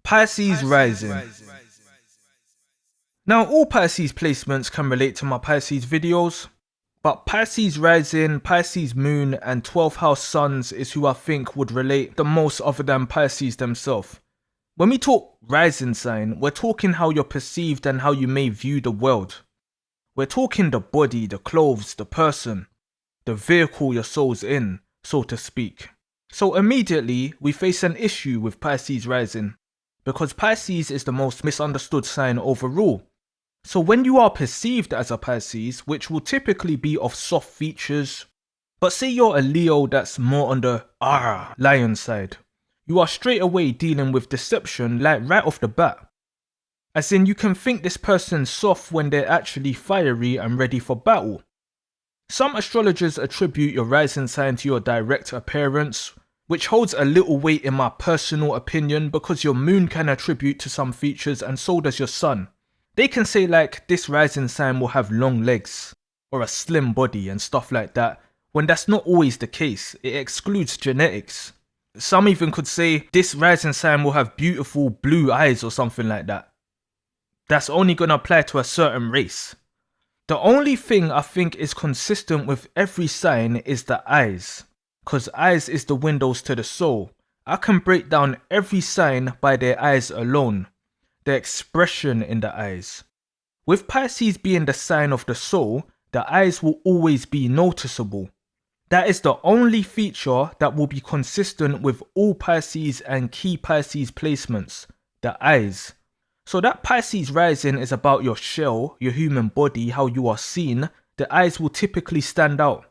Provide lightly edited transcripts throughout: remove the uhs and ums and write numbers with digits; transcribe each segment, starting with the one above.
Pisces Rising. Now all Pisces placements can relate to my Pisces videos, but Pisces Rising, Pisces Moon and 12th House Suns is who I think would relate the most other than Pisces themselves. When we talk rising sign, we're talking how you're perceived and how you may view the world. We're talking the body, the clothes, the person, the vehicle your soul's in, so to speak. So immediately we face an issue with Pisces Rising, because Pisces is the most misunderstood sign overall. So when you are perceived as a Pisces, which will typically be of soft features, but say you're a Leo that's more on the lion side, you are straight away dealing with deception like right off the bat. As in, you can think this person's soft when they're actually fiery and ready for battle. Some astrologers attribute your rising sign to your direct appearance, which holds a little weight in my personal opinion because your moon can attribute to some features and so does your sun. They can say like this rising sign will have long legs or a slim body and stuff like that, when that's not always the case. It excludes genetics. Some even could say this rising sign will have beautiful blue eyes or something like that. That's only going to apply to a certain race. The only thing I think is consistent with every sign is the eyes, because eyes is the windows to the soul. I can break down every sign by their eyes alone, the expression in the eyes. With Pisces being the sign of the soul, the eyes will always be noticeable. That is the only feature that will be consistent with all Pisces and key Pisces placements, the eyes. So that Pisces rising is about your shell, your human body, how you are seen. The eyes will typically stand out.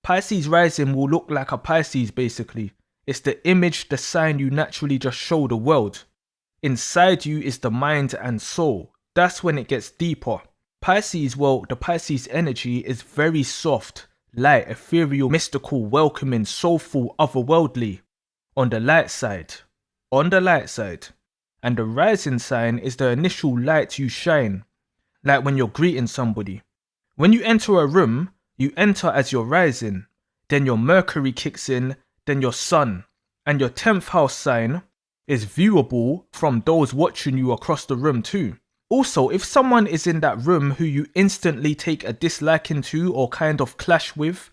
Pisces rising will look like a Pisces basically. It's the image, the sign you naturally just show the world. Inside you is the mind and soul. That's when it gets deeper. Pisces, well, the Pisces energy is very soft, light, ethereal, mystical, welcoming, soulful, otherworldly. On the light side. On the light side. And the rising sign is the initial light you shine, like when you're greeting somebody. When you enter a room, you enter as your rising, then your Mercury kicks in, then your sun, and your 10th house sign is viewable from those watching you across the room too. Also, if someone is in that room who you instantly take a disliking to or kind of clash with,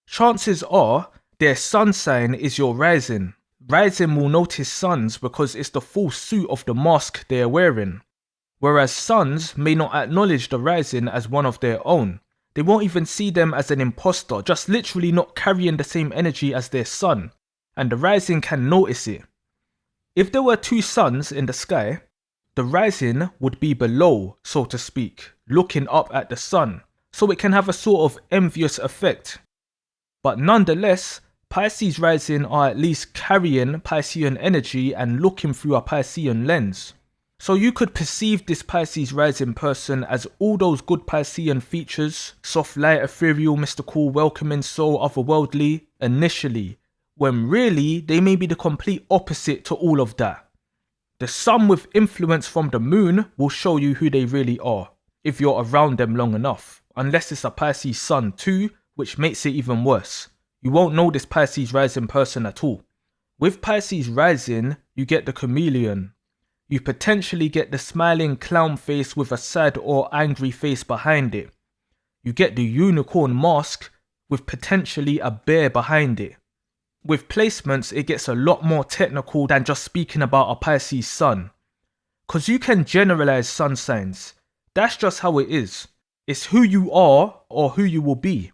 chances are their sun sign is your rising. Rising will notice suns because it's the full suit of the mask they are wearing, whereas suns may not acknowledge the rising as one of their own. They won't even see them as an imposter, just literally not carrying the same energy as their sun, and the rising can notice it. If there were two suns in the sky, the rising would be below, so to speak, looking up at the sun, so it can have a sort of envious effect. But nonetheless, Pisces rising are at least carrying Piscean energy and looking through a Piscean lens. So you could perceive this Pisces rising person as all those good Piscean features, soft, light, ethereal, mystical, welcoming, soul, otherworldly, initially, when really they may be the complete opposite to all of that. The sun with influence from the moon will show you who they really are, if you're around them long enough, unless it's a Pisces sun too, which makes it even worse. You won't know this Pisces rising person at all. With Pisces rising, you get the chameleon. You potentially get the smiling clown face with a sad or angry face behind it. You get the unicorn mask with potentially a bear behind it. With placements, it gets a lot more technical than just speaking about a Pisces sun. Because you can generalize sun signs. That's just how it is. It's who you are or who you will be.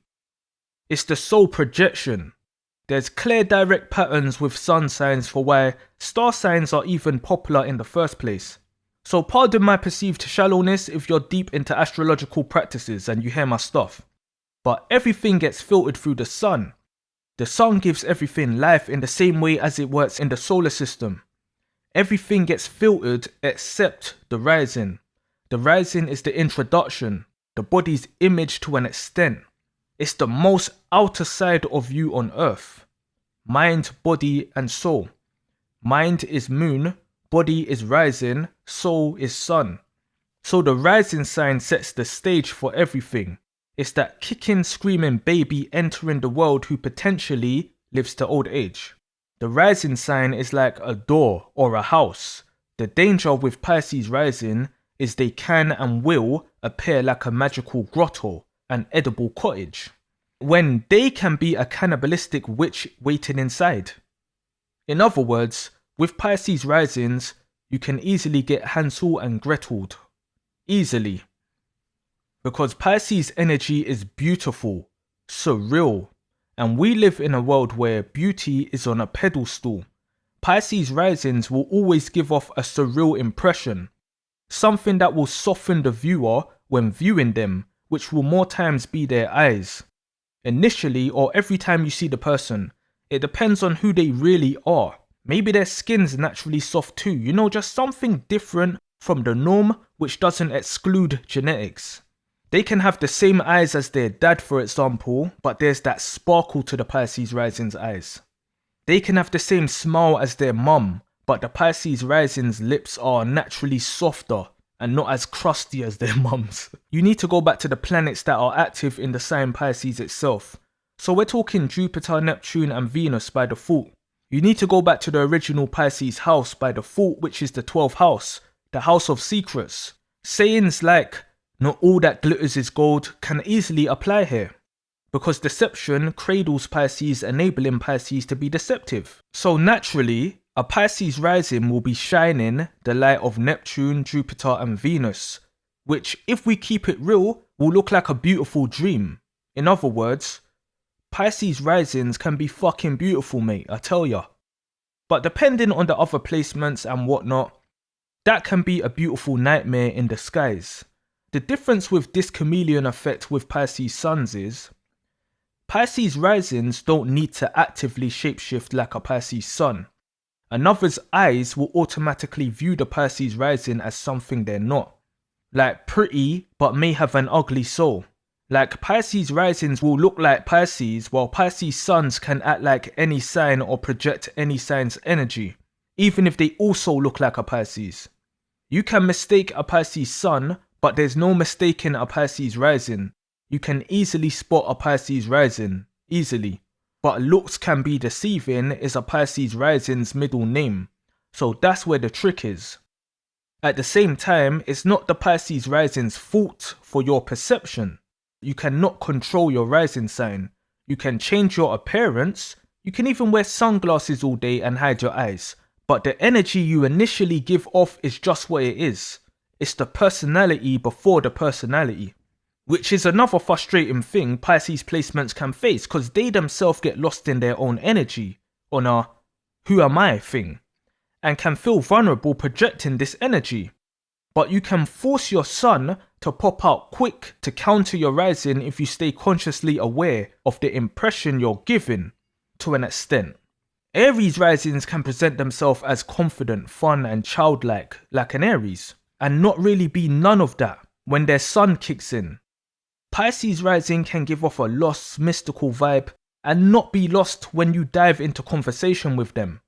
It's the soul projection. There's clear direct patterns with sun signs for why star signs are even popular in the first place. So pardon my perceived shallowness if you're deep into astrological practices and you hear my stuff. But everything gets filtered through the sun. The sun gives everything life in the same way as it works in the solar system. Everything gets filtered except the rising. The rising is the introduction, the body's image to an extent. It's the most outer side of you on earth. Mind, body and soul. Mind is moon, body is rising, soul is sun. So the rising sign sets the stage for everything. It's that kicking, screaming baby entering the world who potentially lives to old age. The rising sign is like a door or a house. The danger with Pisces Rising is they can and will appear like a magical grotto, an edible cottage, when they can be a cannibalistic witch waiting inside. In other words, with Pisces Risings, you can easily get Hansel and Gretel'd. Easily. Because Pisces energy is beautiful, surreal, and we live in a world where beauty is on a pedestal. Pisces Risings will always give off a surreal impression, something that will soften the viewer when viewing them, which will more times be their eyes. Initially or every time you see the person, it depends on who they really are. Maybe their skin's naturally soft too, just something different from the norm which doesn't exclude genetics. They can have the same eyes as their dad, for example, but there's that sparkle to the Pisces Rising's eyes. They can have the same smile as their mum, but the Pisces Rising's lips are naturally softer and not as crusty as their mum's. You need to go back to the planets that are active in the sign Pisces itself. So we're talking Jupiter, Neptune and Venus by default. You need to go back to the original Pisces house by default, which is the 12th house, the house of secrets. Sayings like, "Not all that glitters is gold," can easily apply here, because deception cradles Pisces, enabling Pisces to be deceptive. So naturally, a Pisces rising will be shining the light of Neptune, Jupiter and Venus, which, if we keep it real, will look like a beautiful dream. In other words, Pisces risings can be fucking beautiful, mate, I tell ya. But depending on the other placements and whatnot, that can be a beautiful nightmare in disguise. The difference with this chameleon effect with Pisces suns is, Pisces risings don't need to actively shapeshift like a Pisces sun. Another's eyes will automatically view the Pisces rising as something they're not. Like pretty, but may have an ugly soul. Like Pisces risings will look like Pisces, while Pisces suns can act like any sign or project any sign's energy, even if they also look like a Pisces. You can mistake a Pisces sun, but there's no mistaking a Pisces rising. You can easily spot a Pisces rising, easily. But looks can be deceiving is a Pisces rising's middle name, so that's where the trick is. At the same time, it's not the Pisces rising's fault for your perception. You cannot control your rising sign. You can change your appearance, you can even wear sunglasses all day and hide your eyes, but the energy you initially give off is just what it is. It's the personality before the personality. Which is another frustrating thing Pisces placements can face, because they themselves get lost in their own energy, on a who am I thing, and can feel vulnerable projecting this energy. But you can force your sun to pop out quick to counter your rising if you stay consciously aware of the impression you're giving, to an extent. Aries risings can present themselves as confident, fun and childlike, like an Aries, and not really be none of that when their sun kicks in. Pisces rising can give off a lost, mystical vibe and not be lost when you dive into conversation with them.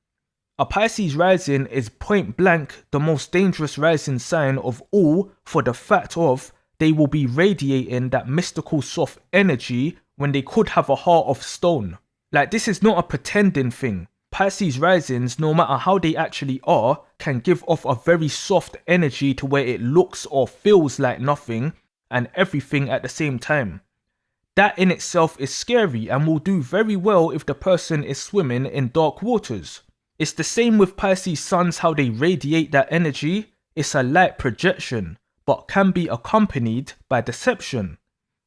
A Pisces rising is point blank the most dangerous rising sign of all, for the fact of they will be radiating that mystical soft energy when they could have a heart of stone. Like, this is not a pretending thing. Pisces risings, no matter how they actually are, can give off a very soft energy to where it looks or feels like nothing and everything at the same time. That in itself is scary and will do very well if the person is swimming in dark waters. It's the same with Pisces suns, how they radiate that energy. It's a light projection, but can be accompanied by deception.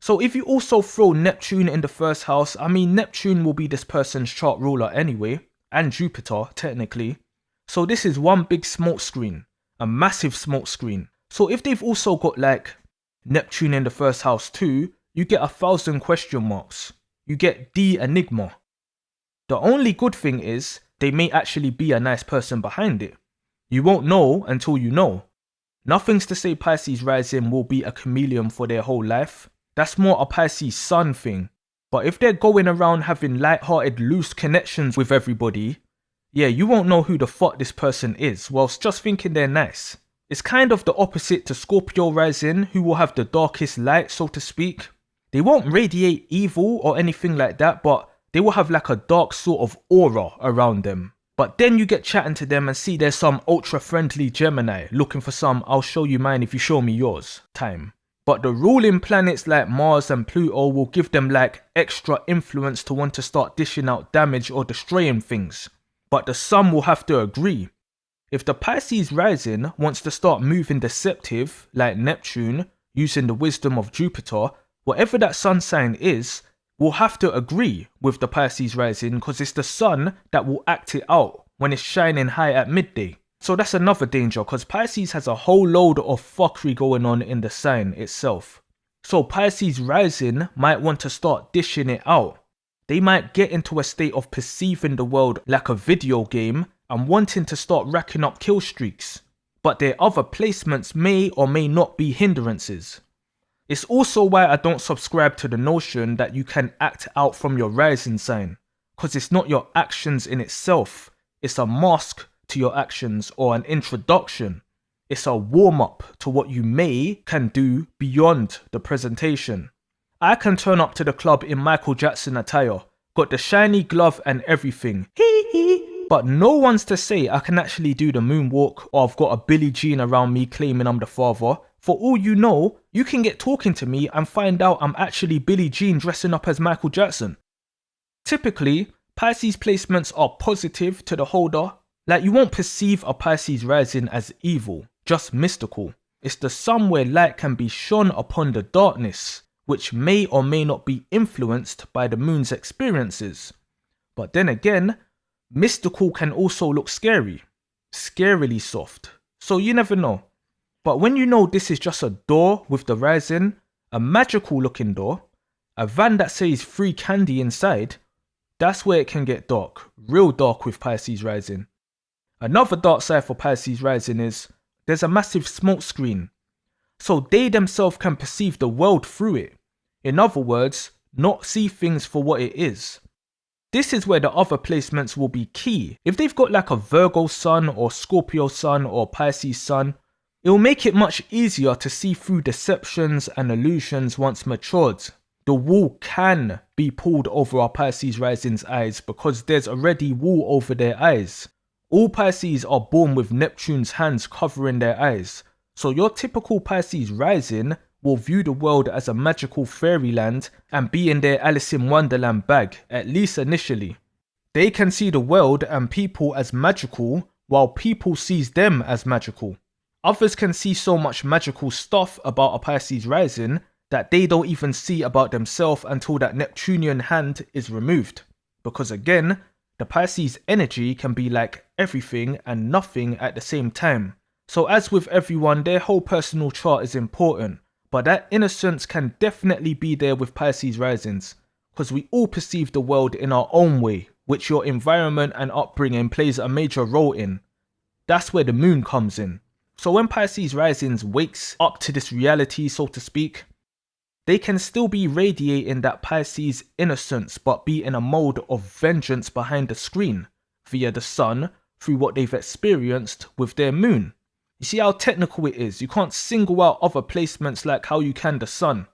So if you also throw Neptune in the first house, I mean Neptune will be this person's chart ruler anyway, and Jupiter technically. So this is one big smoke screen, a massive smoke screen. So if they've also got like Neptune in the first house too, you get 1,000 question marks. You get the enigma. The only good thing is, they may actually be a nice person behind it. You won't know until you know. Nothing's to say Pisces rising will be a chameleon for their whole life. That's more a Pisces sun thing. But if they're going around having light-hearted, loose connections with everybody, yeah, you won't know who the fuck this person is whilst just thinking they're nice. It's kind of the opposite to Scorpio rising, who will have the darkest light, so to speak. They won't radiate evil or anything like that, but they will have like a dark sort of aura around them. But then you get chatting to them and see there's some ultra friendly Gemini looking for some "I'll show you mine if you show me yours" time. But the ruling planets like Mars and Pluto will give them like extra influence to want to start dishing out damage or destroying things. But the sun will have to agree. If the Pisces rising wants to start moving deceptive, like Neptune, using the wisdom of Jupiter, whatever that sun sign is, will have to agree with the Pisces rising because it's the sun that will act it out when it's shining high at midday. So that's another danger because Pisces has a whole load of fuckery going on in the sign itself. So Pisces rising might want to start dishing it out. They might get into a state of perceiving the world like a video game and wanting to start racking up kill streaks. But their other placements may or may not be hindrances. It's also why I don't subscribe to the notion that you can act out from your rising sign, because it's not your actions in itself, it's a mask to your actions or an introduction. It's a warm-up to what you can do beyond the presentation. I can turn up to the club in Michael Jackson attire, got the shiny glove and everything, but no one's to say I can actually do the moonwalk or I've got a Billie Jean around me claiming I'm the father. For all you know, you can get talking to me and find out I'm actually Billie Jean dressing up as Michael Jackson. Typically, Pisces placements are positive to the holder. Like, you won't perceive a Pisces rising as evil, just mystical. It's the sun where light can be shone upon the darkness, which may or may not be influenced by the moon's experiences. But then again, mystical can also look scary, scarily soft, so you never know. But when you know this is just a door with the rising, a magical looking door, a van that says free candy inside, that's where it can get dark, real dark with Pisces rising. Another dark side for Pisces rising is there's a massive smoke screen, so they themselves can perceive the world through it. In other words, not see things for what it is. This is where the other placements will be key. If they've got like a Virgo sun or Scorpio sun or Pisces sun, it will make it much easier to see through deceptions and illusions once matured. The wool can be pulled over our Pisces rising's eyes because there's already wool over their eyes. All Pisces are born with Neptune's hands covering their eyes, so your typical Pisces rising will view the world as a magical fairyland and be in their Alice in Wonderland bag, at least initially. They can see the world and people as magical, while people sees them as magical. Others can see so much magical stuff about a Pisces rising that they don't even see about themselves until that Neptunian hand is removed. Because again, the Pisces energy can be like everything and nothing at the same time. So as with everyone, their whole personal chart is important, but that innocence can definitely be there with Pisces risings, because we all perceive the world in our own way, which your environment and upbringing plays a major role in. That's where the moon comes in. So when Pisces risings wakes up to this reality, so to speak, they can still be radiating that Pisces innocence but be in a mode of vengeance behind the screen via the sun through what they've experienced with their moon. You see how technical it is. You can't single out other placements like how you can the sun.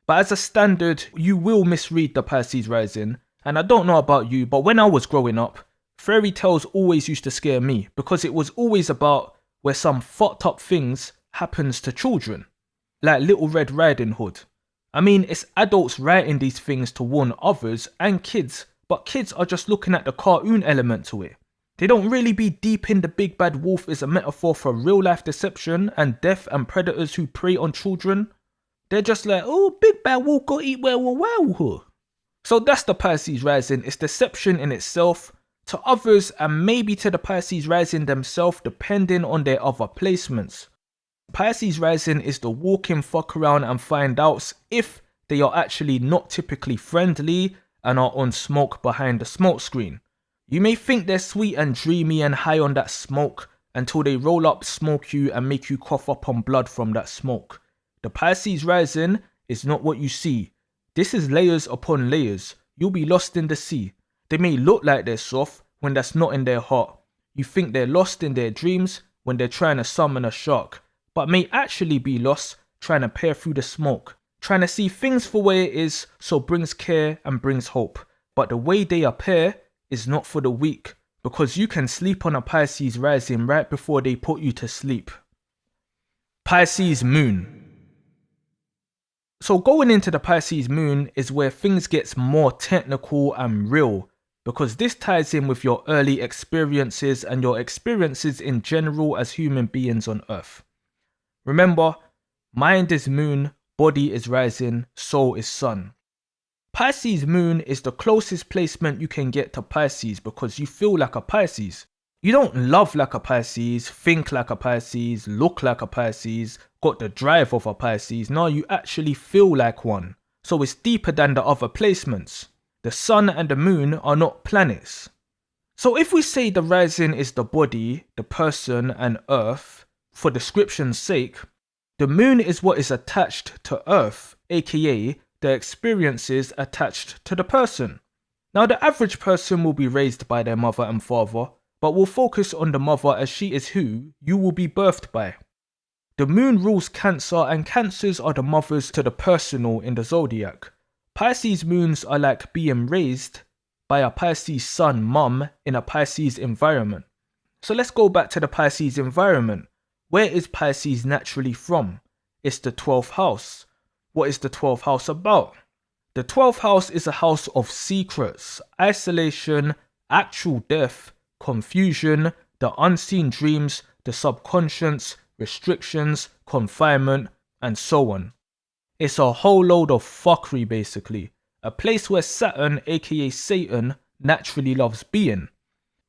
But as a standard, you will misread the Pisces rising. And I don't know about you, but when I was growing up, fairy tales always used to scare me because it was always about where some fucked up things happens to children. Like Little Red Riding Hood. I mean, it's adults writing these things to warn others and kids, but kids are just looking at the cartoon element to it. They don't really be deep in the big bad wolf is a metaphor for real life deception and death and predators who prey on children. They're just like, oh, big bad wolf go eat wow. So that's the Pisces rising. It's deception in itself to others and maybe to the Pisces rising themselves depending on their other placements. Pisces rising is the walking fuck around and find outs if they are actually not typically friendly and are on smoke behind the smoke screen. You may think they're sweet and dreamy and high on that smoke until they roll up, smoke you and make you cough up on blood from that smoke. The Pisces rising is not what you see. This is layers upon layers. You'll be lost in the sea. They may look like they're soft when that's not in their heart. You think they're lost in their dreams when they're trying to summon a shark, but may actually be lost trying to peer through the smoke, trying to see things for where it is, so brings care and brings hope. But the way they appear is not for the weak, because you can sleep on a Pisces rising right before they put you to sleep. Pisces Moon. So going into the Pisces Moon is where things gets more technical and real, because this ties in with your early experiences and your experiences in general as human beings on Earth. Remember, mind is moon, body is rising, soul is sun. Pisces Moon is the closest placement you can get to Pisces because you feel like a Pisces. You don't love like a Pisces, think like a Pisces, look like a Pisces, got the drive of a Pisces. No, you actually feel like one. So it's deeper than the other placements. The sun and the moon are not planets. So if we say the rising is the body, the person and earth, for description's sake, the moon is what is attached to earth, aka the experiences attached to the person. Now the average person will be raised by their mother and father, but we'll focus on the mother as she is who you will be birthed by. The moon rules Cancer, and Cancers are the mothers to the personal in the zodiac. Pisces moons are like being raised by a Pisces sun mum in a Pisces environment. So let's go back to the Pisces environment. Where is Pisces naturally from? It's the 12th house. What is the 12th house about? The 12th house is a house of secrets, isolation, actual death, confusion, the unseen dreams, the subconscious, restrictions, confinement, and so on. It's a whole load of fuckery basically. A place where Saturn, aka Satan, naturally loves being.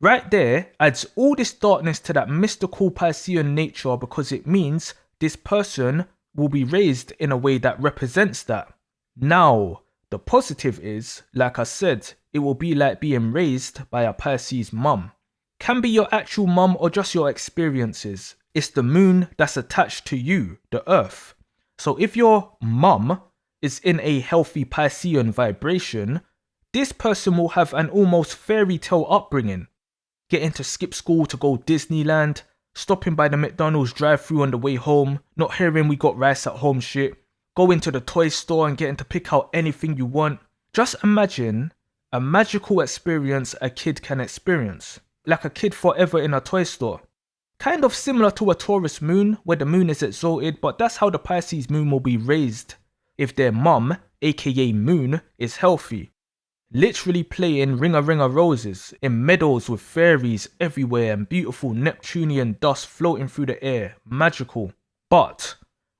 Right there adds all this darkness to that mystical Piscean nature because it means this person will be raised in a way that represents that. Now, the positive is, like I said, it will be like being raised by a Pisces mum. Can be your actual mum or just your experiences. It's the moon that's attached to you, the earth. So if your mum is in a healthy Piscean vibration, this person will have an almost fairy tale upbringing. Getting to skip school to go Disneyland, stopping by the McDonald's drive-thru on the way home, not hearing we got rice at home shit, going to the toy store and getting to pick out anything you want. Just imagine a magical experience a kid can experience, like a kid forever in a toy store. Kind of similar to a Taurus moon, where the moon is exalted, but that's how the Pisces moon will be raised if their mum, aka moon, is healthy. Literally playing ring-a-ring-a roses in meadows with fairies everywhere and beautiful Neptunian dust floating through the air. Magical. But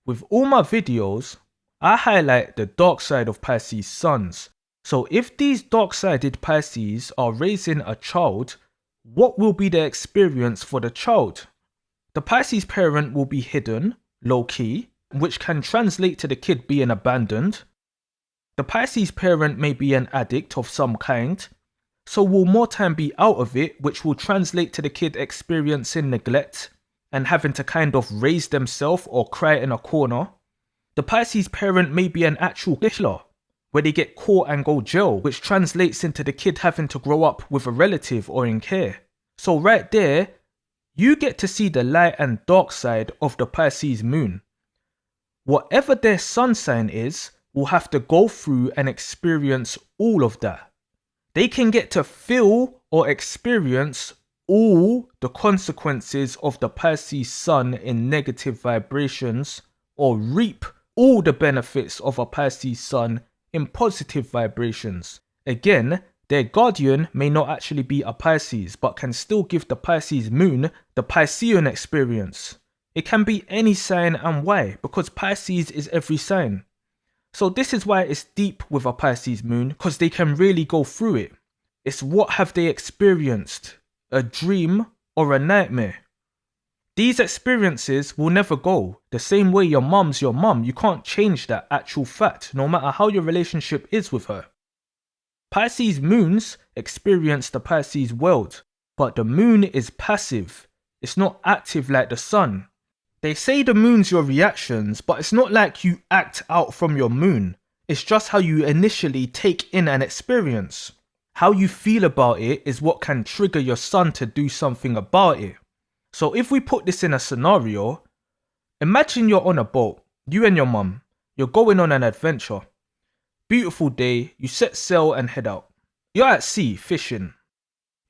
with all my videos, I highlight the dark side of Pisces suns. So if these dark-sided Pisces are raising a child, what will be the experience for the child? The Pisces parent will be hidden, low-key, which can translate to the kid being abandoned. The Pisces parent may be an addict of some kind, so will more time be out of it, which will translate to the kid experiencing neglect and having to kind of raise themselves or cry in a corner. The Pisces parent may be an actual killer, where they get caught and go jail, which translates into the kid having to grow up with a relative or in care. So right there, you get to see the light and dark side of the Pisces moon. Whatever their sun sign is, will have to go through and experience all of that. They can get to feel or experience all the consequences of the Pisces sun in negative vibrations, or reap all the benefits of a Pisces sun in positive vibrations. Again, their guardian may not actually be a Pisces, but can still give the Pisces moon the Piscean experience. It can be any sign, and why? Because Pisces is every sign. So this is why it's deep with a Pisces moon, because they can really go through it. It's what have they experienced, a dream or a nightmare. These experiences will never go. The same way your mum's your mum, you can't change that actual fact, no matter how your relationship is with her. Pisces moons experience the Pisces world, but the moon is passive. It's not active like the sun. They say the moon's your reactions, but it's not like you act out from your moon. It's just how you initially take in an experience. How you feel about it is what can trigger your sun to do something about it. So if we put this in a scenario, imagine you're on a boat, you and your mum, you're going on an adventure. Beautiful day, you set sail and head out. You're at sea fishing.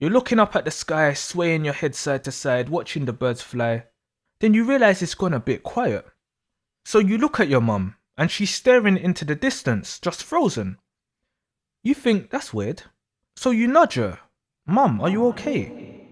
You're looking up at the sky, swaying your head side to side, watching the birds fly. Then you realise it's gone a bit quiet. So you look at your mum, and she's staring into the distance, just frozen. You think, that's weird. So you nudge her. Mum, are you okay?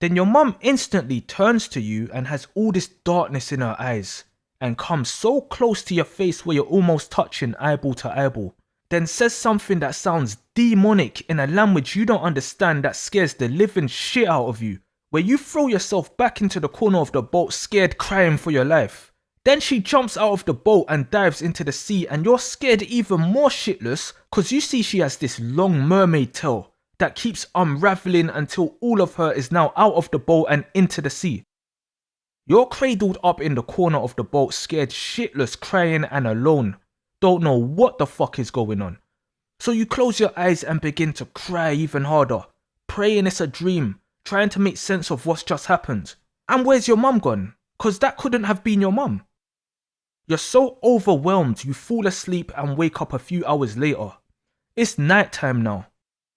Then your mum instantly turns to you and has all this darkness in her eyes and comes so close to your face where you're almost touching eyeball to eyeball. Then says something that sounds demonic in a language you don't understand that scares the living shit out of you, where you throw yourself back into the corner of the boat scared, crying for your life. Then she jumps out of the boat and dives into the sea, and you're scared even more shitless cause you see she has this long mermaid tail that keeps unraveling until all of her is now out of the boat and into the sea. You're cradled up in the corner of the boat, scared shitless, crying and alone. Don't know what the fuck is going on. So you close your eyes and begin to cry even harder, praying it's a dream, trying to make sense of what's just happened. And where's your mum gone? Cause that couldn't have been your mum. You're so overwhelmed you fall asleep and wake up a few hours later. It's night time now,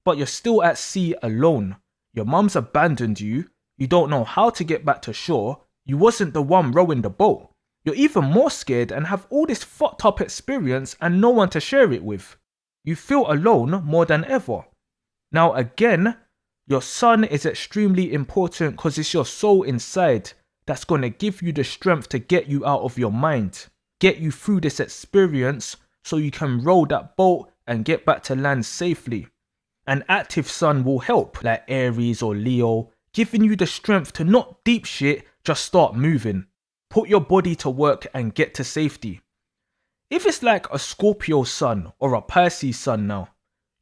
but you're still at sea alone. Your mum's abandoned you, you don't know how to get back to shore, you wasn't the one rowing the boat. You're even more scared and have all this fucked up experience and no one to share it with. You feel alone more than ever. Now again, your sun is extremely important because it's your soul inside that's going to give you the strength to get you out of your mind, get you through this experience so you can row that boat and get back to land safely. An active sun will help, like Aries or Leo, giving you the strength to not deep shit, just start moving. Put your body to work and get to safety. If it's like a Scorpio sun or a Pisces sun now,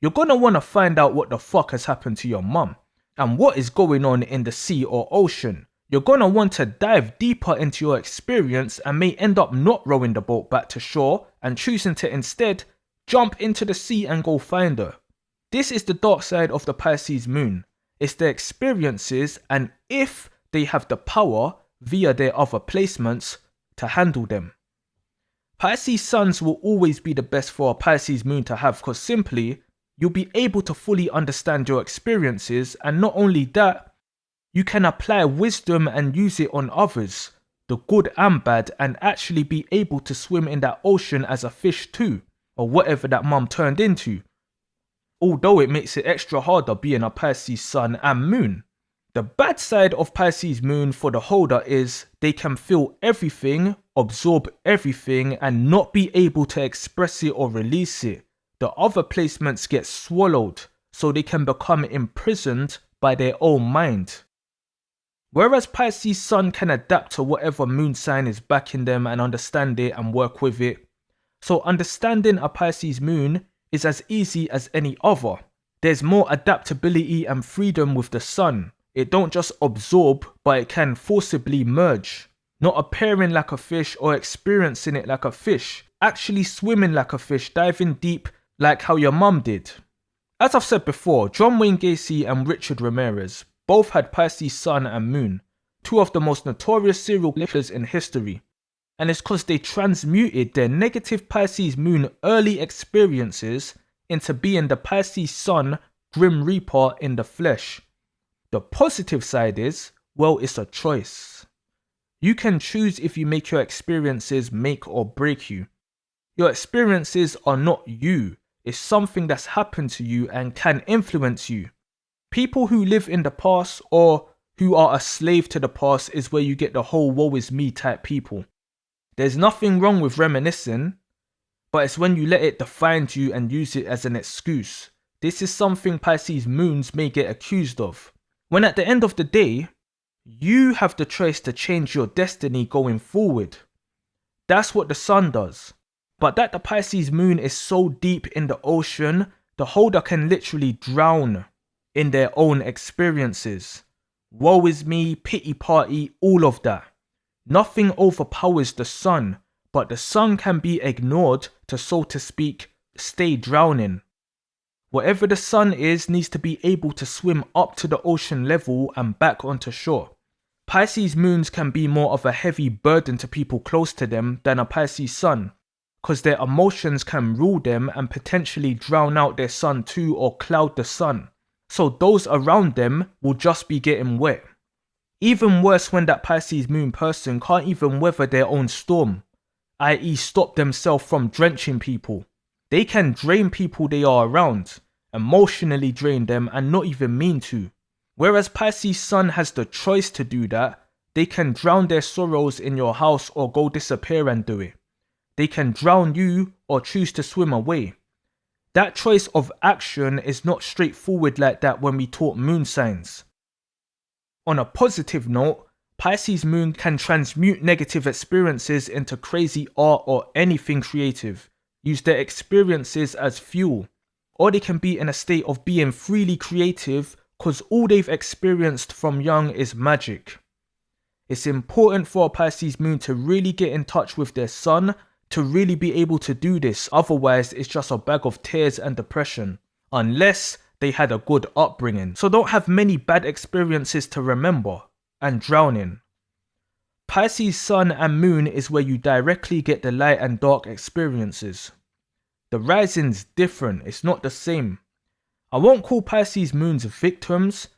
you're gonna wanna find out what the fuck has happened to your mum and what is going on in the sea or ocean. You're gonna want to dive deeper into your experience and may end up not rowing the boat back to shore and choosing to instead jump into the sea and go find her. This is the dark side of the Pisces moon. It's the experiences and if they have the power via their other placements to handle them. Pisces suns will always be the best for a Pisces moon to have because simply you'll be able to fully understand your experiences, and not only that, you can apply wisdom and use it on others, the good and bad, and actually be able to swim in that ocean as a fish too, or whatever that mum turned into. Although it makes it extra harder being a Pisces sun and moon. The bad side of Pisces moon for the holder is they can feel everything, absorb everything and not be able to express it or release it. The other placements get swallowed, so they can become imprisoned by their own mind. Whereas Pisces sun can adapt to whatever moon sign is backing them and understand it and work with it. So understanding a Pisces moon is as easy as any other. There's more adaptability and freedom with the sun. It don't just absorb, but it can forcibly merge. Not appearing like a fish or experiencing it like a fish. Actually swimming like a fish, diving deep like how your mum did. As I've said before, John Wayne Gacy and Richard Ramirez both had Pisces sun and moon, two of the most notorious serial killers in history. And it's because they transmuted their negative Pisces moon early experiences into being the Pisces sun Grim Reaper in the flesh. The positive side is, well, it's a choice. You can choose if you make your experiences make or break you. Your experiences are not you. It's something that's happened to you and can influence you. People who live in the past or who are a slave to the past is where you get the whole woe is me type people. There's nothing wrong with reminiscing, but it's when you let it define you and use it as an excuse. This is something Pisces moons may get accused of. When at the end of the day, you have the choice to change your destiny going forward. That's what the sun does. But that the Pisces moon is so deep in the ocean, the holder can literally drown in their own experiences. Woe is me, pity party, all of that. Nothing overpowers the sun, but the sun can be ignored to, so to speak, stay drowning. Whatever the sun is needs to be able to swim up to the ocean level and back onto shore. Pisces moons can be more of a heavy burden to people close to them than a Pisces sun, because their emotions can rule them and potentially drown out their sun too or cloud the sun. so those around them will just be getting wet. Even worse when that Pisces Moon person can't even weather their own storm, i.e. stop themselves from drenching people. They can drain people they are around, emotionally drain them and not even mean to. Whereas Pisces Sun has the choice to do that, they can drown their sorrows in your house or go disappear and do it. They can drown you or choose to swim away. That choice of action is not straightforward like that when we talk moon signs. On a positive note, Pisces Moon can transmute negative experiences into crazy art or anything creative, use their experiences as fuel, or they can be in a state of being freely creative because all they've experienced from young is magic. It's important for a Pisces Moon to really get in touch with their sun to really be able to do this, otherwise it's just a bag of tears and depression, unless they had a good upbringing, so don't have many bad experiences to remember and drown in. Pisces Sun and Moon is where you directly get the light and dark experiences. The rising's different, it's not the same. I won't call Pisces Moons victims,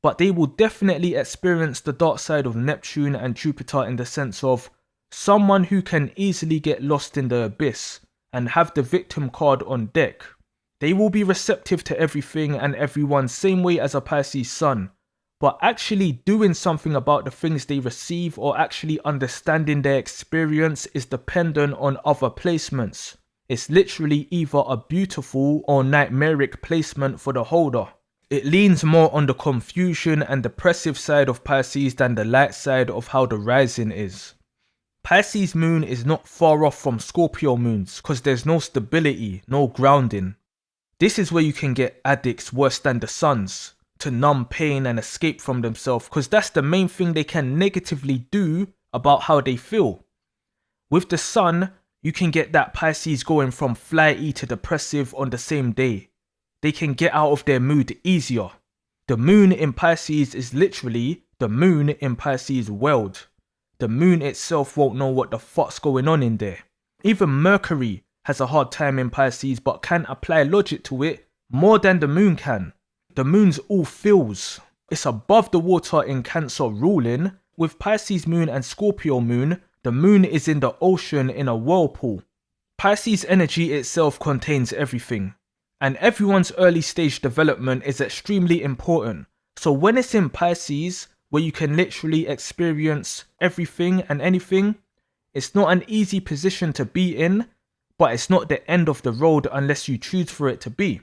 but they will definitely experience the dark side of Neptune and Jupiter in the sense of someone who can easily get lost in the abyss and have the victim card on deck. They will be receptive to everything and everyone same way as a Pisces Sun, but actually doing something about the things they receive or actually understanding their experience is dependent on other placements. It's literally either a beautiful or nightmaric placement for the holder. It leans more on the confusion and depressive side of Pisces than the light side of how the rising is. Pisces Moon is not far off from Scorpio Moons because there's no stability, no grounding. This is where you can get addicts worse than the Suns to numb pain and escape from themselves, because that's the main thing they can negatively do about how they feel. With the Sun, you can get that Pisces going from flighty to depressive on the same day. They can get out of their mood easier. The Moon in Pisces is literally the Moon in Pisces world. The Moon itself won't know what the fuck's going on in there. Even Mercury has a hard time in Pisces but can apply logic to it more than the Moon can. The Moon's all feels. It's above the water in Cancer ruling. With Pisces Moon and Scorpio Moon, the Moon is in the ocean in a whirlpool. Pisces energy itself contains everything, and everyone's early stage development is extremely important. So when it's in Pisces, where you can literally experience everything and anything, it's not an easy position to be in, but it's not the end of the road unless you choose for it to be.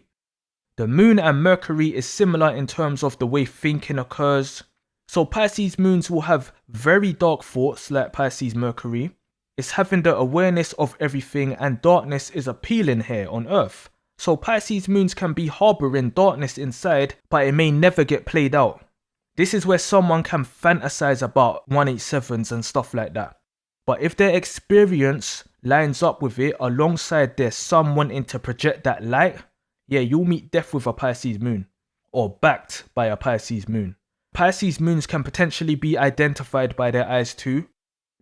The Moon and Mercury is similar in terms of the way thinking occurs. So Pisces Moons will have very dark thoughts like Pisces Mercury. It's having the awareness of everything, and darkness is appealing here on Earth. So Pisces Moons can be harboring darkness inside, but it may never get played out. This is where someone can fantasize about 187s and stuff like that. But if their experience lines up with it alongside their sun wanting to project that light, yeah, you'll meet death with a Pisces Moon, or backed by a Pisces Moon. Pisces Moons can potentially be identified by their eyes too.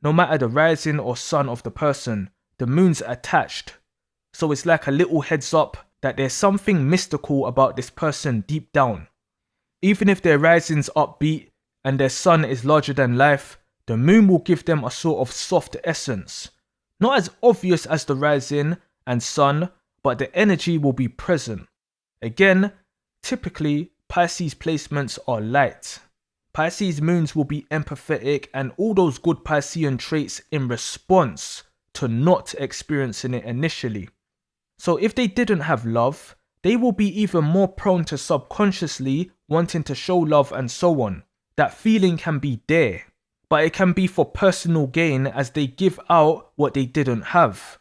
No matter the rising or sun of the person, the Moon's attached. So it's like a little heads up that there's something mystical about this person deep down. Even if their rising's upbeat and their sun is larger than life, the Moon will give them a sort of soft essence. Not as obvious as the rising and sun, but the energy will be present. Again, typically Pisces placements are light. Pisces Moons will be empathetic and all those good Piscean traits in response to not experiencing it initially. So if they didn't have love, they will be even more prone to subconsciously wanting to show love and so on. That feeling can be there, but it can be for personal gain as they give out what they didn't have.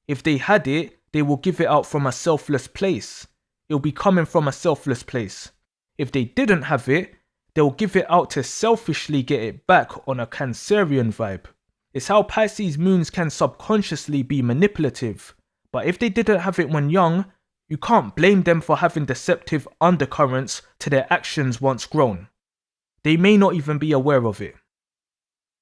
If they had it, they will give it out from a selfless place. It'll be coming from a selfless place. If they didn't have it, they'll give it out to selfishly get it back on a Cancerian vibe. It's how Pisces Moons can subconsciously be manipulative, but if they didn't have it when young, you can't blame them for having deceptive undercurrents to their actions once grown. They may not even be aware of it.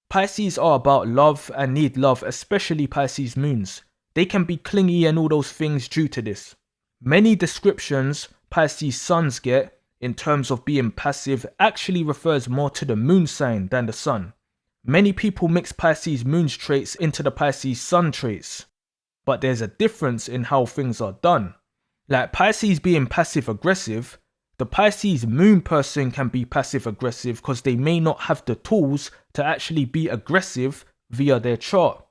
Pisces are about love and need love, especially Pisces Moons. They can be clingy and all those things due to this. Many descriptions Pisces Suns get in terms of being passive actually refers more to the moon sign than the sun. Many people mix Pisces moon's traits into the Pisces sun traits, but there's a difference in how things are done. Like Pisces being passive aggressive, the Pisces moon person can be passive aggressive because they may not have the tools to actually be aggressive via their chart.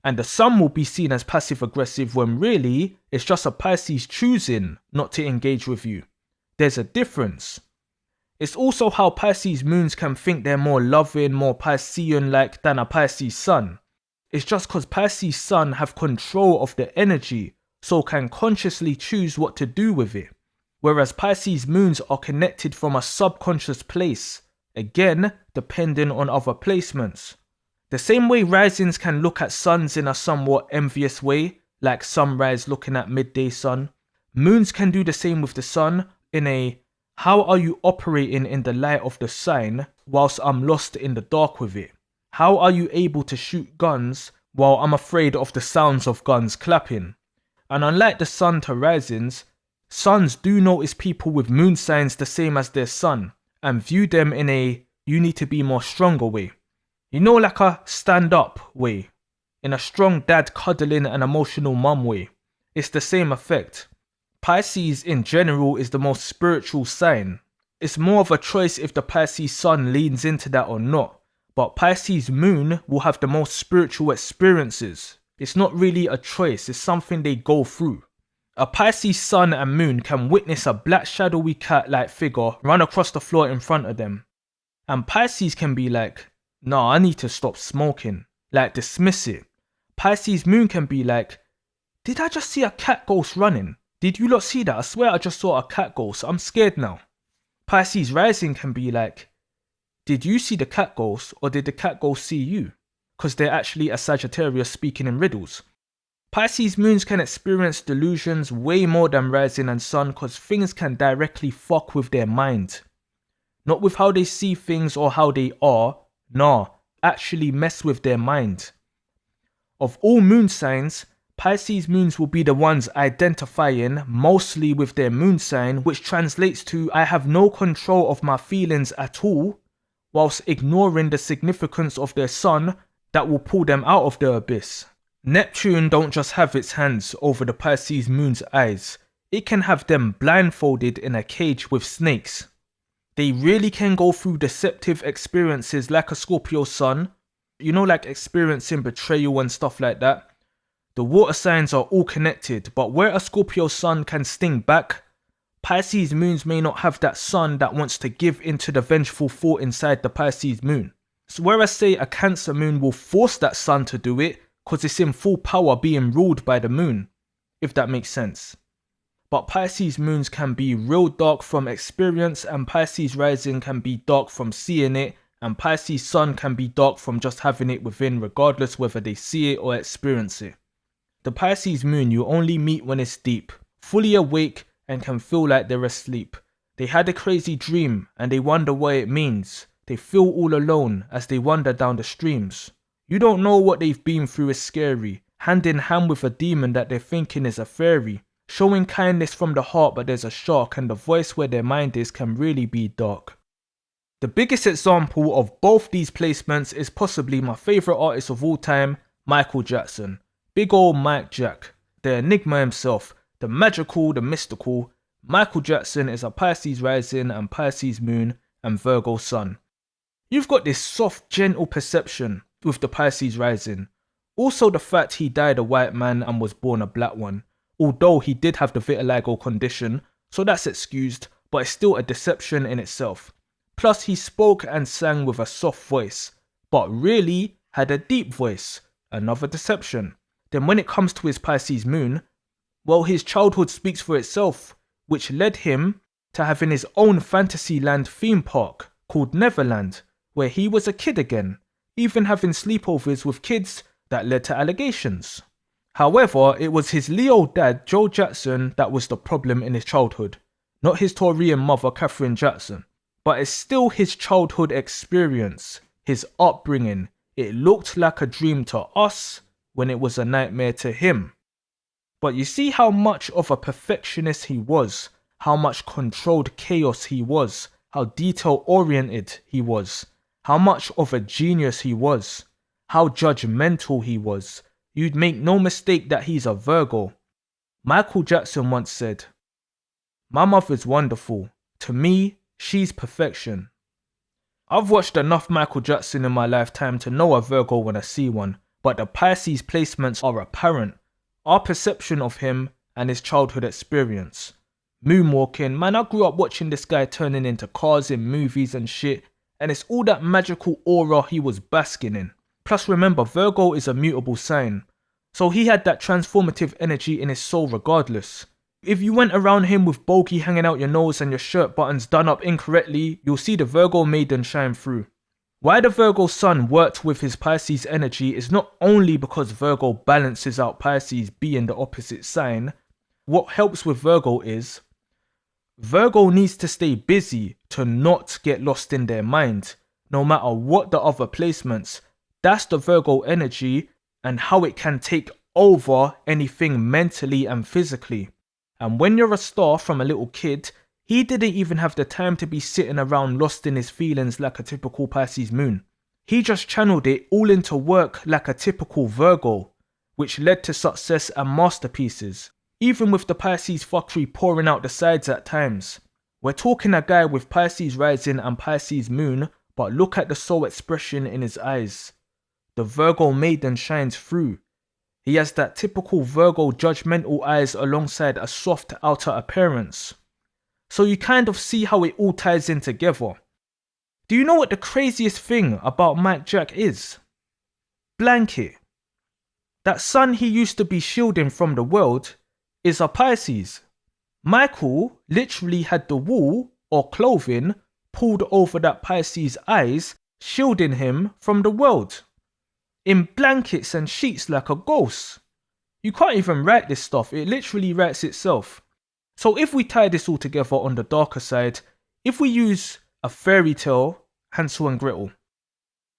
And the sun will be seen as passive aggressive when really it's just a Pisces choosing not to engage with you. There's a difference. It's also how Pisces moons can think they're more loving, more Piscean-like than a Pisces sun. It's just because Pisces sun have control of the energy, so can consciously choose what to do with it. Whereas Pisces moons are connected from a subconscious place, again, depending on other placements. The same way risings can look at suns in a somewhat envious way, like sunrise looking at midday sun, moons can do the same with the sun in a how are you operating in the light of the sign whilst I'm lost in the dark with it? How are you able to shoot guns while I'm afraid of the sounds of guns clapping? And unlike the sun to risings, suns do notice people with moon signs the same as their sun and view them in a you need to be more stronger way. You know, like a stand up way, in a strong dad cuddling an emotional mum way. It's the same effect. Pisces in general is the most spiritual sign. It's more of a choice if the Pisces sun leans into that or not. But Pisces moon will have the most spiritual experiences. It's not really a choice, it's something they go through. A Pisces sun and moon can witness a black shadowy cat-like figure run across the floor in front of them. And Pisces can be like, nah, I need to stop smoking. Like dismiss it. Pisces moon can be like, did I just see a cat ghost running? Did you lot see that? I swear I just saw a cat ghost. I'm scared now. Pisces rising can be like, did you see the cat ghost or did the cat ghost see you? Because they're actually a Sagittarius speaking in riddles. Pisces moons can experience delusions way more than rising and sun because things can directly fuck with their mind. Not with how they see things or how they are, nah, actually mess with their mind. Of all moon signs, Pisces moons will be the ones identifying mostly with their moon sign, which translates to I have no control of my feelings at all, whilst ignoring the significance of their sun that will pull them out of the abyss. Neptune don't just have its hands over the Pisces moon's eyes, it can have them blindfolded in a cage with snakes. They really can go through deceptive experiences like a Scorpio sun, you know, like experiencing betrayal and stuff like that. The water signs are all connected, but where a Scorpio sun can sting back, Pisces moons may not have that sun that wants to give into the vengeful thought inside the Pisces moon. So whereas say a Cancer moon will force that sun to do it because it's in full power being ruled by the moon, if that makes sense. But Pisces moons can be real dark from experience, and Pisces rising can be dark from seeing it, and Pisces sun can be dark from just having it within regardless whether they see it or experience it. The Pisces moon you only meet when it's deep, fully awake and can feel like they're asleep. They had a crazy dream and they wonder what it means. They feel all alone as they wander down the streams. You don't know what they've been through is scary, hand in hand with a demon that they're thinking is a fairy. Showing kindness from the heart but there's a shark, and the voice where their mind is can really be dark. The biggest example of both these placements is possibly my favourite artist of all time, Michael Jackson. Big ol' Mike Jack, the enigma himself, the magical, the mystical. Michael Jackson is a Pisces rising and Pisces moon and Virgo sun. You've got this soft, gentle perception with the Pisces rising. Also the fact he died a white man and was born a black one. Although he did have the vitiligo condition, so that's excused, but it's still a deception in itself. Plus he spoke and sang with a soft voice, but really had a deep voice, another deception. Then when it comes to his Pisces moon, well, his childhood speaks for itself, which led him to having his own Fantasyland theme park called Neverland, where he was a kid again, even having sleepovers with kids that led to allegations. However, it was his Leo dad, Joe Jackson, that was the problem in his childhood, not his Taurian mother, Catherine Jackson. But it's still his childhood experience, his upbringing. It looked like a dream to us when it was a nightmare to him. But you see how much of a perfectionist he was, how much controlled chaos he was, how detail-oriented he was, how much of a genius he was, how judgmental he was. You'd make no mistake that he's a Virgo. Michael Jackson once said, "My mother's wonderful. To me, she's perfection." I've watched enough Michael Jackson in my lifetime to know a Virgo when I see one, but the Pisces placements are apparent. Our perception of him and his childhood experience. Moonwalking, man, I grew up watching this guy turning into cars in movies and shit, and it's all that magical aura he was basking in. Plus remember, Virgo is a mutable sign, so he had that transformative energy in his soul regardless. If you went around him with bogey hanging out your nose and your shirt buttons done up incorrectly, you'll see the Virgo maiden shine through. Why the Virgo sun worked with his Pisces energy is not only because Virgo balances out Pisces being the opposite sign. What helps with Virgo is Virgo needs to stay busy to not get lost in their mind, no matter what the other placements. That's the Virgo energy and how it can take over anything mentally and physically. And when you're a star from a little kid, he didn't even have the time to be sitting around lost in his feelings like a typical Pisces moon. He just channeled it all into work like a typical Virgo, which led to success and masterpieces. Even with the Pisces fuckery pouring out the sides at times. We're talking a guy with Pisces Rising and Pisces Moon, but look at the soul expression in his eyes. The Virgo maiden shines through. He has that typical Virgo judgmental eyes alongside a soft outer appearance. So you kind of see how it all ties in together. Do you know what the craziest thing about Mike Jack is? Blanket. That sun he used to be shielding from the world is a Pisces. Michael literally had the wool or clothing pulled over that Pisces eyes, shielding him from the world. In blankets and sheets like a ghost. You can't even write this stuff, it literally writes itself. So if we tie this all together on the darker side, if we use a fairy tale, Hansel and Gretel.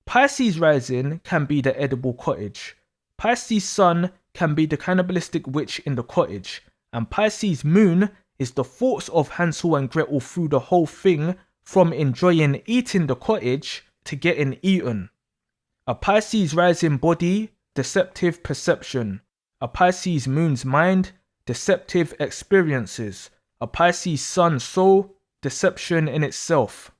Pisces Rising can be the edible cottage. Pisces Sun can be the cannibalistic witch in the cottage, and Pisces Moon is the thoughts of Hansel and Gretel through the whole thing, from enjoying eating the cottage to getting eaten. A Pisces Rising body, deceptive perception. A Pisces Moon's mind, deceptive experiences. A Pisces Sun soul, deception in itself.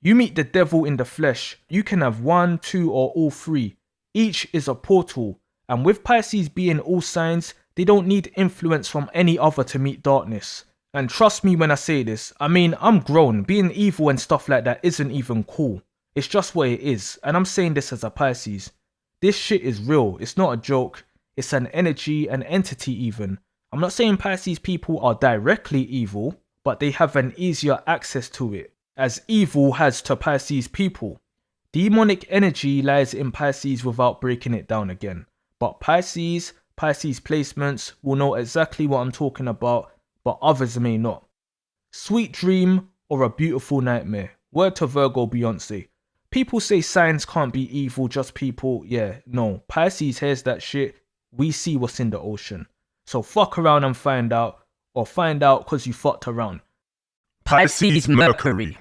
You meet the devil in the flesh. You can have one, two, or all three. Each is a portal. And with Pisces being all signs, they don't need influence from any other to meet darkness. And trust me when I say this, I mean, I'm grown. Being evil and stuff like that isn't even cool. It's just what it is. And I'm saying this as a Pisces. This shit is real. It's not a joke. It's an energy, an entity even. I'm not saying Pisces people are directly evil, but they have an easier access to it, as evil has to Pisces people. Demonic energy lies in Pisces without breaking it down again. But Pisces placements will know exactly what I'm talking about, but others may not. Sweet dream or a beautiful nightmare. Word to Virgo Beyonce. People say signs can't be evil, just people. Yeah, no. Pisces hears that shit. We see what's in the ocean. So fuck around and find out, or find out because you fucked around. Pisces Mercury.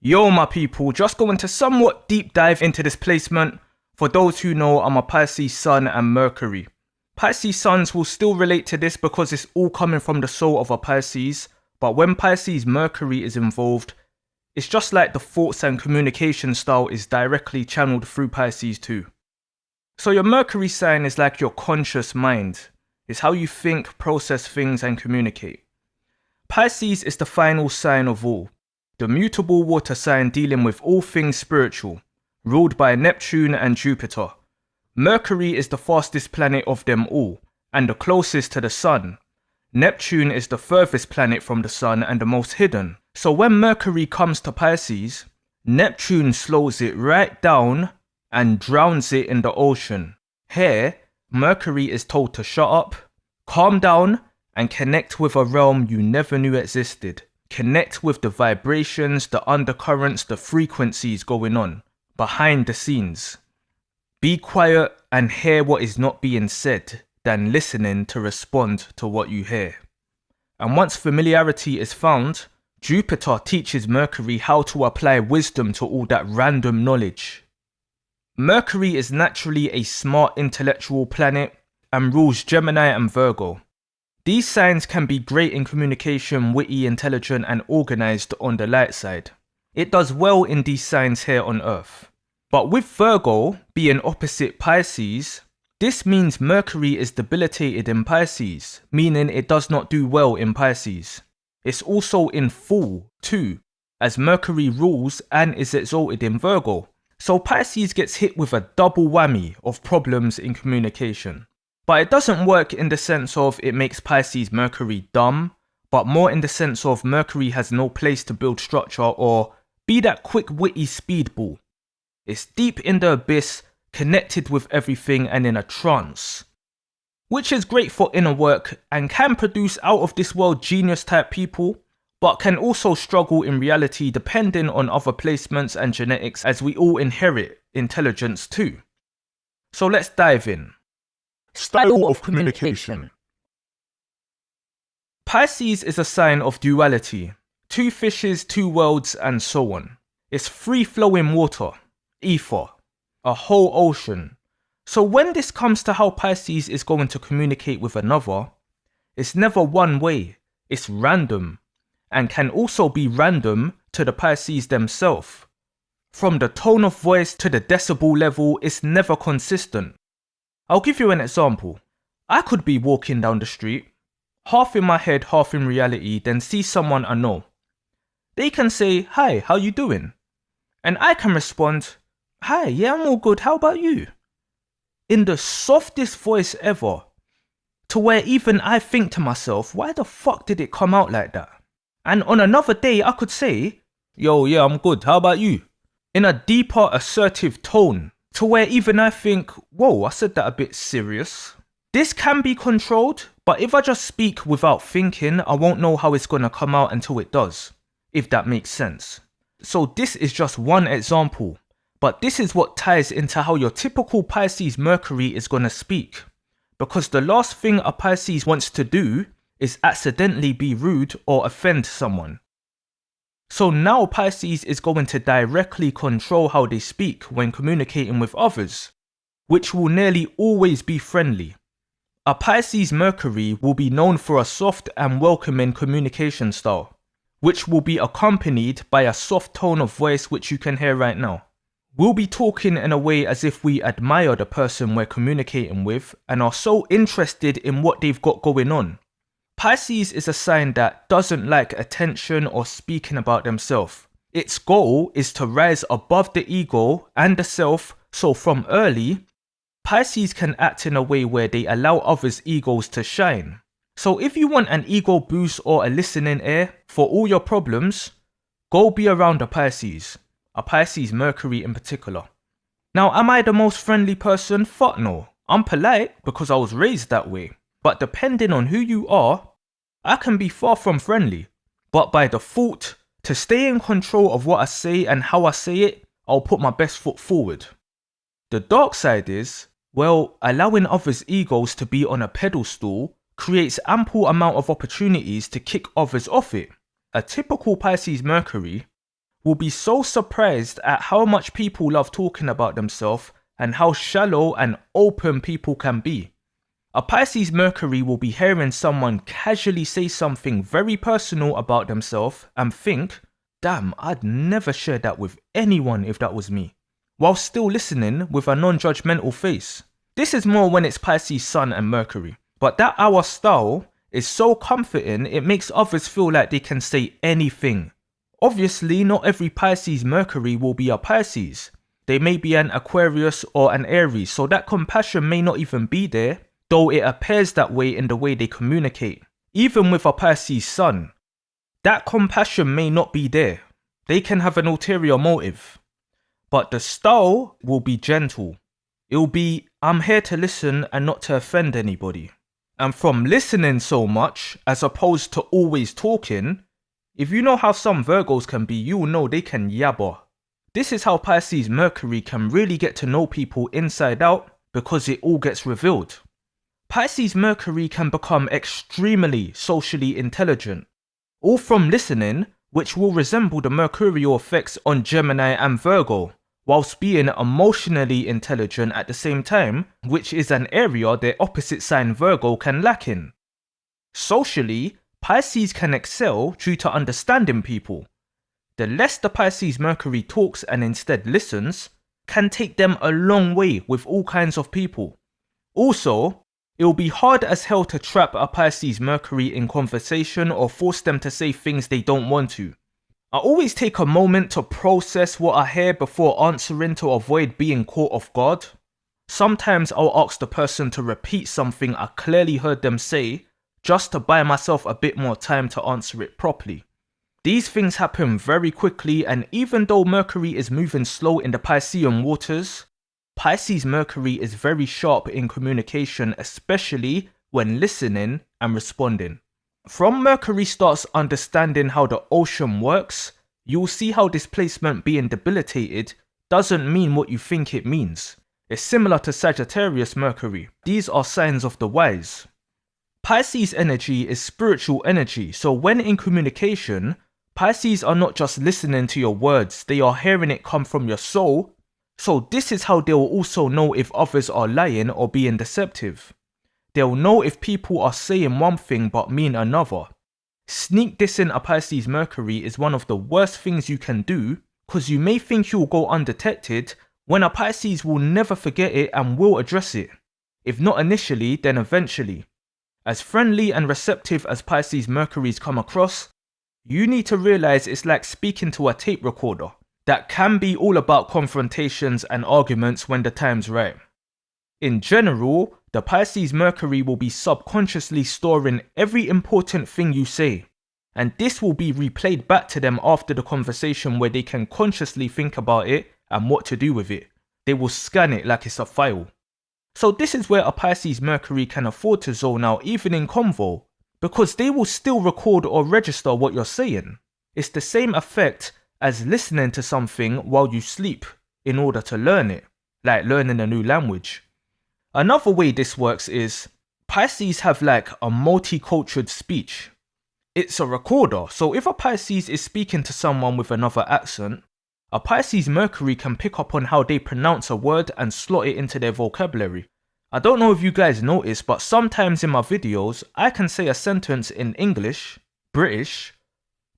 Yo my people, just going to somewhat deep dive into this placement. For those who know, I'm a Pisces Sun and Mercury. Pisces Suns will still relate to this because it's all coming from the soul of a Pisces, but when Pisces Mercury is involved, it's just like the thoughts and communication style is directly channeled through Pisces too. So your Mercury sign is like your conscious mind. It's how you think, process things and communicate. Pisces is the final sign of all. The mutable water sign dealing with all things spiritual, ruled by Neptune and Jupiter. Mercury is the fastest planet of them all, and the closest to the sun. Neptune is the furthest planet from the sun and the most hidden. So when Mercury comes to Pisces, Neptune slows it right down and drowns it in the ocean. Here, Mercury is told to shut up, calm down, and connect with a realm you never knew existed. Connect with the vibrations, the undercurrents, the frequencies going on behind the scenes. Be quiet and hear what is not being said than listening to respond to what you hear. And once familiarity is found, Jupiter teaches Mercury how to apply wisdom to all that random knowledge. Mercury is naturally a smart intellectual planet and rules Gemini and Virgo. These signs can be great in communication, witty, intelligent and organized on the light side. It does well in these signs here on Earth. But with Virgo being opposite Pisces, this means Mercury is debilitated in Pisces, meaning it does not do well in Pisces. It's also in Fool too, as Mercury rules and is exalted in Virgo. So Pisces gets hit with a double whammy of problems in communication. But it doesn't work in the sense of it makes Pisces Mercury dumb, but more in the sense of Mercury has no place to build structure or be that quick witty speedball. It's deep in the abyss, connected with everything and in a trance. Which is great for inner work and can produce out of this world genius type people, but can also struggle in reality depending on other placements and genetics, as we all inherit intelligence too. So let's dive in. Style of communication. Pisces is a sign of duality. 2 fishes, 2 worlds and so on. It's free flowing water, ether, a whole ocean. So when this comes to how Pisces is going to communicate with another, it's never one way, it's random, and can also be random to the Pisces themselves. From the tone of voice to the decibel level, it's never consistent. I'll give you an example. I could be walking down the street, half in my head, half in reality, then see someone I know. They can say, "Hi, how you doing?" And I can respond, "Hi, yeah, I'm all good, how about you?" In the softest voice ever, to where even I think to myself, why the fuck did it come out like that? And on another day, I could say, "Yo, yeah, I'm good, how about you?" In a deeper, assertive tone, to where even I think, whoa, I said that a bit serious. This can be controlled, but if I just speak without thinking, I won't know how it's gonna come out until it does, if that makes sense. So this is just one example, but this is what ties into how your typical Pisces Mercury is gonna speak. Because the last thing a Pisces wants to do is accidentally be rude or offend someone. So now Pisces is going to directly control how they speak when communicating with others, which will nearly always be friendly. A Pisces Mercury will be known for a soft and welcoming communication style, which will be accompanied by a soft tone of voice which you can hear right now. We'll be talking in a way as if we admire the person we're communicating with and are so interested in what they've got going on. Pisces is a sign that doesn't like attention or speaking about themselves. Its goal is to rise above the ego and the self, so from early, Pisces can act in a way where they allow others' egos to shine. So if you want an ego boost or a listening ear for all your problems, go be around a Pisces Mercury in particular. Now, am I the most friendly person? Fuck no. I'm polite because I was raised that way. But depending on who you are, I can be far from friendly. But by default, to stay in control of what I say and how I say it, I'll put my best foot forward. The dark side is, well, allowing others' egos to be on a pedestal creates ample amount of opportunities to kick others off it. A typical Pisces Mercury will be so surprised at how much people love talking about themselves and how shallow and open people can be. A Pisces Mercury will be hearing someone casually say something very personal about themselves and think, damn, I'd never share that with anyone if that was me, while still listening with a non-judgmental face. This is more when it's Pisces Sun and Mercury. But that our style is so comforting, it makes others feel like they can say anything. Obviously, not every Pisces Mercury will be a Pisces. They may be an Aquarius or an Aries, so that compassion may not even be there, though it appears that way in the way they communicate. Even with a Pisces Sun, that compassion may not be there. They can have an ulterior motive. But the style will be gentle. It'll be, I'm here to listen and not to offend anybody. And from listening so much, as opposed to always talking, if you know how some Virgos can be, you'll know they can yabber. This is how Pisces Mercury can really get to know people inside out because it all gets revealed. Pisces Mercury can become extremely socially intelligent, all from listening, which will resemble the mercurial effects on Gemini and Virgo, whilst being emotionally intelligent at the same time, which is an area their opposite sign Virgo can lack in. Socially, Pisces can excel due to understanding people. The less the Pisces Mercury talks and instead listens, can take them a long way with all kinds of people. Also, it will be hard as hell to trap a Pisces Mercury in conversation or force them to say things they don't want to. I always take a moment to process what I hear before answering to avoid being caught off guard. Sometimes I'll ask the person to repeat something I clearly heard them say, just to buy myself a bit more time to answer it properly. These things happen very quickly, and even though Mercury is moving slow in the Piscean waters, Pisces Mercury is very sharp in communication, especially when listening and responding. From Mercury starts understanding how the ocean works, you'll see how displacement being debilitated doesn't mean what you think it means. It's similar to Sagittarius Mercury. These are signs of the wise. Pisces energy is spiritual energy, so when in communication, Pisces are not just listening to your words, they are hearing it come from your soul. So this is how they will also know if others are lying or being deceptive. They'll know if people are saying one thing but mean another. Sneak dissing a Pisces Mercury is one of the worst things you can do, because you may think you'll go undetected when a Pisces will never forget it and will address it. If not initially, then eventually. As friendly and receptive as Pisces Mercuries come across, you need to realize it's like speaking to a tape recorder that can be all about confrontations and arguments when the time's right. In general, the Pisces Mercury will be subconsciously storing every important thing you say, and this will be replayed back to them after the conversation where they can consciously think about it and what to do with it. They will scan it like it's a file. So this is where a Pisces Mercury can afford to zone out even in convo, because they will still record or register what you're saying. It's the same effect as listening to something while you sleep in order to learn it, like learning a new language. Another way this works is Pisces have like a multicultural speech. It's a recorder, so if a Pisces is speaking to someone with another accent, a Pisces Mercury can pick up on how they pronounce a word and slot it into their vocabulary. I don't know if you guys notice, but sometimes in my videos, I can say a sentence in English, British,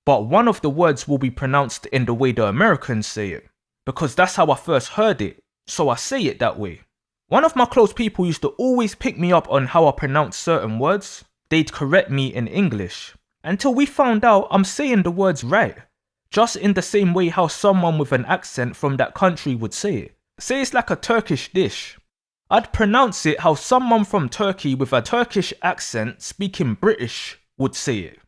but one of the words will be pronounced in the way the Americans say it, because that's how I first heard it, so I say it that way. One of my close people used to always pick me up on how I pronounce certain words. They'd correct me in English, until we found out I'm saying the words right, just in the same way how someone with an accent from that country would say it. Say it's like a Turkish dish. I'd pronounce it how someone from Turkey with a Turkish accent speaking British would say it.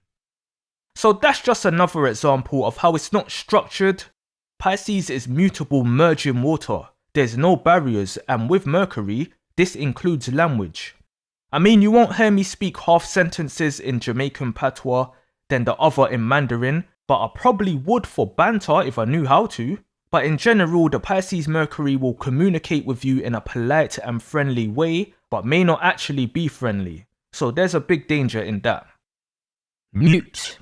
So that's just another example of how it's not structured. Pisces is mutable merging water. There's no barriers, and with Mercury, this includes language. I mean, you won't hear me speak half sentences in Jamaican patois, then the other in Mandarin, but I probably would for banter if I knew how to. But in general, the Pisces Mercury will communicate with you in a polite and friendly way, but may not actually be friendly. So there's a big danger in that. Mute.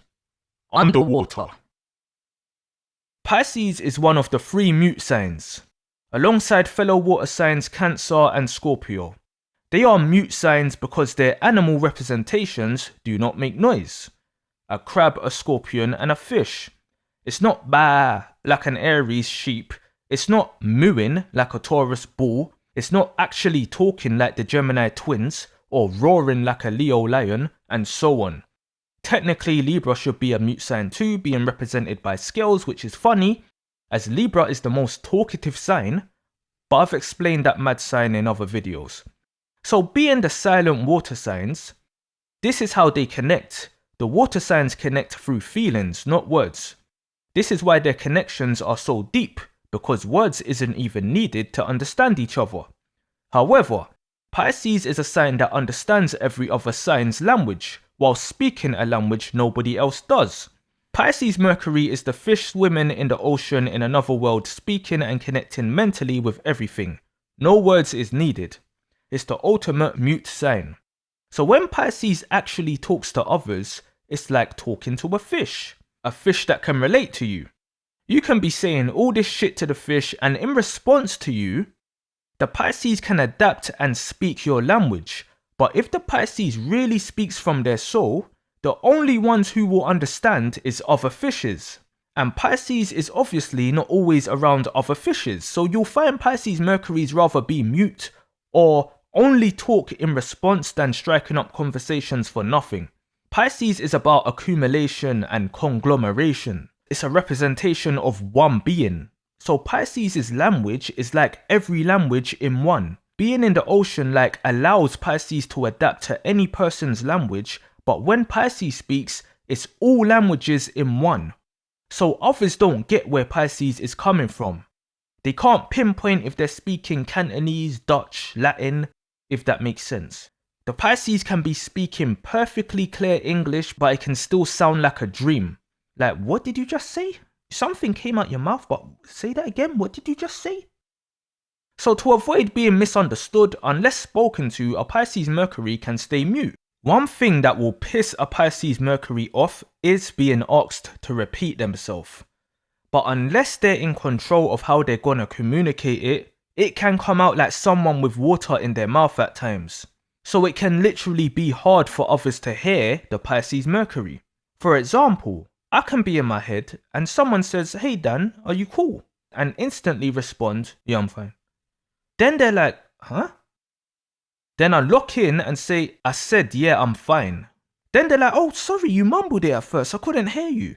Underwater. Pisces is one of the 3 mute signs, alongside fellow water signs Cancer and Scorpio. They are mute signs because their animal representations do not make noise. A crab, a scorpion, and a fish. It's not baa like an Aries sheep. It's not mooing like a Taurus bull. It's not actually talking like the Gemini twins or roaring like a Leo lion, and so on. Technically, Libra should be a mute sign too, being represented by scales, which is funny, as Libra is the most talkative sign, but I've explained that mad sign in other videos. So being the silent water signs, this is how they connect. The water signs connect through feelings, not words. This is why their connections are so deep, because words isn't even needed to understand each other. However, Pisces is a sign that understands every other sign's language, while speaking a language nobody else does. Pisces Mercury is the fish swimming in the ocean in another world, speaking and connecting mentally with everything. No words is needed. It's the ultimate mute sign. So when Pisces actually talks to others, it's like talking to a fish that can relate to you. You can be saying all this shit to the fish, and in response to you, the Pisces can adapt and speak your language. But if the Pisces really speaks from their soul, the only ones who will understand is other fishes. And Pisces is obviously not always around other fishes, so you'll find Pisces Mercury's rather be mute or only talk in response than striking up conversations for nothing. Pisces is about accumulation and conglomeration. It's a representation of one being. So Pisces' language is like every language in one. Being in the ocean like allows Pisces to adapt to any person's language, but when Pisces speaks, it's all languages in one. So others don't get where Pisces is coming from. They can't pinpoint if they're speaking Cantonese, Dutch, Latin, if that makes sense. The Pisces can be speaking perfectly clear English, but it can still sound like a dream. Like, what did you just say? Something came out your mouth, but say that again. What did you just say? So to avoid being misunderstood, unless spoken to, a Pisces Mercury can stay mute. One thing that will piss a Pisces Mercury off is being asked to repeat themselves. But unless they're in control of how they're gonna communicate it can come out like someone with water in their mouth at times. So it can literally be hard for others to hear the Pisces Mercury. For example, I can be in my head and someone says, "Hey Dan, are you cool?" And instantly respond, "Yeah, I'm fine." Then they're like, "Huh?" Then I lock in and say, "I said, yeah, I'm fine." Then they're like, "Oh, sorry, you mumbled it at first, I couldn't hear you."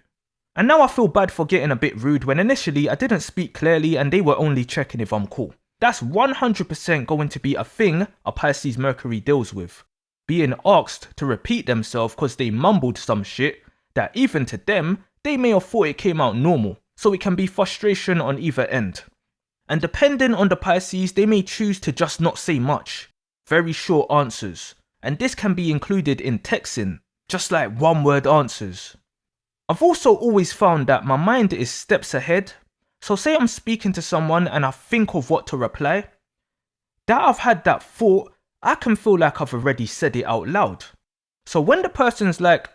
And now I feel bad for getting a bit rude when initially I didn't speak clearly and they were only checking if I'm cool. That's 100% going to be a thing a Pisces Mercury deals with. Being asked to repeat themselves because they mumbled some shit that even to them, they may have thought it came out normal. So it can be frustration on either end. And depending on the Pisces, they may choose to just not say much. Very short answers. And this can be included in texting, just like one-word answers. I've also always found that my mind is steps ahead. So say I'm speaking to someone and I think of what to reply. That I've had that thought, I can feel like I've already said it out loud. So when the person's like,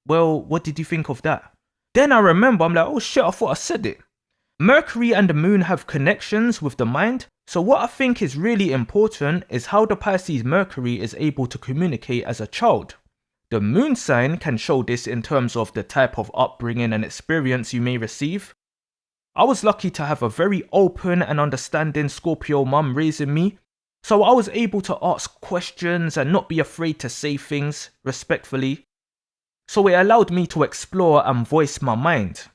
"Well, what did you think of that?" Then I remember, I'm like, "Oh shit, I thought I said it." Mercury and the moon have connections with the mind. So what I think is really important is how the Pisces Mercury is able to communicate as a child. The moon sign can show this in terms of the type of upbringing and experience you may receive. I was lucky to have a very open and understanding Scorpio mum raising me, so I was able to ask questions and not be afraid to say things respectfully. So it allowed me to explore and voice my mind.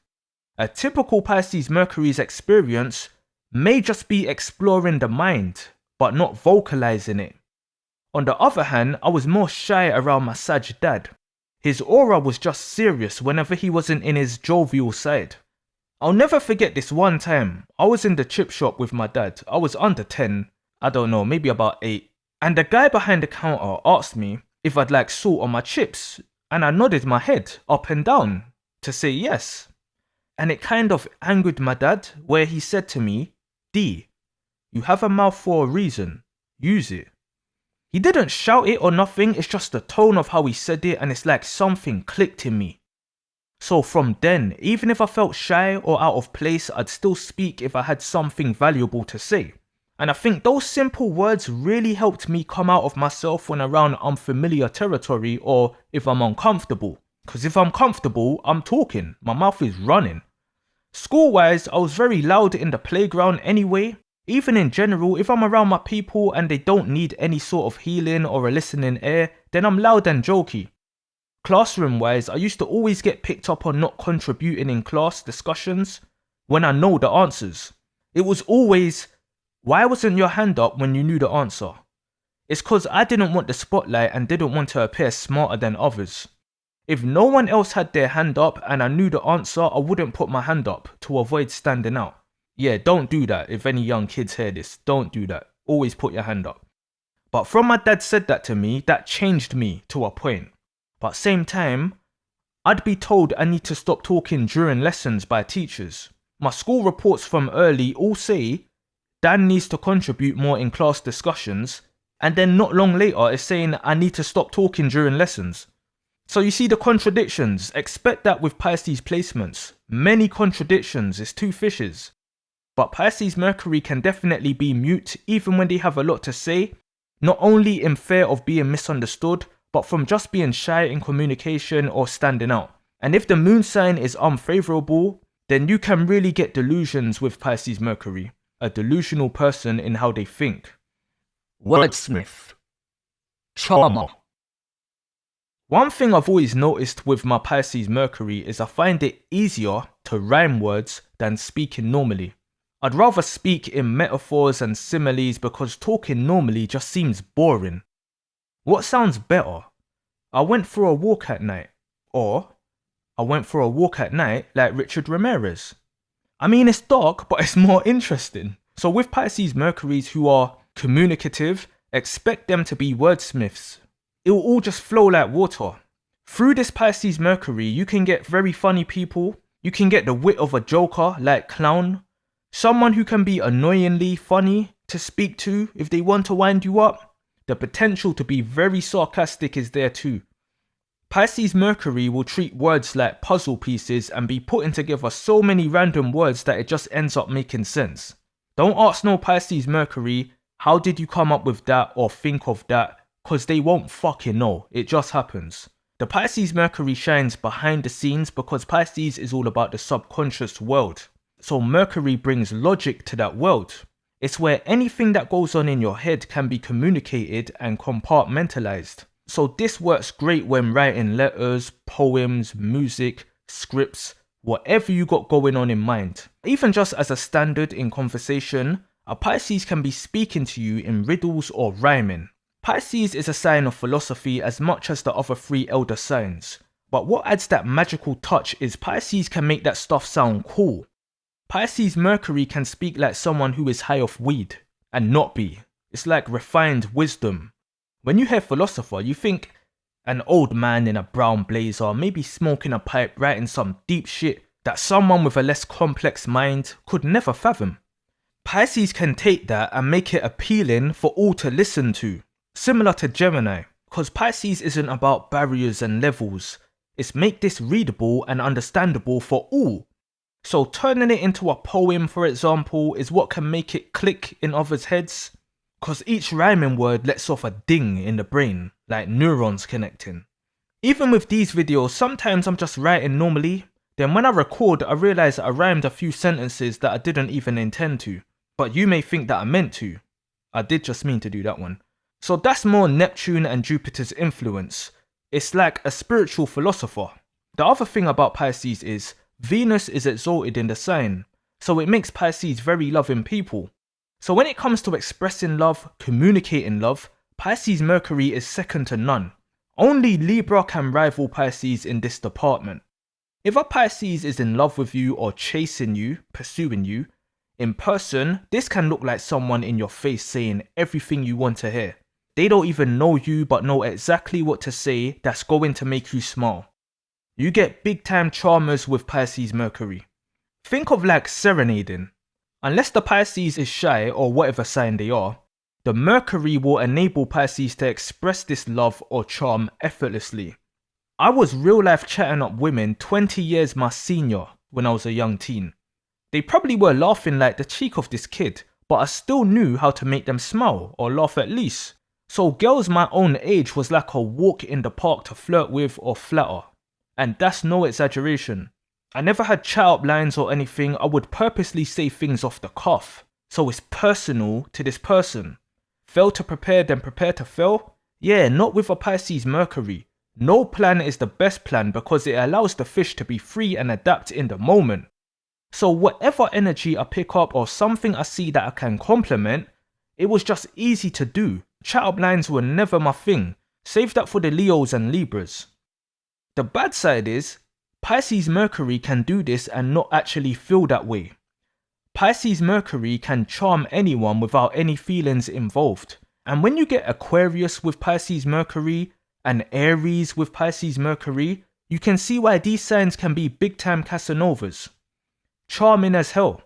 A typical Pisces Mercury's experience may just be exploring the mind, but not vocalizing it. On the other hand, I was more shy around my Sag dad. His aura was just serious whenever he wasn't in his jovial side. I'll never forget this one time. I was in the chip shop with my dad. I was under 10, I don't know, maybe about 8. And the guy behind the counter asked me if I'd like salt on my chips. And I nodded my head up and down to say yes. And it kind of angered my dad where he said to me, "D, you have a mouth for a reason. Use it." He didn't shout it or nothing, it's just the tone of how he said it and it's like something clicked in me. So from then, even if I felt shy or out of place, I'd still speak if I had something valuable to say. And I think those simple words really helped me come out of myself when around unfamiliar territory or if I'm uncomfortable. Because if I'm comfortable, I'm talking, my mouth is running. School-wise, I was very loud in the playground anyway. Even in general, if I'm around my people and they don't need any sort of healing or a listening ear, then I'm loud and jokey. Classroom-wise, I used to always get picked up on not contributing in class discussions when I know the answers. It was always, "Why wasn't your hand up when you knew the answer?" It's because I didn't want the spotlight and didn't want to appear smarter than others. If no one else had their hand up and I knew the answer, I wouldn't put my hand up to avoid standing out. Yeah, don't do that. If any young kids hear this, don't do that. Always put your hand up. But from my dad said that to me, that changed me to a point. But same time, I'd be told I need to stop talking during lessons by teachers. My school reports from early all say Dan needs to contribute more in class discussions. and then not long later is saying I need to stop talking during lessons. So you see the contradictions. Expect that with Pisces placements. Many contradictions, it's two fishes. But Pisces Mercury can definitely be mute even when they have a lot to say, not only in fear of being misunderstood, but from just being shy in communication or standing out. And if the moon sign is unfavorable, then you can really get delusions with Pisces Mercury, a delusional person in how they think. Wordsmith. Charmer. One thing I've always noticed with my Pisces Mercury is I find it easier to rhyme words than speaking normally. I'd rather speak in metaphors and similes because talking normally just seems boring. What sounds better? I went for a walk at night. Or, I went for a walk at night like Richard Ramirez. I mean, it's dark, but it's more interesting. So with Pisces Mercuries who are communicative, expect them to be wordsmiths. It will all just flow like water. Through this Pisces Mercury, you can get very funny people. You can get the wit of a joker like clown. Someone who can be annoyingly funny to speak to if they want to wind you up. The potential to be very sarcastic is there too. Pisces Mercury will treat words like puzzle pieces and be putting together so many random words that it just ends up making sense. Don't ask no Pisces Mercury, how did you come up with that or think of that? Cause they won't fucking know, it just happens. The Pisces Mercury shines behind the scenes because Pisces is all about the subconscious world. So Mercury brings logic to that world. It's where anything that goes on in your head can be communicated and compartmentalized. So this works great when writing letters, poems, music, scripts, whatever you got going on in mind. Even just as a standard in conversation, a Pisces can be speaking to you in riddles or rhyming. Pisces is a sign of philosophy as much as the other three elder signs. But what adds that magical touch is Pisces can make that stuff sound cool. Pisces Mercury can speak like someone who is high off weed, and not be. It's like refined wisdom. When you hear philosopher, you think an old man in a brown blazer, maybe smoking a pipe, writing some deep shit that someone with a less complex mind could never fathom. Pisces can take that and make it appealing for all to listen to. Similar to Gemini, because Pisces isn't about barriers and levels. It's make this readable and understandable for all. So turning it into a poem, for example, is what can make it click in others' heads. Because each rhyming word lets off a ding in the brain, like neurons connecting. Even with these videos, sometimes I'm just writing normally. Then when I record, I realise I rhymed a few sentences that I didn't even intend to. But you may think that I meant to. I did just mean to do that one. So that's more Neptune and Jupiter's influence. It's like a spiritual philosopher. The other thing about Pisces is Venus is exalted in the sign, so it makes Pisces very loving people. So when it comes to expressing love, communicating love, Pisces Mercury is second to none. Only Libra can rival Pisces in this department. If a Pisces is in love with you or chasing you, pursuing you, in person, this can look like someone in your face saying everything you want to hear. They don't even know you but know exactly what to say that's going to make you smile. You get big time charmers with Pisces Mercury. Think of like serenading. Unless the Pisces is shy or whatever sign they are, the Mercury will enable Pisces to express this love or charm effortlessly. I was real life chatting up women 20 years my senior when I was a young teen. They probably were laughing like the cheek of this kid, but I still knew how to make them smile or laugh at least. So girls my own age was like a walk in the park to flirt with or flatter. And that's no exaggeration. I never had chat up lines or anything, I would purposely say things off the cuff. So it's personal to this person. Fail to prepare then prepare to fail? Yeah, not with a Pisces Mercury. No plan is the best plan because it allows the fish to be free and adapt in the moment. So whatever energy I pick up or something I see that I can complement, it was just easy to do. Chat up lines were never my thing. Save that for the Leos and Libras. The bad side is, Pisces Mercury can do this and not actually feel that way. Pisces Mercury can charm anyone without any feelings involved. And when you get Aquarius with Pisces Mercury and Aries with Pisces Mercury, you can see why these signs can be big time Casanovas. Charming as hell.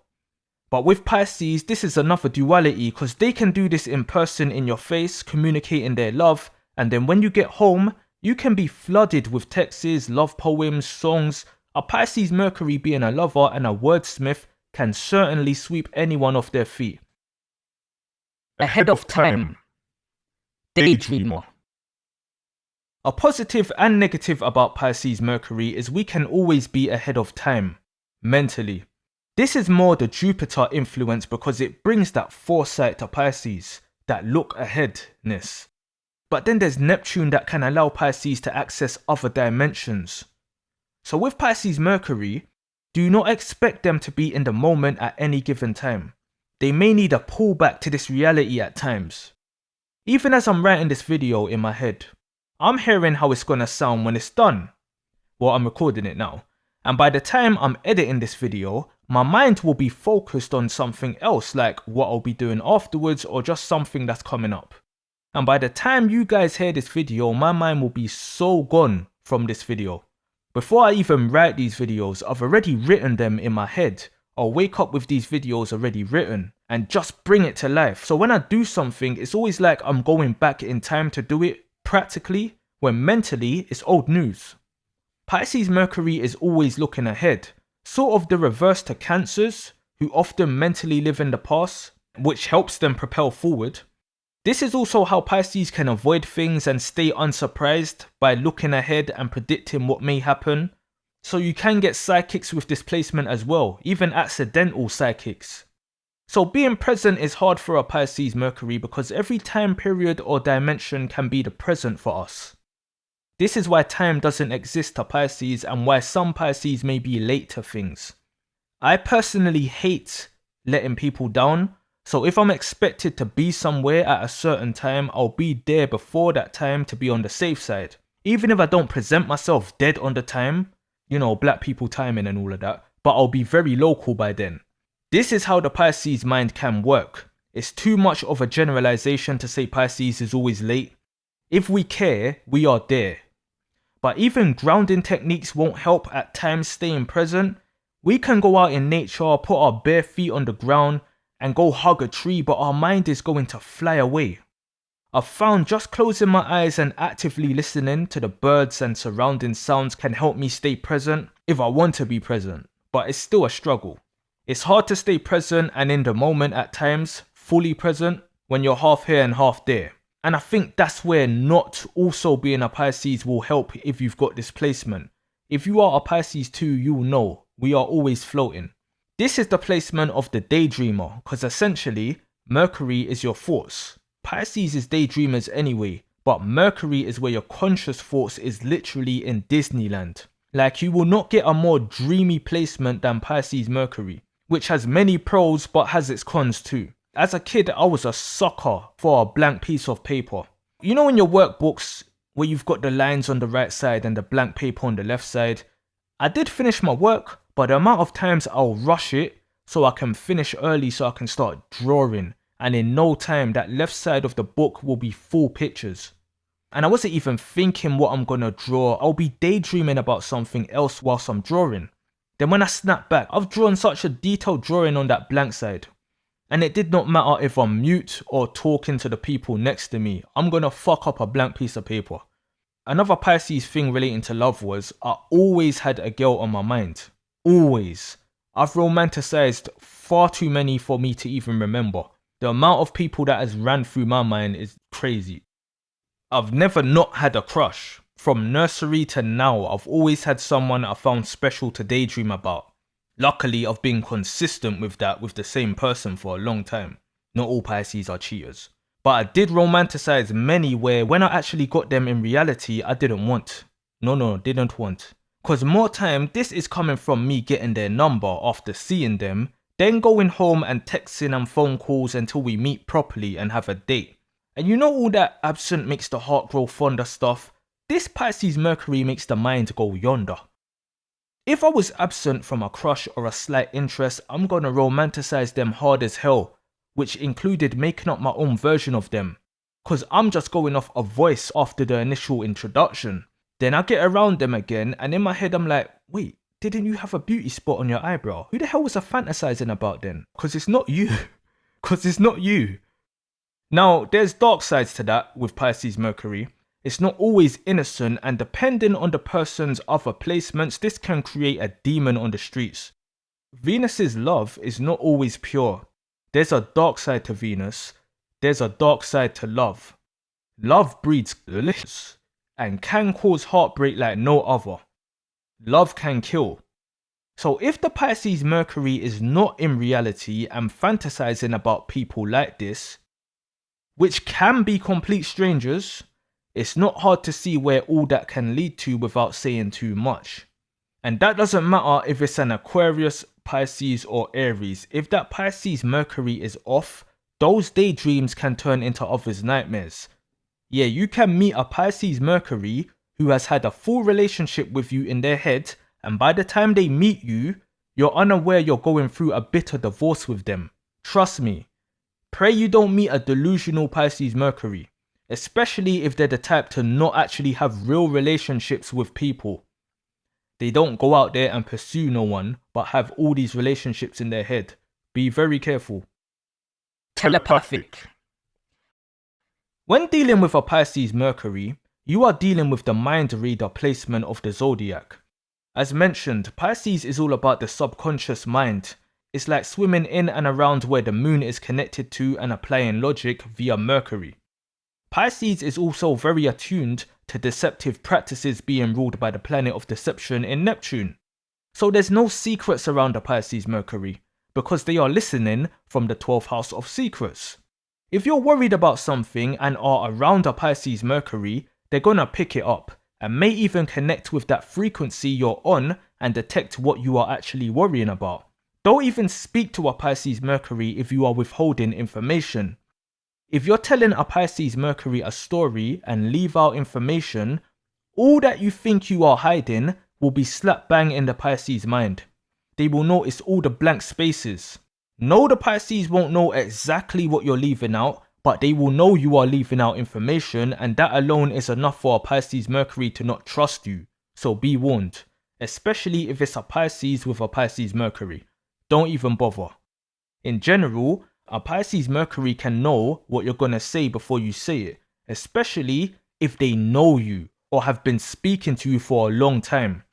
But with Pisces, this is another duality because they can do this in person in your face, communicating their love, and then when you get home, you can be flooded with texts, love poems, songs. A Pisces Mercury being a lover and a wordsmith can certainly sweep anyone off their feet. Ahead of time. Daydreamer. A positive and negative about Pisces Mercury is we can always be ahead of time, mentally. This is more the Jupiter influence because it brings that foresight to Pisces, that look aheadness. But then there's Neptune that can allow Pisces to access other dimensions. So with Pisces Mercury, do not expect them to be in the moment at any given time. They may need a pullback to this reality at times. Even as I'm writing this video in my head, I'm hearing how it's gonna sound when it's done. Well, I'm recording it now. And by the time I'm editing this video, my mind will be focused on something else, like what I'll be doing afterwards or just something that's coming up. And by the time you guys hear this video, my mind will be so gone from this video. Before I even write these videos, I've already written them in my head. I'll wake up with these videos already written and just bring it to life. So when I do something, it's always like I'm going back in time to do it practically, when mentally it's old news. Pisces Mercury is always looking ahead, sort of the reverse to Cancers, who often mentally live in the past, which helps them propel forward. This is also how Pisces can avoid things and stay unsurprised by looking ahead and predicting what may happen. So you can get psychics with this placement as well, even accidental psychics. So being present is hard for a Pisces Mercury because every time period or dimension can be the present for us. This is why time doesn't exist to Pisces and why some Pisces may be late to things. I personally hate letting people down. So if I'm expected to be somewhere at a certain time, I'll be there before that time to be on the safe side. Even if I don't present myself dead on the time, you know, black people timing and all of that, but I'll be very local by then. This is how the Pisces mind can work. It's too much of a generalization to say Pisces is always late. If we care, we are there. But even grounding techniques won't help at times staying present. We can go out in nature, put our bare feet on the ground, and go hug a tree, but our mind is going to fly away. I've found just closing my eyes and actively listening to the birds and surrounding sounds can help me stay present if I want to be present, but it's still a struggle. It's hard to stay present and in the moment at times, fully present, when you're half here and half there. And I think that's where not also being a Pisces will help if you've got this placement. If you are a Pisces too, you'll know we are always floating. This is the placement of the daydreamer, because essentially, Mercury is your thoughts. Pisces is daydreamers anyway, but Mercury is where your conscious thoughts is literally in Disneyland. Like you will not get a more dreamy placement than Pisces Mercury, which has many pros but has its cons too. As a kid, I was a sucker for a blank piece of paper. You know in your workbooks, where you've got the lines on the right side and the blank paper on the left side? I did finish my work, but the amount of times I'll rush it so I can finish early so I can start drawing, and in no time that left side of the book will be full pictures. And I wasn't even thinking what I'm gonna draw, I'll be daydreaming about something else whilst I'm drawing. Then when I snap back, I've drawn such a detailed drawing on that blank side. And it did not matter if I'm mute or talking to the people next to me, I'm gonna fuck up a blank piece of paper. Another Pisces thing relating to love was I always had a girl on my mind. Always. I've romanticized far too many for me to even remember. The amount of people that has ran through my mind is crazy. I've never not had a crush. From nursery to now, I've always had someone I found special to daydream about. Luckily, I've been consistent with that with the same person for a long time. Not all Pisces are cheaters. But I did romanticize many where when I actually got them in reality, I didn't want. Didn't want. Cause more time, this is coming from me getting their number after seeing them, then going home and texting and phone calls until we meet properly and have a date. And you know all that absent makes the heart grow fonder stuff? This Pisces Mercury makes the mind go yonder. If I was absent from a crush or a slight interest, I'm gonna romanticize them hard as hell, which included making up my own version of them. Cause I'm just going off a voice after the initial introduction. Then I get around them again and in my head I'm like, wait, didn't you have a beauty spot on your eyebrow? Who the hell was I fantasizing about then? Because it's not you. Because it's not you. Now, there's dark sides to that with Pisces Mercury. It's not always innocent, and depending on the person's other placements, this can create a demon on the streets. Venus's love is not always pure. There's a dark side to Venus. There's a dark side to love. Love breeds delicious and can cause heartbreak like no other. Love can kill. So if the Pisces Mercury is not in reality and fantasizing about people like this, which can be complete strangers, it's not hard to see where all that can lead to without saying too much. And that doesn't matter if it's an Aquarius, Pisces or Aries. If that Pisces Mercury is off, those daydreams can turn into others' nightmares. Yeah, you can meet a Pisces Mercury who has had a full relationship with you in their head, and by the time they meet you, you're unaware you're going through a bitter divorce with them. Trust me. Pray you don't meet a delusional Pisces Mercury, especially if they're the type to not actually have real relationships with people. They don't go out there and pursue no one, but have all these relationships in their head. Be very careful. Telepathic. When dealing with a Pisces Mercury, you are dealing with the mind reader placement of the zodiac. As mentioned, Pisces is all about the subconscious mind. It's like swimming in and around where the moon is connected to and applying logic via Mercury. Pisces is also very attuned to deceptive practices being ruled by the planet of deception in Neptune. So there's no secrets around the Pisces Mercury, because they are listening from the 12th house of secrets. If you're worried about something and are around a Pisces Mercury, they're gonna pick it up and may even connect with that frequency you're on and detect what you are actually worrying about. Don't even speak to a Pisces Mercury if you are withholding information. If you're telling a Pisces Mercury a story and leave out information, all that you think you are hiding will be slap bang in the Pisces mind. They will notice all the blank spaces. No, the Pisces won't know exactly what you're leaving out, but they will know you are leaving out information, and that alone is enough for a Pisces Mercury to not trust you. So be warned, especially if it's a Pisces with a Pisces Mercury. Don't even bother. In general, a Pisces Mercury can know what you're gonna say before you say it, especially if they know you or have been speaking to you for a long time.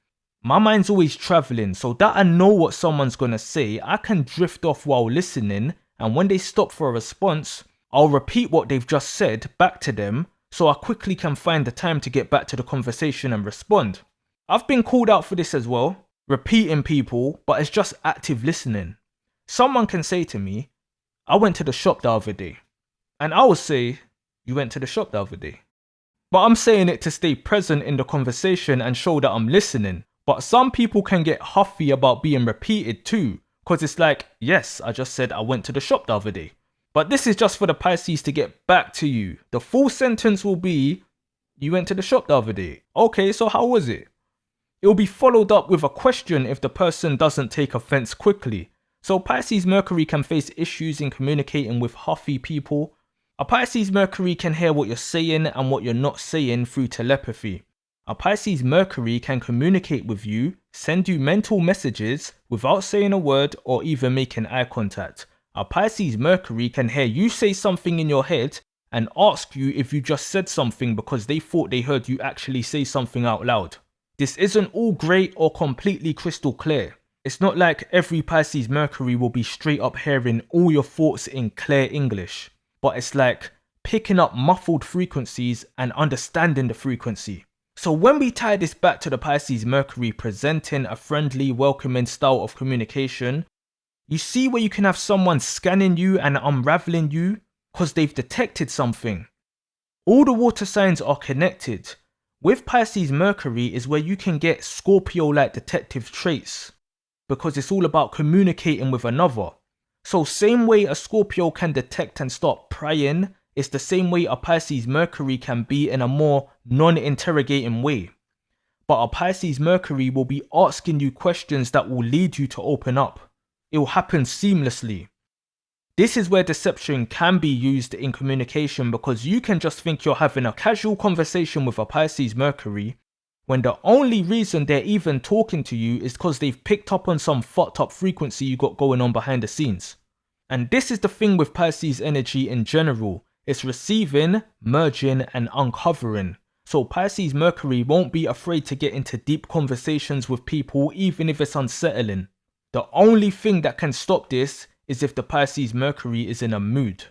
My mind's always traveling, so that I know what someone's gonna say, I can drift off while listening, and when they stop for a response, I'll repeat what they've just said back to them, so I quickly can find the time to get back to the conversation and respond. I've been called out for this as well, repeating people, but it's just active listening. Someone can say to me, I went to the shop the other day, and I will say, you went to the shop the other day. But I'm saying it to stay present in the conversation and show that I'm listening. But some people can get huffy about being repeated too, because it's like, yes, I just said I went to the shop the other day. But this is just for the Pisces to get back to you. The full sentence will be, you went to the shop the other day. Okay, so how was it? It will be followed up with a question if the person doesn't take offense quickly. So Pisces Mercury can face issues in communicating with huffy people. A Pisces Mercury can hear what you're saying and what you're not saying through telepathy. A Pisces Mercury can communicate with you, send you mental messages without saying a word or even making eye contact. A Pisces Mercury can hear you say something in your head and ask you if you just said something because they thought they heard you actually say something out loud. This isn't all great or completely crystal clear. It's not like every Pisces Mercury will be straight up hearing all your thoughts in clear English, but it's like picking up muffled frequencies and understanding the frequency. So when we tie this back to the Pisces Mercury presenting a friendly, welcoming style of communication, you see where you can have someone scanning you and unraveling you because they've detected something. All the water signs are connected. With Pisces Mercury is where you can get Scorpio-like detective traits because it's all about communicating with another. So same way a Scorpio can detect and start prying, it's the same way a Pisces Mercury can be in a more non-interrogating way. But a Pisces Mercury will be asking you questions that will lead you to open up. It will happen seamlessly. This is where deception can be used in communication because you can just think you're having a casual conversation with a Pisces Mercury when the only reason they're even talking to you is because they've picked up on some fucked up frequency you got going on behind the scenes. And this is the thing with Pisces energy in general. It's receiving, merging, and uncovering. So Pisces Mercury won't be afraid to get into deep conversations with people even if it's unsettling. The only thing that can stop this is if the Pisces Mercury is in a mood.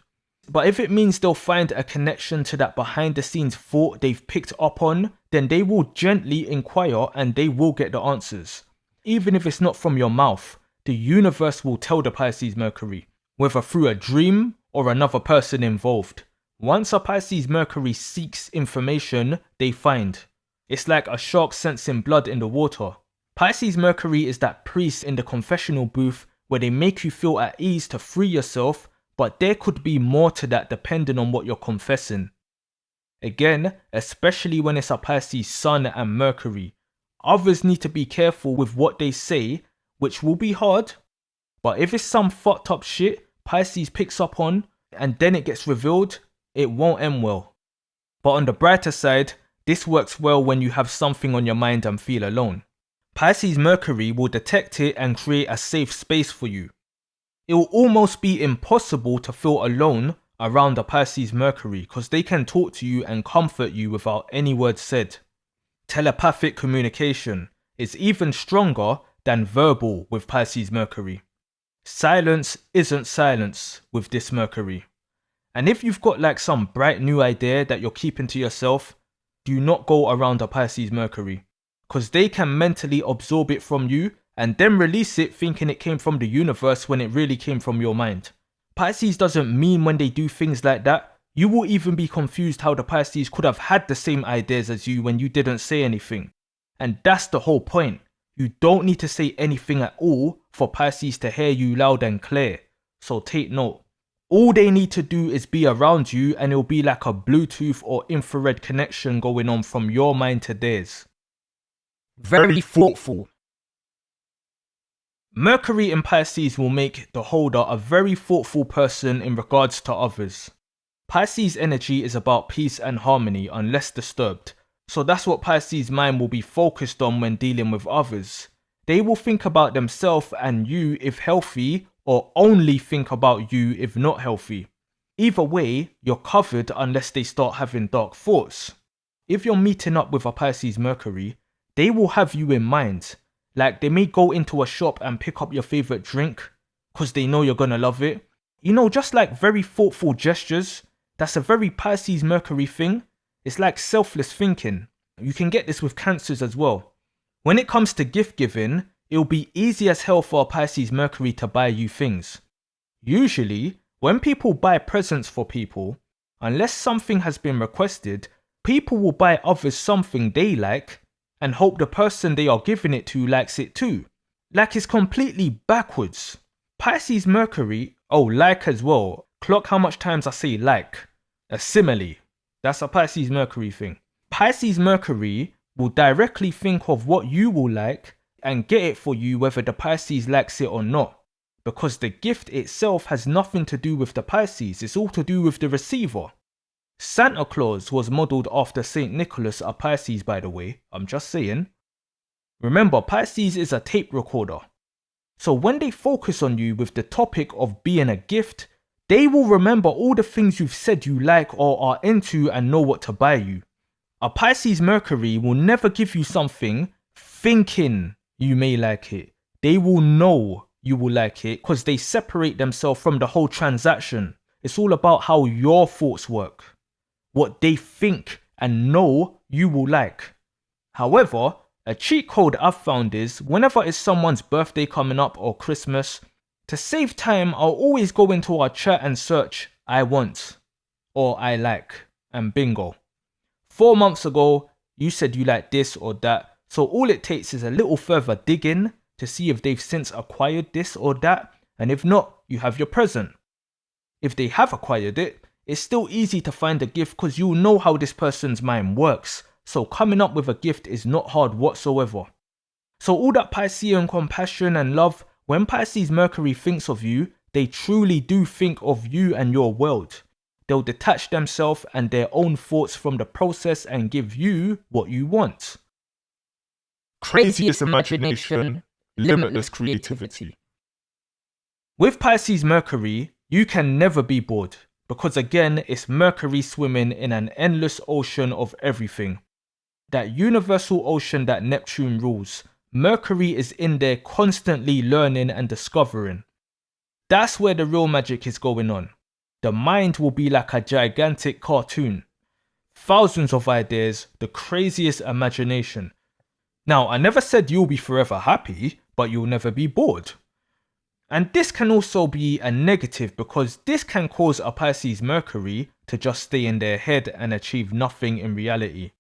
But if it means they'll find a connection to that behind the scenes thought they've picked up on, then they will gently inquire and they will get the answers. Even if it's not from your mouth, the universe will tell the Pisces Mercury, whether through a dream or another person involved. Once a Pisces Mercury seeks information, they find. It's like a shark sensing blood in the water. Pisces Mercury is that priest in the confessional booth where they make you feel at ease to free yourself, but there could be more to that depending on what you're confessing. Again, especially when it's a Pisces Sun and Mercury, others need to be careful with what they say, which will be hard, but if it's some fucked up shit Pisces picks up on and then it gets revealed, it won't end well. But on the brighter side, this works well when you have something on your mind and feel alone. Pisces Mercury will detect it and create a safe space for you. It will almost be impossible to feel alone around a Pisces Mercury because they can talk to you and comfort you without any words said. Telepathic communication is even stronger than verbal with Pisces Mercury. Silence isn't silence with this Mercury. And if you've got like some bright new idea that you're keeping to yourself, do not go around a Pisces Mercury, because they can mentally absorb it from you and then release it thinking it came from the universe when it really came from your mind. Pisces doesn't mean when they do things like that. You will even be confused how the Pisces could have had the same ideas as you when you didn't say anything. And that's the whole point. You don't need to say anything at all for Pisces to hear you loud and clear. So take note. All they need to do is be around you and it'll be like a Bluetooth or infrared connection going on from your mind to theirs. Very thoughtful. Mercury in Pisces will make the holder a very thoughtful person in regards to others. Pisces energy is about peace and harmony unless disturbed, so that's what Pisces mind will be focused on when dealing with others. They will think about themselves and you if healthy, or only think about you if not healthy. Either way, you're covered unless they start having dark thoughts. If you're meeting up with a Pisces Mercury, they will have you in mind. Like they may go into a shop and pick up your favorite drink because they know you're gonna love it. You know, just like very thoughtful gestures. That's a very Pisces Mercury thing. It's like selfless thinking. You can get this with Cancers as well. When it comes to gift giving, it'll be easy as hell for a Pisces Mercury to buy you things. Usually, when people buy presents for people, unless something has been requested, people will buy others something they like and hope the person they are giving it to likes it too. Like it's completely backwards. Pisces Mercury, like as well. Clock how much times I say like. A simile. That's a Pisces Mercury thing. Pisces Mercury will directly think of what you will like and get it for you whether the Pisces likes it or not. Because the gift itself has nothing to do with the Pisces, it's all to do with the receiver. Santa Claus was modelled after St. Nicholas, a Pisces by the way, I'm just saying. Remember, Pisces is a tape recorder. So when they focus on you with the topic of being a gift, they will remember all the things you've said you like or are into and know what to buy you. A Pisces Mercury will never give you something thinking you may like it. They will know you will like it because they separate themselves from the whole transaction. It's all about how your thoughts work. What they think and know you will like. However, a cheat code I've found is whenever it's someone's birthday coming up or Christmas, to save time I'll always go into our chat and search I want or I like and bingo. 4 months ago you said you like this or that, so all it takes is a little further digging to see if they've since acquired this or that, and if not, you have your present. If they have acquired it, it's still easy to find a gift because you'll know how this person's mind works. So coming up with a gift is not hard whatsoever. So all that Piscean compassion and love, when Pisces Mercury thinks of you, they truly do think of you and your world. They'll detach themselves and their own thoughts from the process and give you what you want. craziest imagination, limitless creativity. With Pisces Mercury, you can never be bored, because again, it's Mercury swimming in an endless ocean of everything. That universal ocean that Neptune rules, Mercury is in there constantly learning and discovering. That's where the real magic is going on. The mind will be like a gigantic cartoon. Thousands of ideas, the craziest imagination. Now, I never said you'll be forever happy, but you'll never be bored. And this can also be a negative because this can cause a Pisces Mercury to just stay in their head and achieve nothing in reality.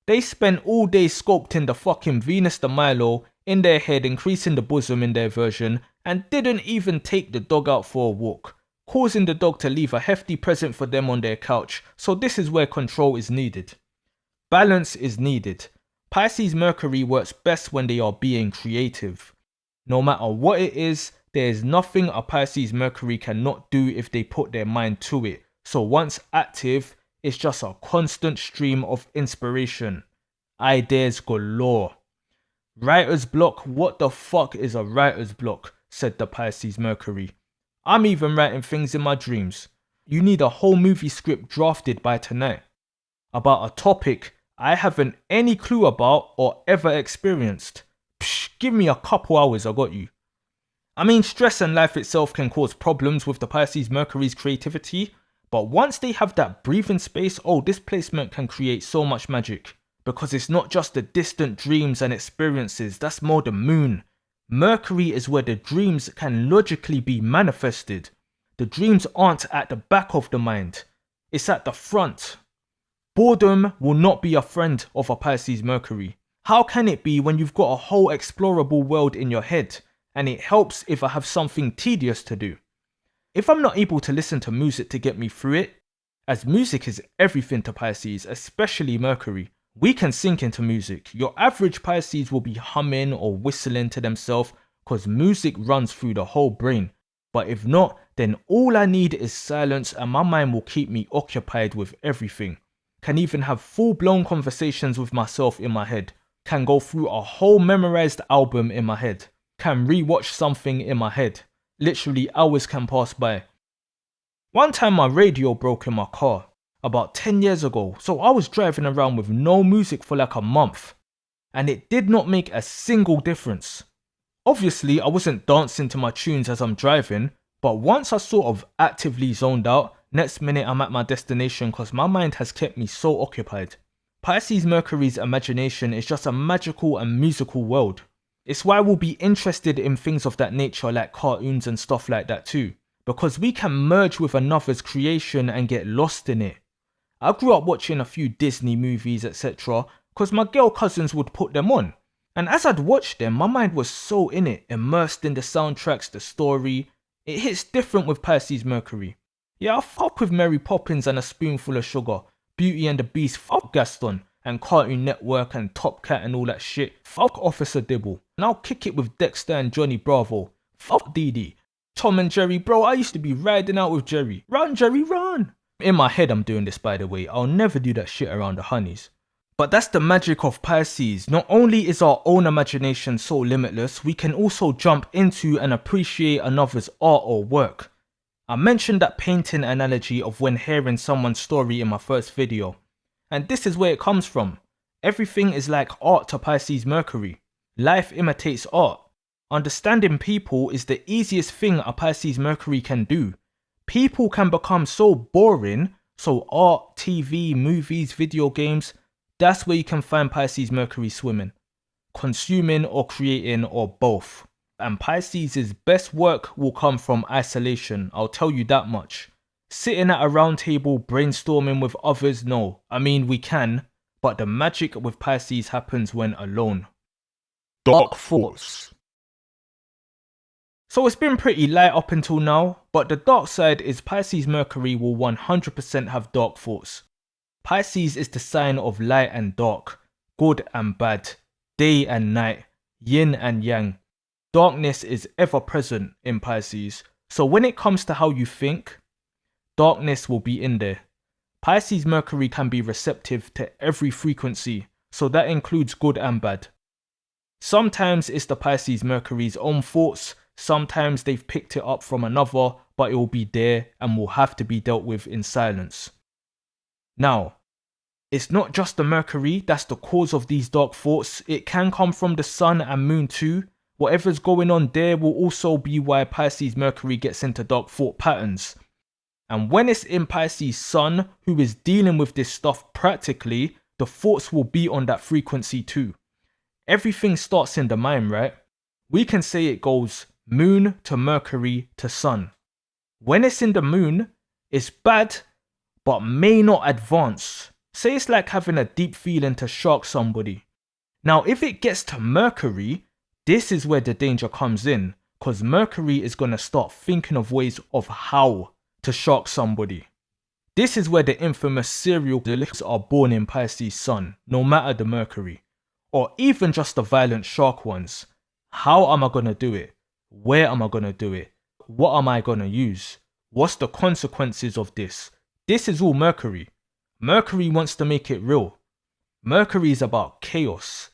They spend all day sculpting the fucking Venus de Milo in their head, increasing the bosom in their version, and didn't even take the dog out for a walk, causing the dog to leave a hefty present for them on their couch. So this is where control is needed. Balance is needed. Pisces Mercury works best when they are being creative. No matter what it is, there is nothing a Pisces Mercury cannot do if they put their mind to it. So once active, it's just a constant stream of inspiration. Ideas galore. Writer's block? What the fuck is a writer's block? Said the Pisces Mercury. I'm even writing things in my dreams. You need a whole movie script drafted by tonight. About a topic I haven't any clue about or ever experienced. Psh, give me a couple hours, I got you. I mean, stress and life itself can cause problems with the Pisces Mercury's creativity, but once they have that breathing space, oh, this placement can create so much magic. Because it's not just the distant dreams and experiences, that's more the moon. Mercury is where the dreams can logically be manifested. The dreams aren't at the back of the mind, it's at the front. Boredom will not be a friend of a Pisces Mercury. How can it be when you've got a whole explorable world in your head? And it helps if I have something tedious to do. If I'm not able to listen to music to get me through it, as music is everything to Pisces, especially Mercury, we can sink into music. Your average Pisces will be humming or whistling to themselves because music runs through the whole brain. But if not, then all I need is silence and my mind will keep me occupied with everything. Can even have full-blown conversations with myself in my head. Can go through a whole memorized album in my head. Can rewatch something in my head. Literally hours can pass by. One time my radio broke in my car, about 10 years ago, so I was driving around with no music for like a month, and it did not make a single difference. Obviously I wasn't dancing to my tunes as I'm driving, but once I sort of actively zoned out, next minute I'm at my destination because my mind has kept me so occupied. Pisces Mercury's imagination is just a magical and musical world. It's why we'll be interested in things of that nature like cartoons and stuff like that too, because we can merge with another's creation and get lost in it. I grew up watching a few Disney movies, etc. because my girl cousins would put them on, and as I'd watched them, my mind was so in it, immersed in the soundtracks, the story. It hits different with Pisces Mercury. Yeah, I fuck with Mary Poppins and a Spoonful of Sugar, Beauty and the Beast, fuck Gaston, and Cartoon Network and Top Cat and all that shit, fuck Officer Dibble. And I'll kick it with Dexter and Johnny Bravo, fuck Dee Dee. Tom and Jerry, bro, I used to be riding out with Jerry. Run, Jerry, run! In my head I'm doing this, by the way. I'll never do that shit around the honeys. But that's the magic of Pisces. Not only is our own imagination so limitless, we can also jump into and appreciate another's art or work. I mentioned that painting analogy of when hearing someone's story in my first video. And this is where it comes from. Everything is like art to Pisces Mercury. Life imitates art. Understanding people is the easiest thing a Pisces Mercury can do. People can become so boring, so art, TV, movies, video games, that's where you can find Pisces Mercury swimming. Consuming or creating or both. And Pisces' best work will come from isolation, I'll tell you that much. Sitting at a round table brainstorming with others, no. I mean, we can, but the magic with Pisces happens when alone. Dark thoughts. So it's been pretty light up until now, but the dark side is Pisces Mercury will 100% have dark thoughts. Pisces is the sign of light and dark, good and bad, day and night, yin and yang. Darkness is ever present in Pisces, so when it comes to how you think, darkness will be in there. Pisces Mercury can be receptive to every frequency, so that includes good and bad. Sometimes it's the Pisces Mercury's own thoughts, sometimes they've picked it up from another, but it will be there and will have to be dealt with in silence. Now, it's not just the Mercury that's the cause of these dark thoughts, it can come from the Sun and Moon too. Whatever's going on there will also be why Pisces Mercury gets into dark thought patterns. And when it's in Pisces Sun, who is dealing with this stuff practically, the thoughts will be on that frequency too. Everything starts in the mind, right? We can say it goes Moon to Mercury to Sun. When it's in the Moon, it's bad, but may not advance. Say it's like having a deep feeling to shark somebody. Now, if it gets to Mercury, this is where the danger comes in, because Mercury is going to start thinking of ways of how to shark somebody. This is where the infamous serial killers are born in Pisces Sun, no matter the Mercury. Or even just the violent shark ones. How am I going to do it? Where am I going to do it? What am I going to use? What's the consequences of this? This is all Mercury. Mercury wants to make it real. Mercury is about chaos.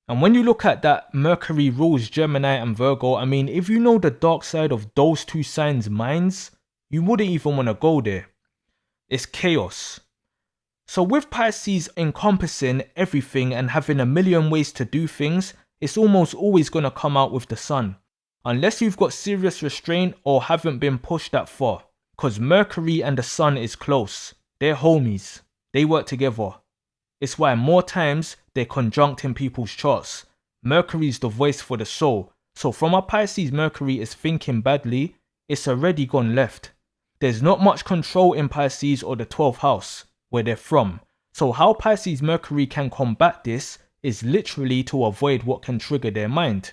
And when you look at that, Mercury rules Gemini and Virgo. I mean, if you know the dark side of those two signs' minds, you wouldn't even want to go there. It's chaos. So with Pisces encompassing everything and having a million ways to do things, it's almost always going to come out with the Sun. Unless you've got serious restraint or haven't been pushed that far. Because Mercury and the Sun is close. They're homies. They work together. It's why more times they're conjunct in people's charts. Mercury's the voice for the soul. So from a Pisces Mercury is thinking badly, it's already gone left. There's not much control in Pisces or the 12th house, where they're from. So how Pisces Mercury can combat this is literally to avoid what can trigger their mind.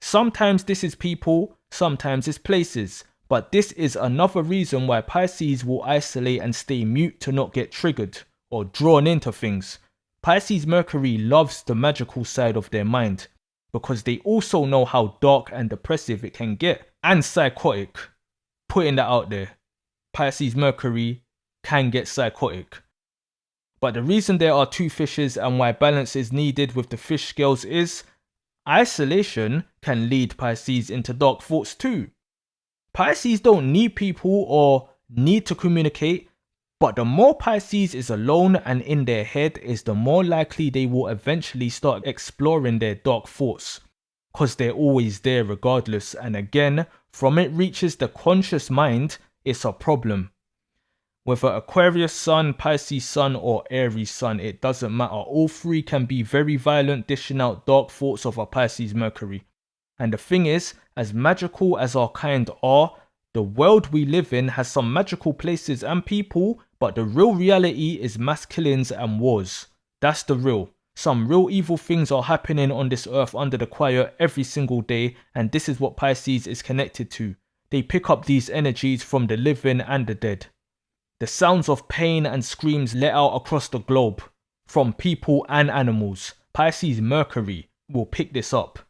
Sometimes this is people, sometimes it's places. But this is another reason why Pisces will isolate and stay mute to not get triggered or drawn into things. Pisces Mercury loves the magical side of their mind because they also know how dark and depressive it can get and psychotic. Putting that out there, Pisces Mercury can get psychotic. But the reason there are two fishes and why balance is needed with the fish scales is isolation can lead Pisces into dark thoughts too. Pisces don't need people or need to communicate, but the more Pisces is alone and in their head is the more likely they will eventually start exploring their dark thoughts, because they're always there regardless, and again, from it reaches the conscious mind, it's a problem. Whether Aquarius Sun, Pisces Sun or Aries Sun, it doesn't matter, all three can be very violent, dishing out dark thoughts of a Pisces Mercury. And the thing is, as magical as our kind are, the world we live in has some magical places and people, but the real reality is mass killings and wars. That's the real. Some real evil things are happening on this earth under the quiet every single day, and this is what Pisces is connected to. They pick up these energies from the living and the dead. The sounds of pain and screams let out across the globe, from people and animals. Pisces Mercury will pick this up.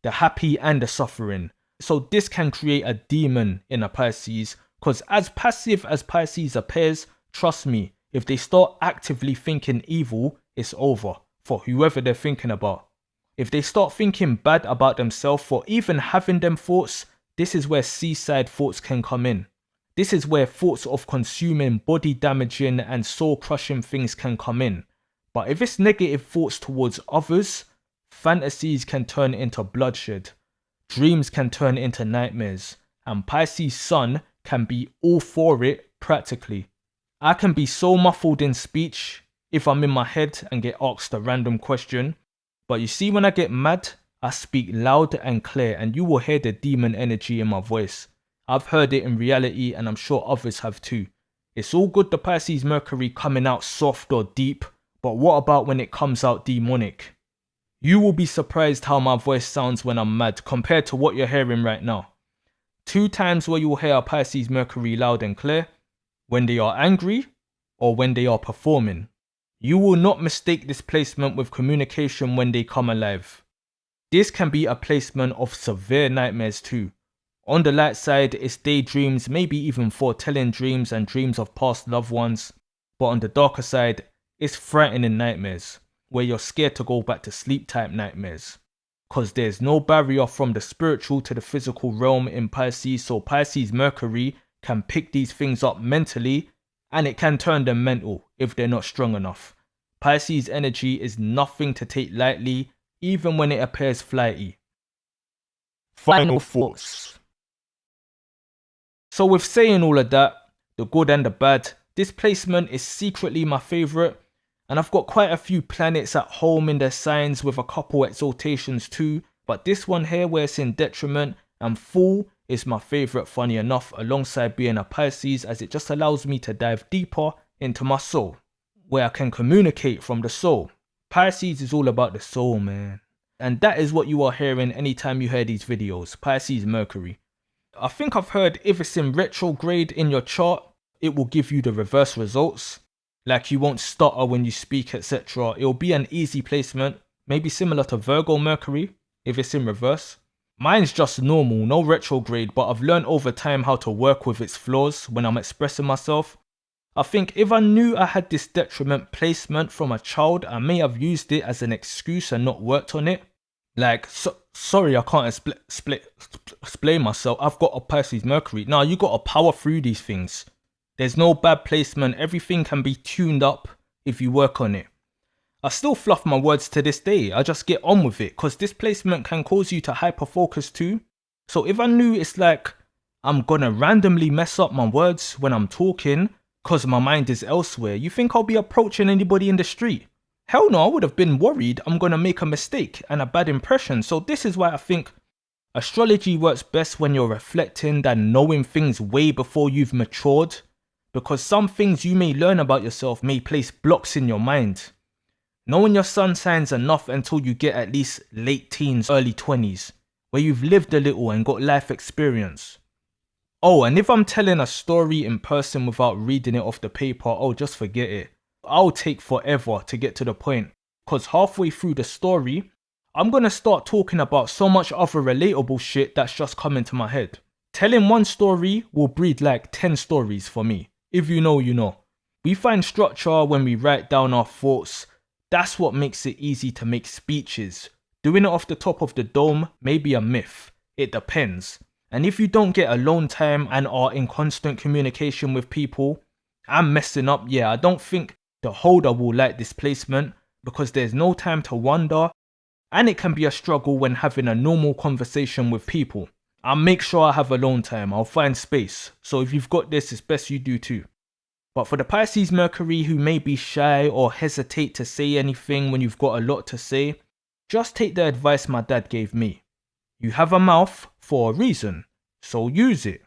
The happy and the suffering. So this can create a demon in a Pisces, because as passive as Pisces appears, trust me, if they start actively thinking evil, it's over for whoever they're thinking about. If they start thinking bad about themselves for even having them thoughts, this is where seaside thoughts can come in. This is where thoughts of consuming, body damaging and soul crushing things can come in. But if it's negative thoughts towards others, fantasies can turn into bloodshed, dreams can turn into nightmares, and Pisces Sun can be all for it practically. I can be so muffled in speech if I'm in my head and get asked a random question, but you see when I get mad, I speak loud and clear and you will hear the demon energy in my voice. I've heard it in reality and I'm sure others have too. It's all good the Pisces Mercury coming out soft or deep, but what about when it comes out demonic? You will be surprised how my voice sounds when I'm mad compared to what you're hearing right now. 2 times where you will hear a Pisces Mercury loud and clear, when they are angry or when they are performing. You will not mistake this placement with communication when they come alive. This can be a placement of severe nightmares too. On the light side, it's daydreams, maybe even foretelling dreams and dreams of past loved ones. But on the darker side, it's frightening nightmares, where you're scared to go back to sleep type nightmares. because there's no barrier from the spiritual to the physical realm in Pisces, so Pisces Mercury can pick these things up mentally and it can turn them mental if they're not strong enough. Pisces energy is nothing to take lightly, even when it appears flighty. Final thoughts. So with saying all of that, the good and the bad, this placement is secretly my favourite, and I've got quite a few planets at home in their signs with a couple exaltations too, but this one here where it's in detriment and full is my favourite, funny enough, alongside being a Pisces, as it just allows me to dive deeper into my soul, where I can communicate from the soul. Pisces is all about the soul, man. And that is what you are hearing anytime you hear these videos, Pisces Mercury. I think I've heard if it's in retrograde in your chart, it will give you the reverse results. Like you won't stutter when you speak, etc. It'll be an easy placement, maybe similar to Virgo Mercury, if it's in reverse. Mine's just normal, no retrograde, but I've learned over time how to work with its flaws when I'm expressing myself. I think if I knew I had this detriment placement from a child, I may have used it as an excuse and not worked on it. Like, sorry, I can't explain myself. I've got a Pisces Mercury. Now, you got to power through these things. There's no bad placement. Everything can be tuned up if you work on it. I still fluff my words to this day. I just get on with it because this placement can cause you to hyper focus too. So if I knew it's like I'm gonna randomly mess up my words when I'm talking because my mind is elsewhere, you think I'll be approaching anybody in the street? Hell no, I would have been worried I'm gonna make a mistake and a bad impression. So this is why I think astrology works best when you're reflecting than knowing things way before you've matured, because some things you may learn about yourself may place blocks in your mind. Knowing your sun signs enough until you get at least late teens, early 20s, where you've lived a little and got life experience. Oh, and if I'm telling a story in person without reading it off the paper, oh, just forget it. I'll take forever to get to the point, because halfway through the story, I'm going to start talking about so much other relatable shit that's just coming to my head. Telling one story will breed like 10 stories for me. If you know, you know. We find structure when we write down our thoughts. That's what makes it easy to make speeches. Doing it off the top of the dome may be a myth. It depends. And if you don't get alone time and are in constant communication with people, I'm messing up. Yeah, I don't think the holder will like this placement because there's no time to wonder, and it can be a struggle when having a normal conversation with people. I'll make sure I have alone time. I'll find space. So if you've got this, it's best you do too. But for the Pisces Mercury who may be shy or hesitate to say anything when you've got a lot to say, just take the advice my dad gave me. You have a mouth for a reason, so use it.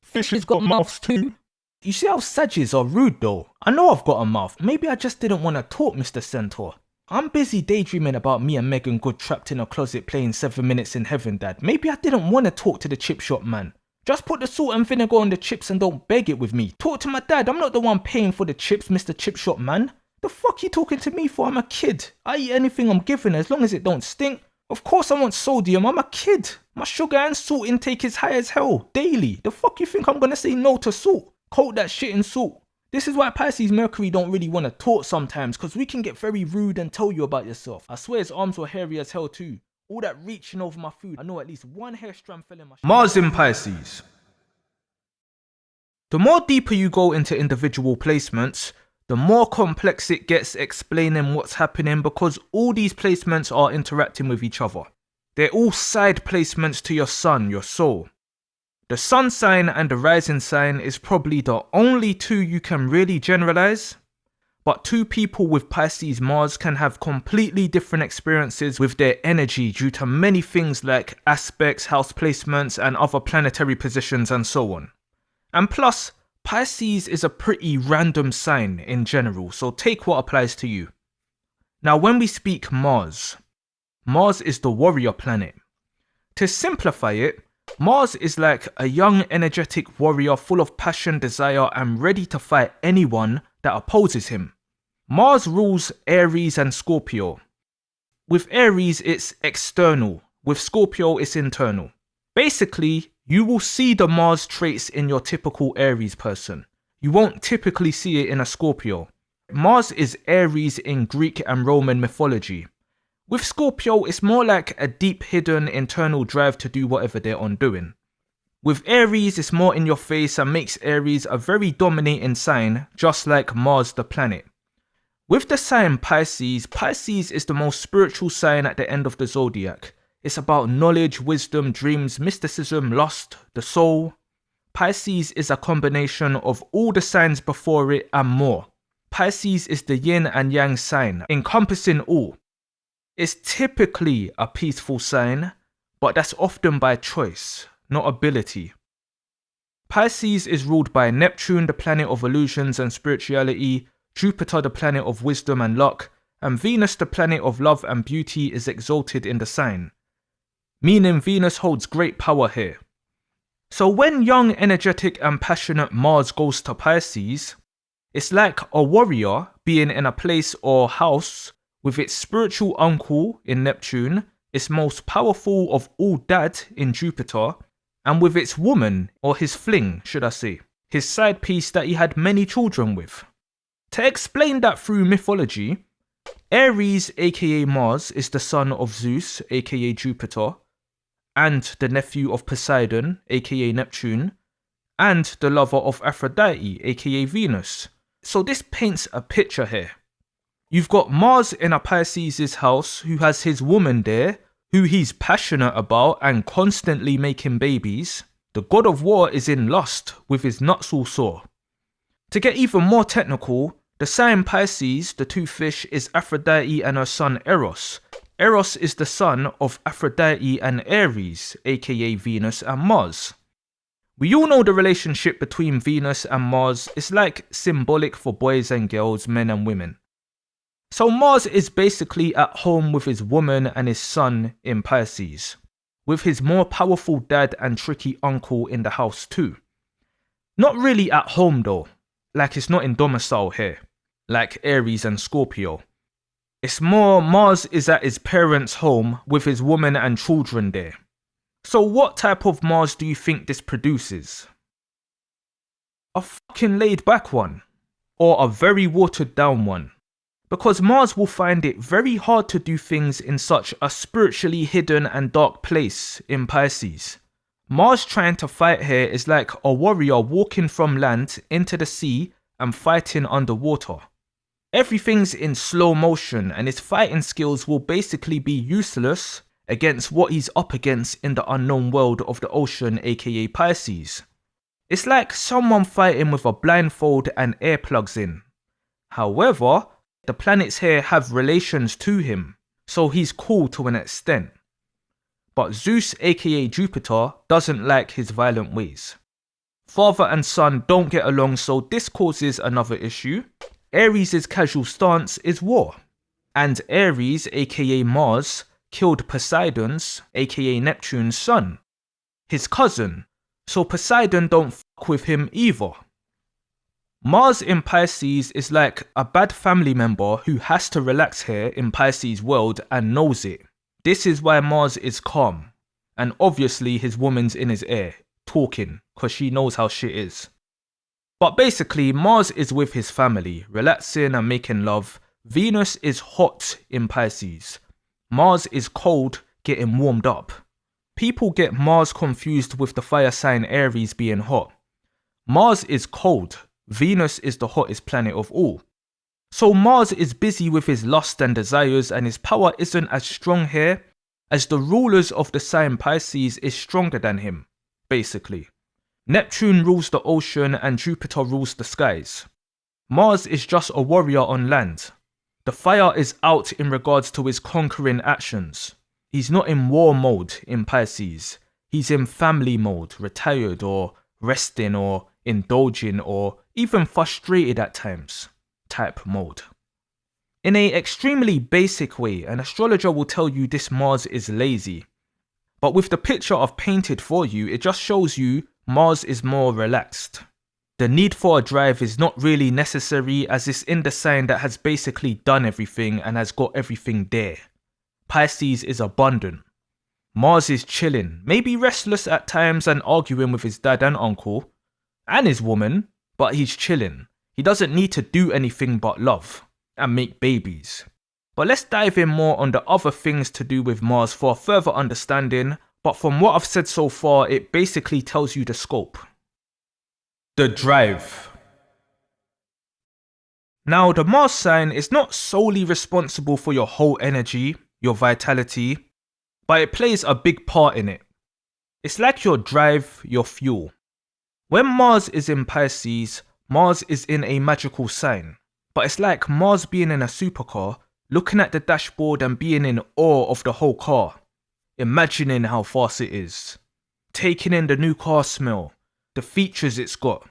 Fishes got mouths too. You see how Sagittarius are rude though? I know I've got a mouth. Maybe I just didn't want to talk, Mr. Centaur. I'm busy daydreaming about me and Megan Good trapped in a closet playing 7 Minutes in Heaven, Dad. Maybe I didn't want to talk to the chip shop man. Just put the salt and vinegar on the chips and don't beg it with me. Talk to my dad. I'm not the one paying for the chips, Mr. Chip Shop man. The fuck you talking to me for? I'm a kid. I eat anything I'm given as long as it don't stink. Of course I want sodium. I'm a kid. My sugar and salt intake is high as hell. Daily. The fuck you think I'm gonna say no to salt? Coat that shit in salt. This is why Pisces Mercury don't really want to talk sometimes, because we can get very rude and tell you about yourself. I swear his arms were hairy as hell too. All that reaching over my food. I know at least one hair strand fell in my Mars in Pisces. The more deeper you go into individual placements, the more complex it gets explaining what's happening, because all these placements are interacting with each other. They're all side placements to your sun, your soul. The sun sign and the rising sign is probably the only two you can really generalize. But two people with Pisces Mars can have completely different experiences with their energy due to many things like aspects, house placements, and other planetary positions and so on. And plus, Pisces is a pretty random sign in general, so take what applies to you. Now when we speak Mars, Mars is the warrior planet. To simplify it, Mars is like a young energetic warrior full of passion, desire, and ready to fight anyone that opposes him. Mars rules Aries and Scorpio. With Aries it's external, with Scorpio it's internal. Basically, you will see the Mars traits in your typical Aries person. You won't typically see it in a Scorpio. Mars is Aries in Greek and Roman mythology. With Scorpio, it's more like a deep hidden internal drive to do whatever they're on doing. With Aries, it's more in your face and makes Aries a very dominating sign, just like Mars the planet. With the sign Pisces, Pisces is the most spiritual sign at the end of the zodiac. It's about knowledge, wisdom, dreams, mysticism, lust, the soul. Pisces is a combination of all the signs before it and more. Pisces is the yin and yang sign, encompassing all. It's typically a peaceful sign, but that's often by choice, not ability. Pisces is ruled by Neptune, the planet of illusions and spirituality, Jupiter, the planet of wisdom and luck, and Venus, the planet of love and beauty, is exalted in the sign, meaning Venus holds great power here. So when young, energetic and passionate Mars goes to Pisces, it's like a warrior being in a place or house with its spiritual uncle in Neptune, its most powerful of all dad in Jupiter, and with its woman, or his fling should I say, his side piece that he had many children with. To explain that through mythology, Aries aka Mars is the son of Zeus aka Jupiter, and the nephew of Poseidon aka Neptune, and the lover of Aphrodite aka Venus. So this paints a picture here. You've got Mars in a Pisces' house who has his woman there, who he's passionate about and constantly making babies. The god of war is in lust with his nuts all sore. To get even more technical, the sign Pisces, the two fish, is Aphrodite and her son Eros. Eros is the son of Aphrodite and Aries, aka Venus and Mars. We all know the relationship between Venus and Mars is like symbolic for boys and girls, men and women. So Mars is basically at home with his woman and his son in Pisces, with his more powerful dad and tricky uncle in the house too. Not really at home though, like it's not in domicile here, like Aries and Scorpio. It's more Mars is at his parents' home with his woman and children there. So what type of Mars do you think this produces? A fucking laid back one, or a very watered down one? Because Mars will find it very hard to do things in such a spiritually hidden and dark place in Pisces. Mars trying to fight here is like a warrior walking from land into the sea and fighting underwater. Everything's in slow motion and his fighting skills will basically be useless against what he's up against in the unknown world of the ocean aka Pisces. It's like someone fighting with a blindfold and earplugs in. However, the planets here have relations to him, so he's cool to an extent. But Zeus aka Jupiter doesn't like his violent ways. Father and son don't get along, so this causes another issue. Aries' casual stance is war, and Aries aka Mars killed Poseidon's aka Neptune's son, his cousin, so Poseidon don't fuck with him either. Mars in Pisces is like a bad family member who has to relax here in Pisces world and knows it. This is why Mars is calm, and obviously his woman's in his ear, talking, cause she knows how shit is. But basically Mars is with his family, relaxing and making love. Venus is hot in Pisces. Mars is cold, getting warmed up. People get Mars confused with the fire sign Aries being hot. Mars is cold. Venus is the hottest planet of all. So Mars is busy with his lust and desires, and his power isn't as strong here, as the rulers of the sign Pisces is stronger than him, basically. Neptune rules the ocean and Jupiter rules the skies. Mars is just a warrior on land. The fire is out in regards to his conquering actions. He's not in war mode in Pisces. He's in family mode, retired or resting or indulging or even frustrated at times type mode. In a extremely basic way, an astrologer will tell you this Mars is lazy. But with the picture I've painted for you, it just shows you Mars is more relaxed. The need for a drive is not really necessary, as it's in the sign that has basically done everything and has got everything there. Pisces is abundant. Mars is chilling, maybe restless at times and arguing with his dad and uncle, and his woman, but he's chilling. He doesn't need to do anything but love and make babies. But let's dive in more on the other things to do with Mars for a further understanding, but from what I've said so far, it basically tells you the scope. The drive. Now, the Mars sign is not solely responsible for your whole energy, your vitality, but it plays a big part in it. It's like your drive, your fuel. When Mars is in Pisces, Mars is in a magical sign. But it's like Mars being in a supercar, looking at the dashboard and being in awe of the whole car. Imagining how fast it is. Taking in the new car smell, the features it's got.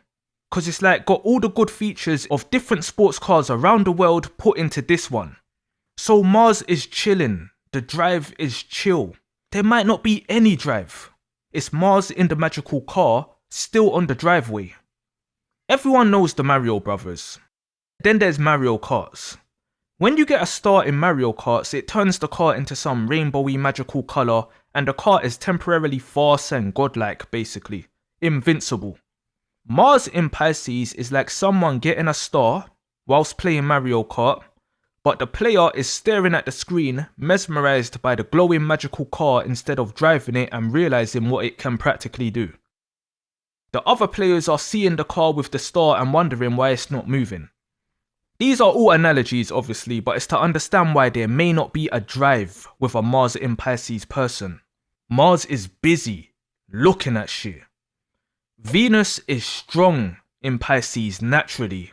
Because it's like got all the good features of different sports cars around the world put into this one. So Mars is chilling, the drive is chill. There might not be any drive. It's Mars in the magical car, still on the driveway. Everyone knows the Mario Brothers. Then there's Mario Karts. When you get a star in Mario Karts, it turns the car into some rainbowy magical colour and the car is temporarily fast and godlike basically. Invincible. Mars in Pisces is like someone getting a star whilst playing Mario Kart, but the player is staring at the screen, mesmerised by the glowing magical car instead of driving it and realising what it can practically do. The other players are seeing the car with the star and wondering why it's not moving. These are all analogies obviously, but it's to understand why there may not be a drive with a Mars in Pisces person. Mars is busy, looking at shit. Venus is strong in Pisces naturally.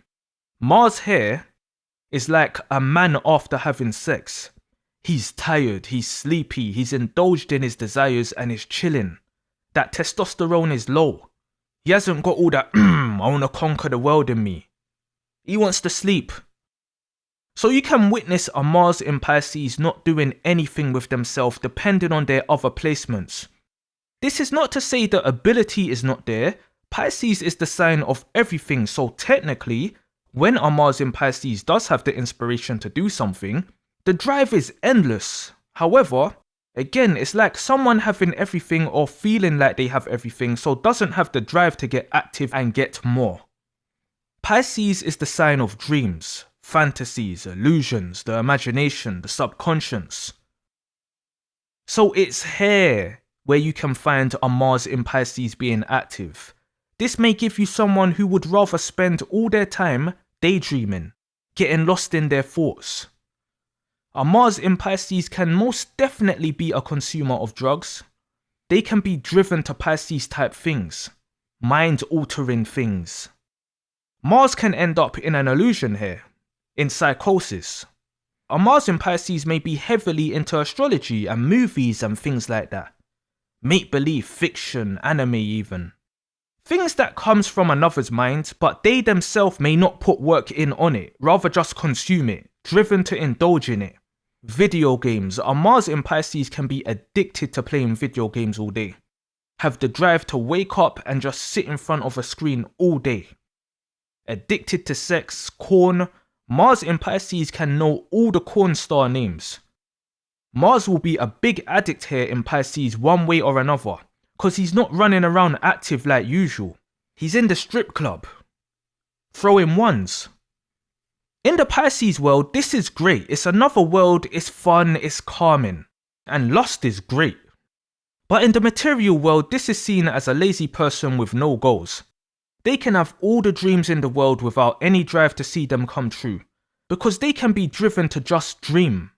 Mars here is like a man after having sex. He's tired, he's sleepy, he's indulged in his desires and is chilling. That testosterone is low. He hasn't got all that I wanna conquer the world in me. He wants to sleep. So you can witness a Mars in Pisces not doing anything with themselves depending on their other placements. This is not to say the ability is not there. Pisces is the sign of everything, so technically, when a Mars in Pisces does have the inspiration to do something, the drive is endless. However, again, it's like someone having everything or feeling like they have everything, so doesn't have the drive to get active and get more. Pisces is the sign of dreams, fantasies, illusions, the imagination, the subconscious. So it's here where you can find a Mars in Pisces being active. This may give you someone who would rather spend all their time daydreaming, getting lost in their thoughts. A Mars in Pisces can most definitely be a consumer of drugs. They can be driven to Pisces type things, mind-altering things. Mars can end up in an illusion here, in psychosis. A Mars in Pisces may be heavily into astrology and movies and things like that. Make-believe, fiction, anime even. Things that comes from another's mind, but they themselves may not put work in on it, rather just consume it, driven to indulge in it. Video games. A Mars in Pisces can be addicted to playing video games all day. Have the drive to wake up and just sit in front of a screen all day. Addicted to sex, corn. Mars in Pisces can know all the corn star names. Mars will be a big addict here in Pisces one way or another, because he's not running around active like usual. He's in the strip club, throwing ones. In the Pisces world, this is great. It's another world, it's fun, it's calming. And lust is great. But in the material world, this is seen as a lazy person with no goals. They can have all the dreams in the world without any drive to see them come true, because they can be driven to just dream.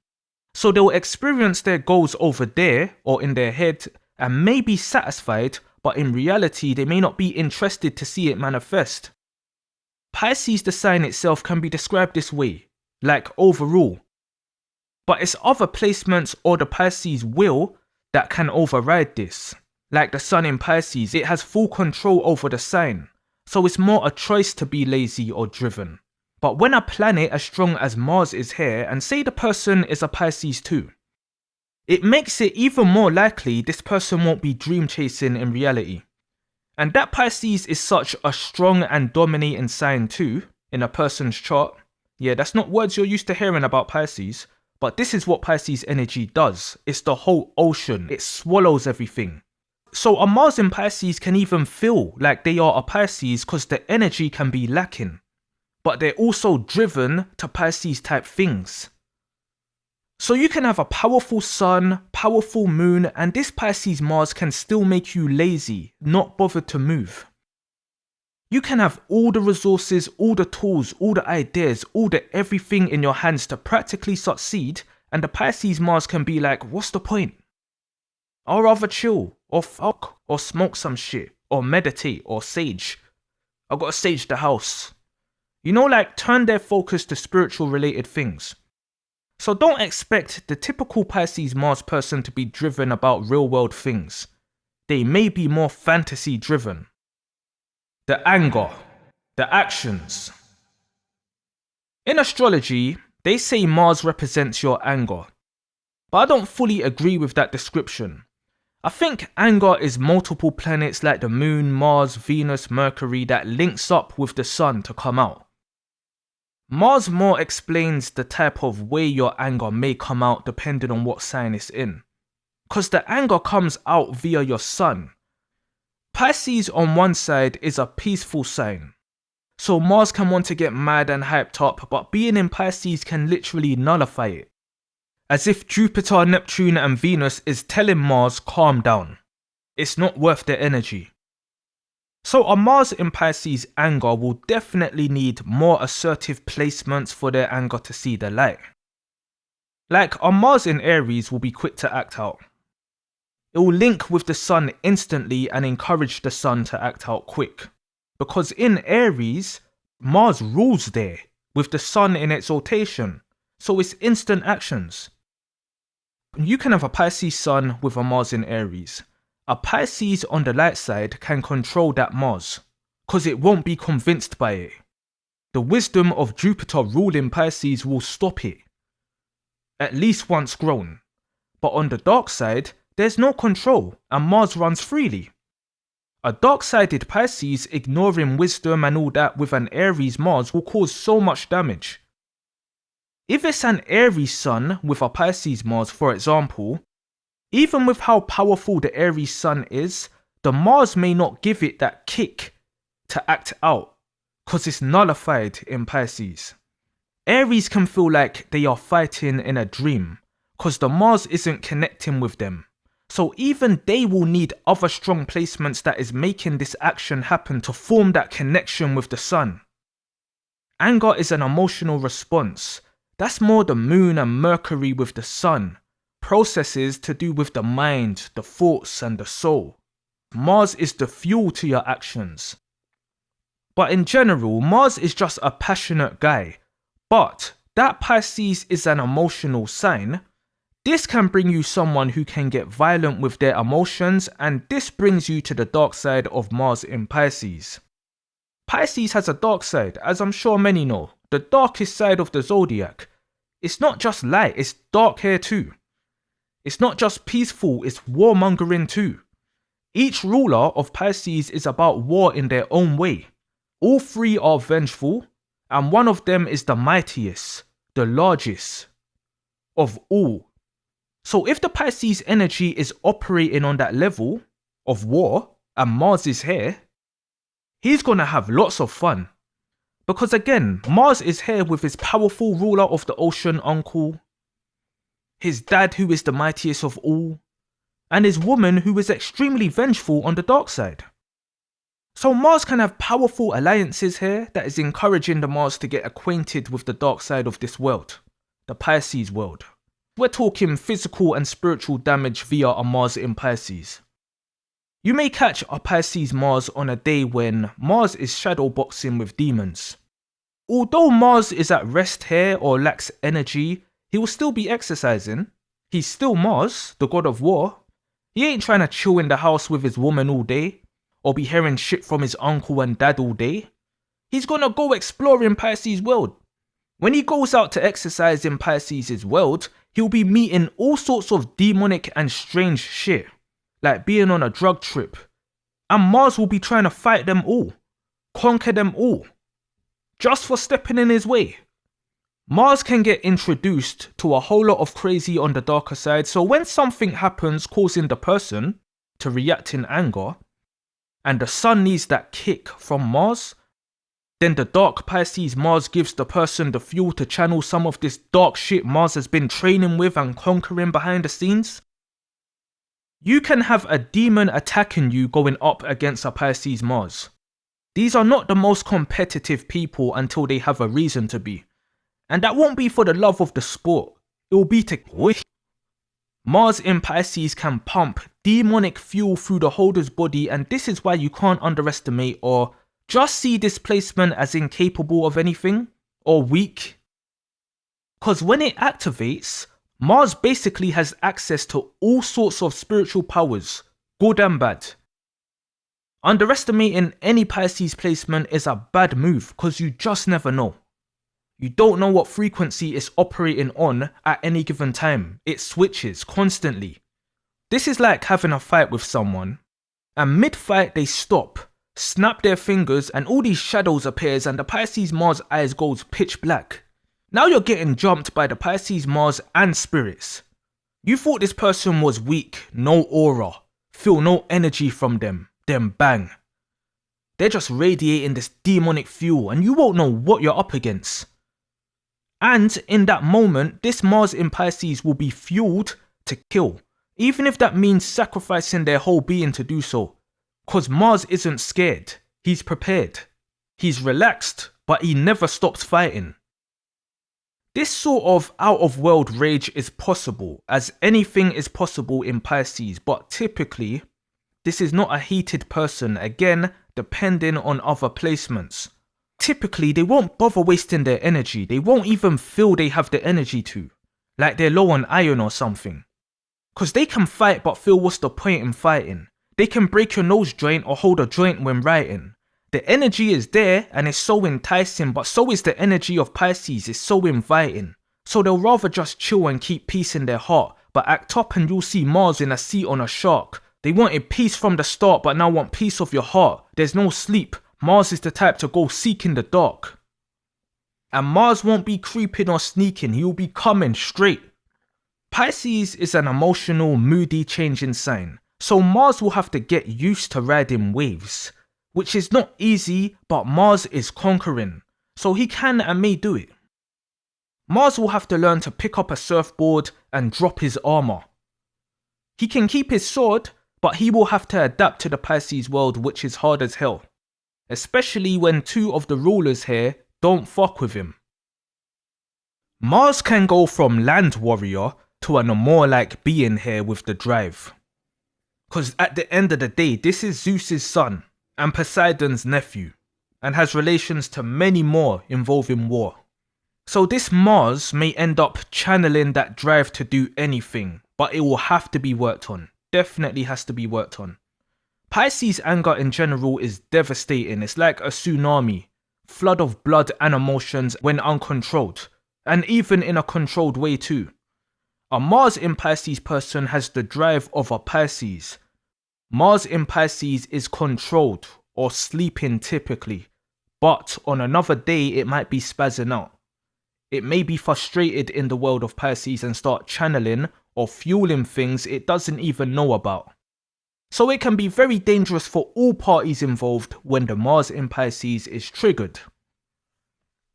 So they'll experience their goals over there or in their head and may be satisfied, but in reality they may not be interested to see it manifest. Pisces, the sign itself, can be described this way, like overall. But it's other placements or the Pisces will that can override this. Like the sun in Pisces, it has full control over the sign, so it's more a choice to be lazy or driven. But when a planet as strong as Mars is here, and say the person is a Pisces too, it makes it even more likely this person won't be dream chasing in reality. And that Pisces is such a strong and dominating sign too, in a person's chart. Yeah, that's not words you're used to hearing about Pisces, but this is what Pisces energy does. It's the whole ocean, it swallows everything. So a Mars in Pisces can even feel like they are a Pisces because the energy can be lacking. But they're also driven to Pisces type things. So you can have a powerful sun, powerful moon, and this Pisces Mars can still make you lazy, not bothered to move. You can have all the resources, all the tools, all the ideas, all the everything in your hands to practically succeed, and the Pisces Mars can be like, what's the point? I'd rather chill, or fuck, or smoke some shit, or meditate, or sage. I gotta sage the house. You know, like turn their focus to spiritual related things. So don't expect the typical Pisces Mars person to be driven about real world things. They may be more fantasy driven. The anger, the actions. In astrology, they say Mars represents your anger. But I don't fully agree with that description. I think anger is multiple planets like the Moon, Mars, Venus, Mercury that links up with the Sun to come out. Mars more explains the type of way your anger may come out depending on what sign it's in. Cause the anger comes out via your Sun. Pisces on one side is a peaceful sign. So Mars can want to get mad and hyped up, but being in Pisces can literally nullify it. As if Jupiter, Neptune and Venus is telling Mars calm down. It's not worth the energy. So a Mars in Pisces anger will definitely need more assertive placements for their anger to see the light. Like a Mars in Aries will be quick to act out. It will link with the Sun instantly and encourage the Sun to act out quick. Because in Aries, Mars rules there with the Sun in its rotation, so it's instant actions. You can have a Pisces Sun with a Mars in Aries. A Pisces on the light side can control that Mars, cause it won't be convinced by it. The wisdom of Jupiter ruling Pisces will stop it, at least once grown. But on the dark side, there's no control and Mars runs freely. A dark-sided Pisces ignoring wisdom and all that with an Aries Mars will cause so much damage. If it's an Aries Sun with a Pisces Mars, for example, even with how powerful the Aries Sun is, the Mars may not give it that kick to act out, cause it's nullified in Pisces. Aries can feel like they are fighting in a dream, cause the Mars isn't connecting with them. So even they will need other strong placements that is making this action happen to form that connection with the Sun. Anger is an emotional response. That's more the Moon and Mercury with the Sun. Processes to do with the mind, the thoughts and the soul. Mars is the fuel to your actions. But in general, Mars is just a passionate guy. But that Pisces is an emotional sign. This can bring you someone who can get violent with their emotions, and this brings you to the dark side of Mars in Pisces. Pisces has a dark side, as I'm sure many know, the darkest side of the zodiac. It's not just light, it's dark here too. It's not just peaceful, it's warmongering too. Each ruler of Pisces is about war in their own way. All three are vengeful, and one of them is the mightiest, the largest of all. So if the Pisces energy is operating on that level of war, and Mars is here, he's gonna have lots of fun. Because again, Mars is here with his powerful ruler of the ocean uncle, his dad who is the mightiest of all, and his woman who is extremely vengeful on the dark side. So Mars can have powerful alliances here that is encouraging the Mars to get acquainted with the dark side of this world, the Pisces world. We're talking physical and spiritual damage via a Mars in Pisces. You may catch a Pisces Mars on a day when Mars is shadowboxing with demons. Although Mars is at rest here or lacks energy, he will still be exercising. He's still Mars, the god of war. He ain't trying to chill in the house with his woman all day, or be hearing shit from his uncle and dad all day. He's gonna go explore in Pisces world. When he goes out to exercise in Pisces' world, he'll be meeting all sorts of demonic and strange shit, like being on a drug trip. And Mars will be trying to fight them all, conquer them all, just for stepping in his way. Mars can get introduced to a whole lot of crazy on the darker side, so when something happens causing the person to react in anger, and the Sun needs that kick from Mars, Then the dark Pisces Mars gives the person the fuel to channel some of this dark shit Mars has been training with and conquering behind the scenes. You can have a demon attacking you going up against a Pisces Mars. These are not the most competitive people until they have a reason to be. And that won't be for the love of the sport, it will be to quit. Mars in Pisces can pump demonic fuel through the holder's body, and this is why you can't underestimate or just see this placement as incapable of anything or weak. Because when it activates, Mars basically has access to all sorts of spiritual powers, good and bad. Underestimating any Pisces placement is a bad move because you just never know. You don't know what frequency it's operating on at any given time. It switches constantly. This is like having a fight with someone and mid-fight they stop, snap their fingers and all these shadows appears and the Pisces Mars eyes goes pitch black. Now you're getting jumped by the Pisces Mars and spirits. You thought this person was weak, no aura, feel no energy from them, then bang. They're just radiating this demonic fuel and you won't know what you're up against. And in that moment, this Mars in Pisces will be fueled to kill, even if that means sacrificing their whole being to do so. Cause Mars isn't scared, he's prepared. He's relaxed, but he never stops fighting. This sort of out-of-world rage is possible, as anything is possible in Pisces, but typically, this is not a heated person, again, depending on other placements. Typically, they won't bother wasting their energy, they won't even feel they have the energy to, like they're low on iron or something. Cause they can fight but feel what's the point in fighting. They can break your nose joint or hold a joint when writing. The energy is there and it's so enticing, but so is the energy of Pisces, it's so inviting. So they'll rather just chill and keep peace in their heart, but act up and you'll see Mars in a seat on a shark. They wanted peace from the start but now want peace of your heart. There's no sleep. Mars is the type to go seek in the dark. And Mars won't be creeping or sneaking, he'll be coming straight. Pisces is an emotional, moody, changing sign, so Mars will have to get used to riding waves, which is not easy, but Mars is conquering, so he can and may do it. Mars will have to learn to pick up a surfboard and drop his armor. He can keep his sword, but he will have to adapt to the Pisces world, which is hard as hell. Especially when two of the rulers here don't fuck with him. Mars can go from land warrior to a more like being here with the drive. Cause at the end of the day, this is Zeus's son and Poseidon's nephew, and has relations to many more involving war. So this Mars may end up channeling that drive to do anything, but it will have to be worked on. Definitely has to be worked on. Pisces anger in general is devastating. It's like a tsunami, flood of blood and emotions when uncontrolled, and even in a controlled way too. A Mars in Pisces person has the drive of a Pisces. Mars in Pisces is controlled or sleeping typically, but on another day it might be spazzing out. It may be frustrated in the world of Pisces and start channeling or fueling things it doesn't even know about. So it can be very dangerous for all parties involved when the Mars in Pisces is triggered.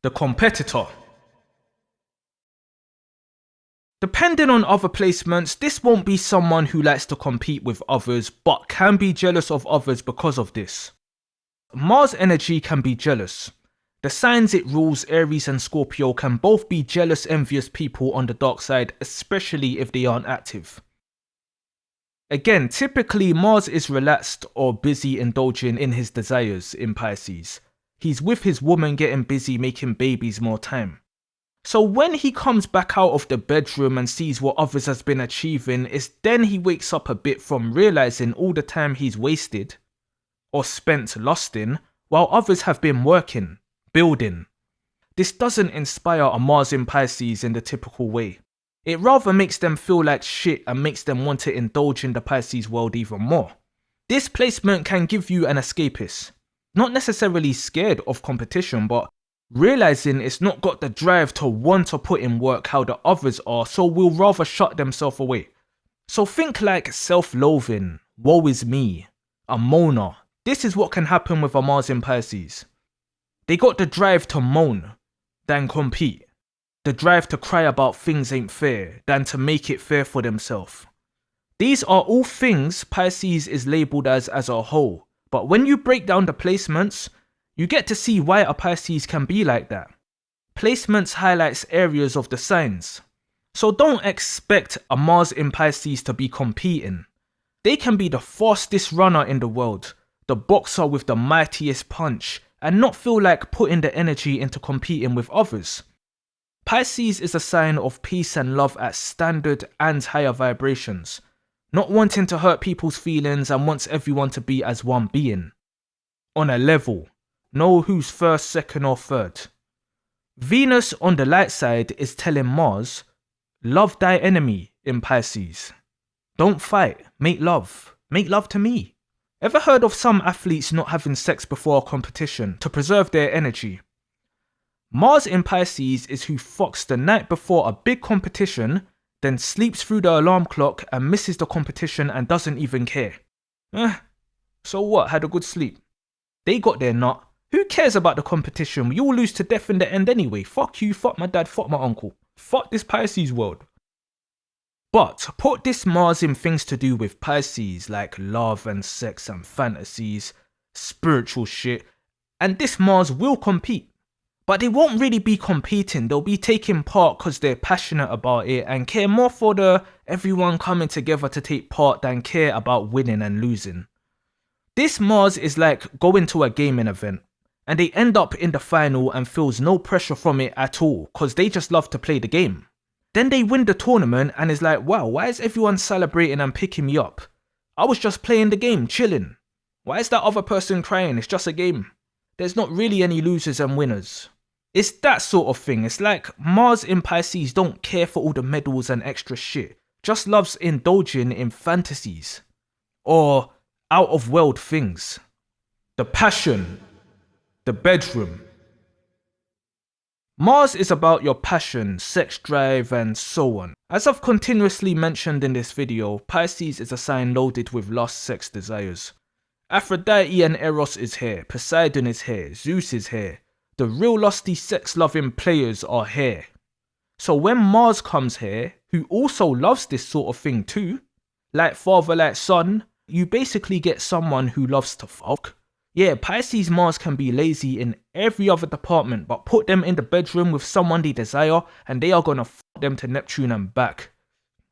The competitor. Depending on other placements, this won't be someone who likes to compete with others but can be jealous of others because of this. Mars energy can be jealous. The signs it rules, Aries and Scorpio, can both be jealous, envious people on the dark side, especially if they aren't active. Again, typically Mars is relaxed or busy indulging in his desires in Pisces. He's with his woman getting busy making babies more time. So when he comes back out of the bedroom and sees what others has been achieving, it's then he wakes up a bit from realizing all the time he's wasted or spent lusting while others have been working, building. This doesn't inspire a Mars in Pisces in the typical way. It rather makes them feel like shit and makes them want to indulge in the Pisces world even more. This placement can give you an escapist. Not necessarily scared of competition, but realizing it's not got the drive to want to put in work how the others are, so will rather shut themselves away. So think like self-loathing, woe is me, a moaner. This is what can happen with a Mars in Pisces. They got the drive to moan than compete. The drive to cry about things ain't fair than to make it fair for themselves. These are all things Pisces is labelled as a whole, but when you break down the placements, you get to see why a Pisces can be like that. Placements highlights areas of the signs. So don't expect a Mars in Pisces to be competing. They can be the fastest runner in the world, the boxer with the mightiest punch, and not feel like putting the energy into competing with others. Pisces is a sign of peace and love at standard and higher vibrations, not wanting to hurt people's feelings and wants everyone to be as one being. On a level, know who's first, second or third. Venus on the light side is telling Mars, love thy enemy in Pisces. Don't fight, make love to me. Ever heard of some athletes not having sex before a competition to preserve their energy? Mars in Pisces is who fucks the night before a big competition, then sleeps through the alarm clock and misses the competition and doesn't even care. So what, had a good sleep? They got their nut. Who cares about the competition? We all lose to death in the end anyway. Fuck you, fuck my dad, fuck my uncle. Fuck this Pisces world. But put this Mars in things to do with Pisces like love and sex and fantasies, spiritual shit, and this Mars will compete. But they won't really be competing, they'll be taking part because they're passionate about it and care more for the everyone coming together to take part than care about winning and losing. This Mars is like going to a gaming event and they end up in the final and feels no pressure from it at all because they just love to play the game. Then they win the tournament and is like, wow, why is everyone celebrating and picking me up? I was just playing the game, chilling. Why is that other person crying? It's just a game. There's not really any losers and winners. It's that sort of thing. It's like Mars in Pisces don't care for all the medals and extra shit. Just loves indulging in fantasies. Or out of world things. The passion. The bedroom. Mars is about your passion, sex drive and so on. As I've continuously mentioned in this video, Pisces is a sign loaded with lust, sex desires. Aphrodite and Eros is here, Poseidon is here, Zeus is here. The real lusty sex-loving players are here. So when Mars comes here, who also loves this sort of thing too, like father like son, you basically get someone who loves to fuck. Yeah, Pisces Mars can be lazy in every other department, but put them in the bedroom with someone they desire and they are gonna fuck them to Neptune and back.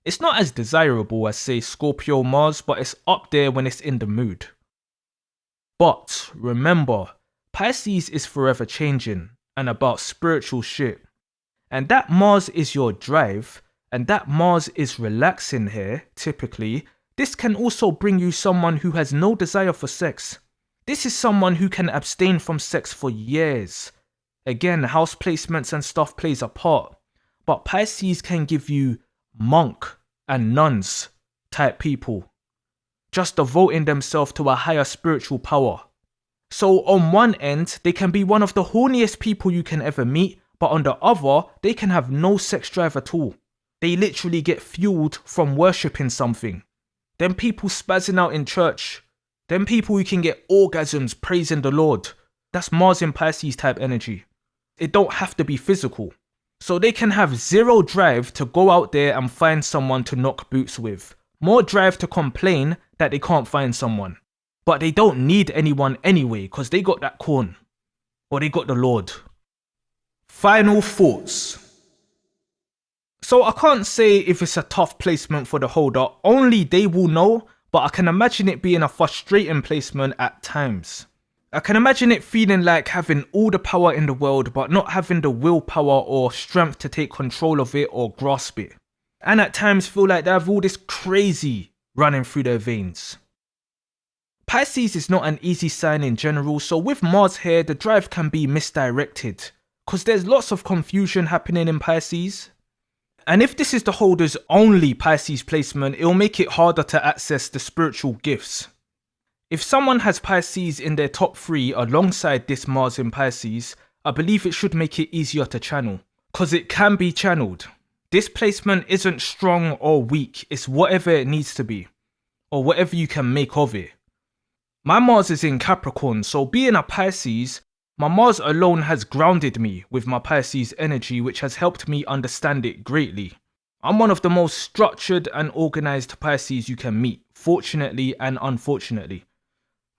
It's not as desirable as say Scorpio Mars, but it's up there when it's in the mood. But remember, Pisces is forever changing and about spiritual shit. And that Mars is your drive, and that Mars is relaxing here, typically. This can also bring you someone who has no desire for sex. This is someone who can abstain from sex for years. Again, house placements and stuff plays a part. But Pisces can give you monk and nuns type people. Just devoting themselves to a higher spiritual power. So on one end, they can be one of the horniest people you can ever meet, but on the other, they can have no sex drive at all. They literally get fueled from worshipping something. Them people spazzing out in church. Them people who can get orgasms praising the Lord. That's Mars in Pisces type energy. It don't have to be physical. So they can have zero drive to go out there and find someone to knock boots with. More drive to complain that they can't find someone. But they don't need anyone anyway because they got that corn. Or they got the Lord. Final thoughts. So I can't say if it's a tough placement for the holder, only they will know, but I can imagine it being a frustrating placement at times. I can imagine it feeling like having all the power in the world but not having the willpower or strength to take control of it or grasp it. And at times feel like they have all this crazy running through their veins. Pisces is not an easy sign in general, so with Mars here, the drive can be misdirected, because there's lots of confusion happening in Pisces. And if this is the holder's only Pisces placement, it'll make it harder to access the spiritual gifts. If someone has Pisces in their top 3 alongside this Mars in Pisces, I believe it should make it easier to channel, because it can be channeled. This placement isn't strong or weak, it's whatever it needs to be, or whatever you can make of it. My Mars is in Capricorn, so being a Pisces, My Mars alone has grounded me with my Pisces energy, which has helped me understand it greatly. I'm one of the most structured and organized Pisces you can meet, fortunately and unfortunately.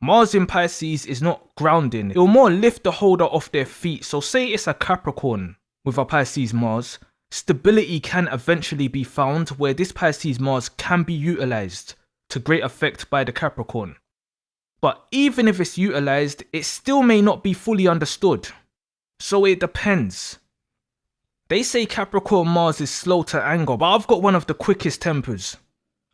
Mars in Pisces is not grounding, it will more lift the holder off their feet. So say it's a Capricorn with a Pisces Mars, stability can eventually be found where this Pisces Mars can be utilized to great effect by the Capricorn. But even if it's utilized, it still may not be fully understood. So it depends. They say Capricorn Mars is slow to anger, but I've got one of the quickest tempers.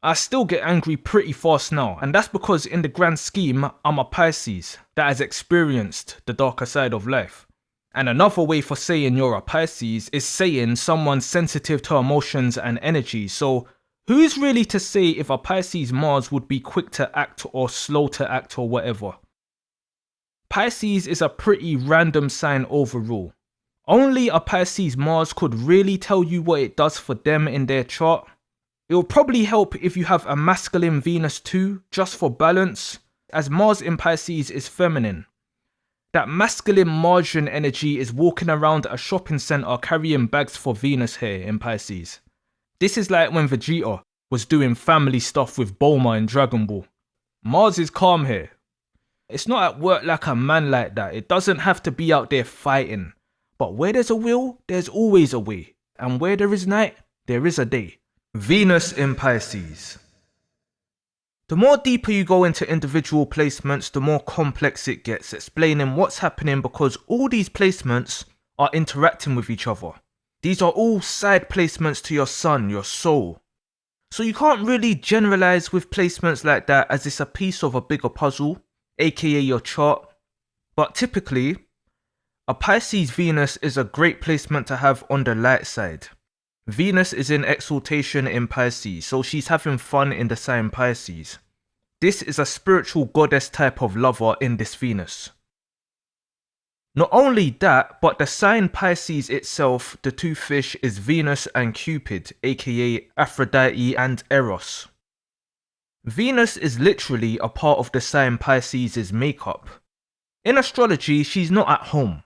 I still get angry pretty fast now, and that's because in the grand scheme, I'm a Pisces that has experienced the darker side of life. And another way for saying you're a Pisces is saying someone's sensitive to emotions and energy. So who's really to say if a Pisces Mars would be quick to act or slow to act or whatever? Pisces is a pretty random sign overall. Only a Pisces Mars could really tell you what it does for them in their chart. It will probably help if you have a masculine Venus too, just for balance, as Mars in Pisces is feminine. That masculine margin energy is walking around a shopping centre carrying bags for Venus here in Pisces. This is like when Vegeta was doing family stuff with Bulma in Dragon Ball. Mars is calm here. It's not at work like a man like that. It doesn't have to be out there fighting. But where there's a will, there's always a way. And where there is night, there is a day. Venus in Pisces. The more deeper you go into individual placements, the more complex it gets, explaining what's happening because all these placements are interacting with each other. These are all side placements to your sun, your soul. So you can't really generalize with placements like that as it's a piece of a bigger puzzle, aka your chart. But typically, a Pisces Venus is a great placement to have on the light side. Venus is in exaltation in Pisces, so she's having fun in the sign Pisces. This is a spiritual goddess type of lover in this Venus. Not only that, but the sign Pisces itself, the two fish, is Venus and Cupid, aka Aphrodite and Eros. Venus is literally a part of the sign Pisces' makeup. In astrology, she's not at home.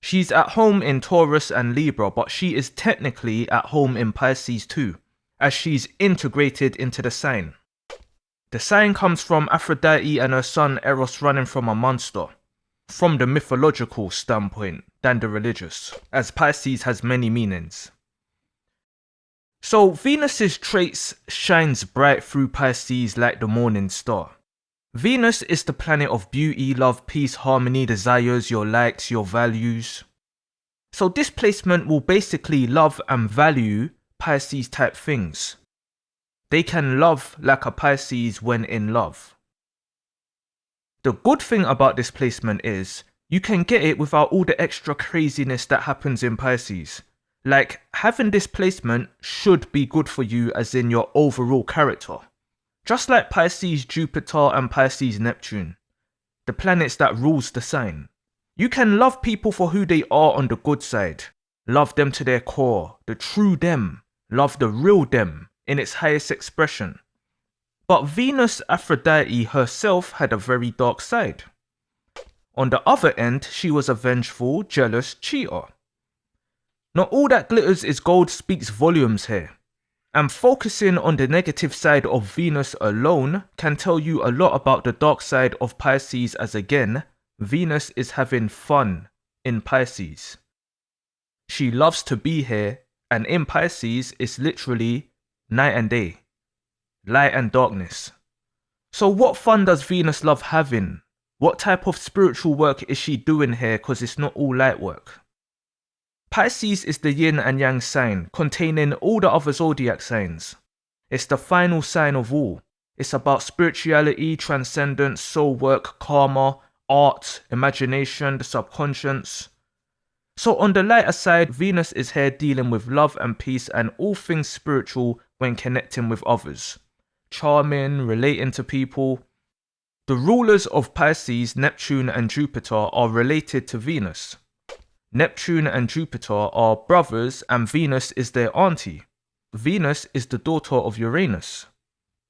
She's at home in Taurus and Libra, but she is technically at home in Pisces too, as she's integrated into the sign. The sign comes from Aphrodite and her son Eros running from a monster, from the mythological standpoint than the religious, as Pisces has many meanings. So Venus's traits shines bright through Pisces like the morning star. Venus is the planet of beauty, love, peace, harmony, desires, your likes, your values. So this placement will basically love and value Pisces type things. They can love like a Pisces when in love. The good thing about this placement is you can get it without all the extra craziness that happens in Pisces. Like having this placement should be good for you as in your overall character. Just like Pisces Jupiter and Pisces Neptune, the planets that rules the sign. You can love people for who they are on the good side. Love them to their core, the true them. Love the real them in its highest expression. But Venus Aphrodite herself had a very dark side. On the other end, she was a vengeful, jealous cheater. Not all that glitters is gold speaks volumes here. And focusing on the negative side of Venus alone can tell you a lot about the dark side of Pisces, as again, Venus is having fun in Pisces. She loves to be here, and in Pisces it's literally night and day, light and darkness. So what fun does Venus love having? What type of spiritual work is she doing here, because it's not all light work? Pisces is the yin and yang sign, containing all the other zodiac signs. It's the final sign of all. It's about spirituality, transcendence, soul work, karma, art, imagination, the subconscious. So on the lighter side, Venus is here dealing with love and peace and all things spiritual when connecting with others. Charming, relating to people. The rulers of Pisces, Neptune and Jupiter, are related to Venus. Neptune and Jupiter are brothers and Venus is their auntie. Venus is the daughter of Uranus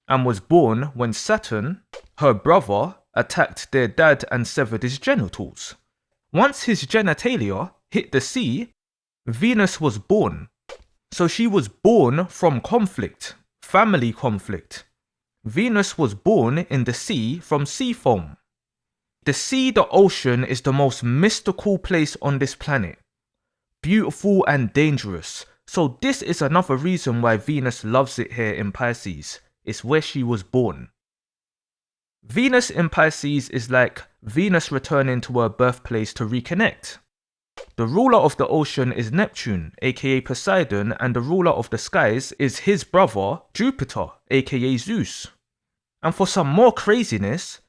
and was born when Saturn, her brother, attacked their dad and severed his genitals. Once his genitalia hit the sea, Venus was born. So she was born from conflict, family conflict. Venus was born in the sea from sea foam. The sea, the ocean, is the most mystical place on this planet. Beautiful and dangerous. So this is another reason why Venus loves it here in Pisces. It's where she was born. Venus in Pisces is like Venus returning to her birthplace to reconnect. The ruler of the ocean is Neptune, aka Poseidon, and the ruler of the skies is his brother, Jupiter, aka Zeus. And for some more craziness,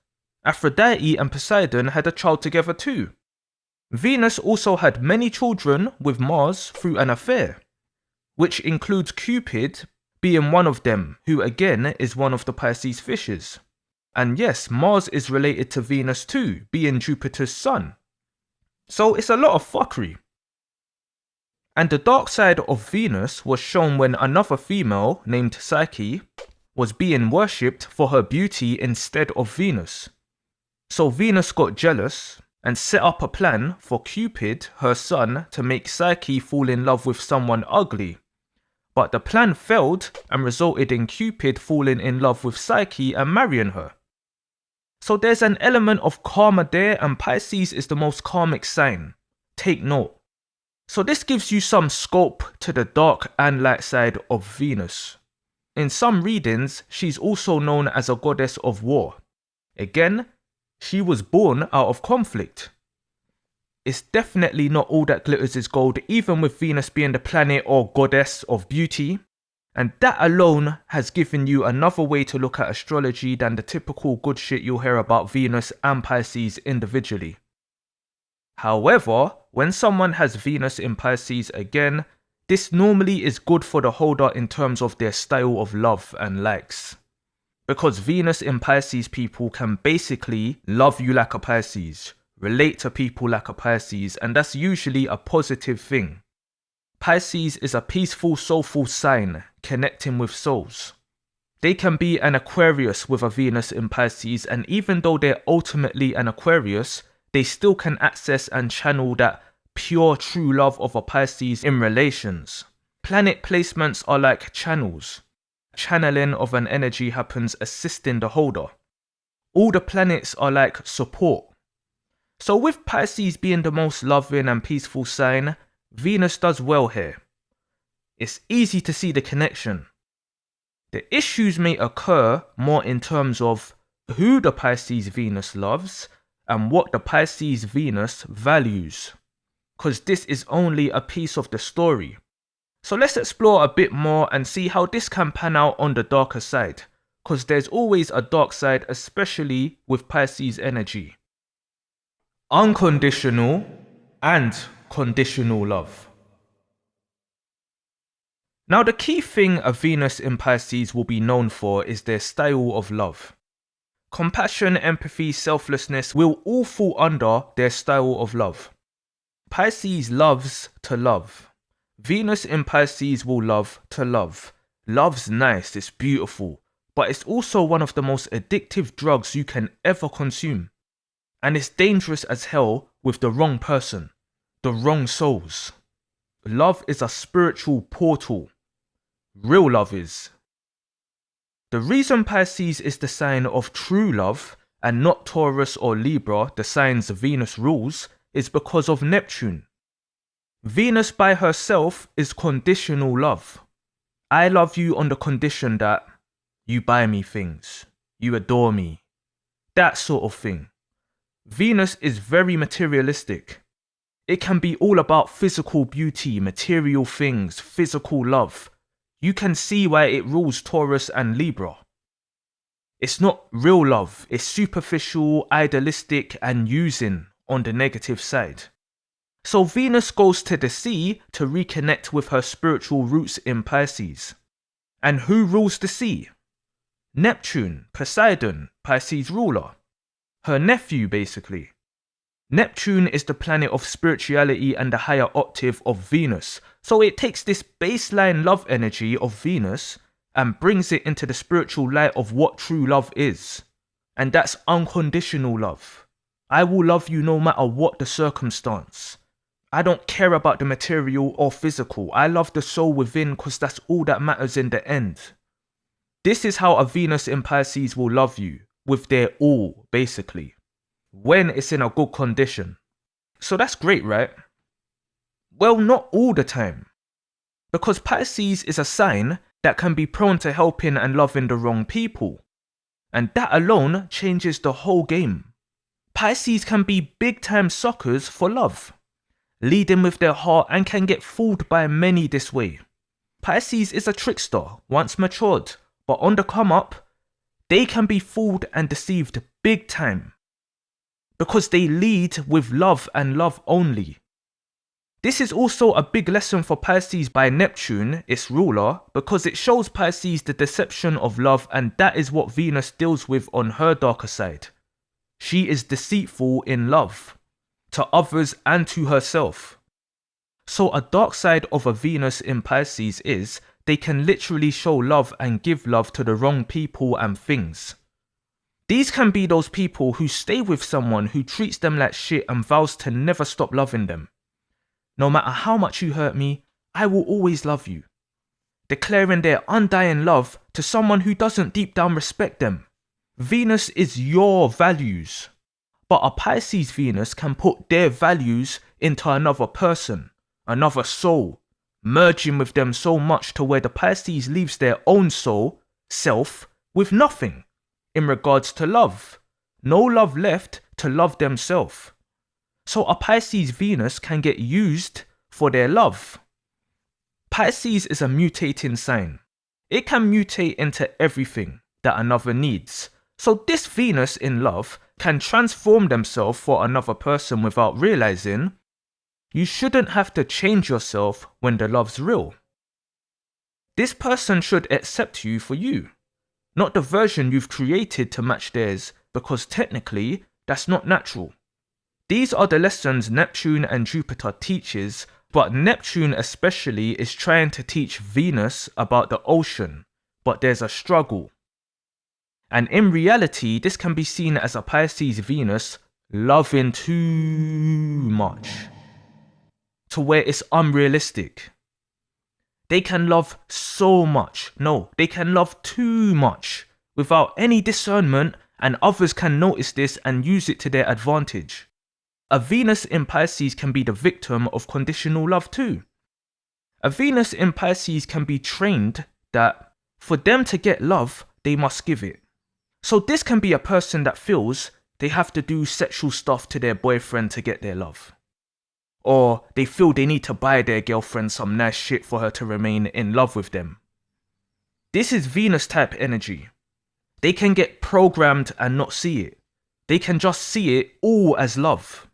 Aphrodite and Poseidon had a child together too. Venus also had many children with Mars through an affair, which includes Cupid being one of them, who again is one of the Pisces fishes. And yes, Mars is related to Venus too, being Jupiter's son. So it's a lot of fuckery. And the dark side of Venus was shown when another female named Psyche was being worshipped for her beauty instead of Venus. So Venus got jealous and set up a plan for Cupid, her son, to make Psyche fall in love with someone ugly. But the plan failed and resulted in Cupid falling in love with Psyche and marrying her. So there's an element of karma there, and Pisces is the most karmic sign. Take note. So this gives you some scope to the dark and light side of Venus. In some readings, she's also known as a goddess of war. Again, she was born out of conflict. It's definitely not all that glitters is gold, even with Venus being the planet or goddess of beauty. And that alone has given you another way to look at astrology than the typical good shit you'll hear about Venus and Pisces individually. However, when someone has Venus in Pisces again, this normally is good for the holder in terms of their style of love and likes. Because Venus in Pisces people can basically love you like a Pisces, relate to people like a Pisces, and that's usually a positive thing. Pisces is a peaceful, soulful sign, connecting with souls. They can be an Aquarius with a Venus in Pisces, and even though they're ultimately an Aquarius, they still can access and channel that pure, true love of a Pisces in relations. Planet placements are like channels. Channeling of an energy happens assisting the holder. All the planets are like support. So with Pisces being the most loving and peaceful sign, Venus does well here. It's easy to see the connection. The issues may occur more in terms of who the Pisces Venus loves and what the Pisces Venus values, because this is only a piece of the story. So let's explore a bit more and see how this can pan out on the darker side, because there's always a dark side, especially with Pisces energy. Unconditional and conditional love. Now the key thing a Venus in Pisces will be known for is their style of love. Compassion, empathy, selflessness will all fall under their style of love. Pisces loves to love. Venus in Pisces will love to love. Love's nice, it's beautiful, but it's also one of the most addictive drugs you can ever consume. And it's dangerous as hell with the wrong person, the wrong souls. Love is a spiritual portal. Real love is. The reason Pisces is the sign of true love and not Taurus or Libra, the signs Venus rules, is because of Neptune. Venus by herself is conditional love. I love you on the condition that you buy me things, you adore me, that sort of thing. Venus is very materialistic. It can be all about physical beauty, material things, physical love. You can see why it rules Taurus and Libra. It's not real love, it's superficial, idealistic, and using on the negative side. So Venus goes to the sea to reconnect with her spiritual roots in Pisces. And who rules the sea? Neptune, Poseidon, Pisces ruler. Her nephew, basically. Neptune is the planet of spirituality and the higher octave of Venus. So it takes this baseline love energy of Venus and brings it into the spiritual light of what true love is. And that's unconditional love. I will love you no matter what the circumstance. I don't care about the material or physical. I love the soul within because that's all that matters in the end. This is how a Venus in Pisces will love you, with their all, basically, when it's in a good condition. So that's great, right? Well, not all the time. Because Pisces is a sign that can be prone to helping and loving the wrong people. And that alone changes the whole game. Pisces can be big time suckers for love, leading with their heart and can get fooled by many this way. Pisces is a trickster once matured, but on the come up, they can be fooled and deceived big time. Because they lead with love and love only. This is also a big lesson for Pisces by Neptune, its ruler, because it shows Pisces the deception of love, and that is what Venus deals with on her darker side. She is deceitful in love, to others and to herself. So a dark side of a Venus in Pisces is they can literally show love and give love to the wrong people and things. These can be those people who stay with someone who treats them like shit and vows to never stop loving them. No matter how much you hurt me, I will always love you. Declaring their undying love to someone who doesn't deep down respect them. Venus is your values. But a Pisces Venus can put their values into another person, another soul, merging with them so much to where the Pisces leaves their own soul, self, with nothing in regards to love. No love left to love themselves. So a Pisces Venus can get used for their love. Pisces is a mutating sign. It can mutate into everything that another needs. So this Venus in love can transform themselves for another person without realizing you shouldn't have to change yourself when the love's real. This person should accept you for you, not the version you've created to match theirs, because technically that's not natural. These are the lessons Neptune and Jupiter teaches, but Neptune especially is trying to teach Venus about the ocean, but there's a struggle. And in reality, this can be seen as a Pisces Venus loving too much, to where it's unrealistic. They can love so much, no, they can love too much, without any discernment, and others can notice this and use it to their advantage. A Venus in Pisces can be the victim of conditional love too. A Venus in Pisces can be trained that for them to get love, they must give it. So this can be a person that feels they have to do sexual stuff to their boyfriend to get their love. Or they feel they need to buy their girlfriend some nice shit for her to remain in love with them. This is Venus type energy. They can get programmed and not see it. They can just see it all as love.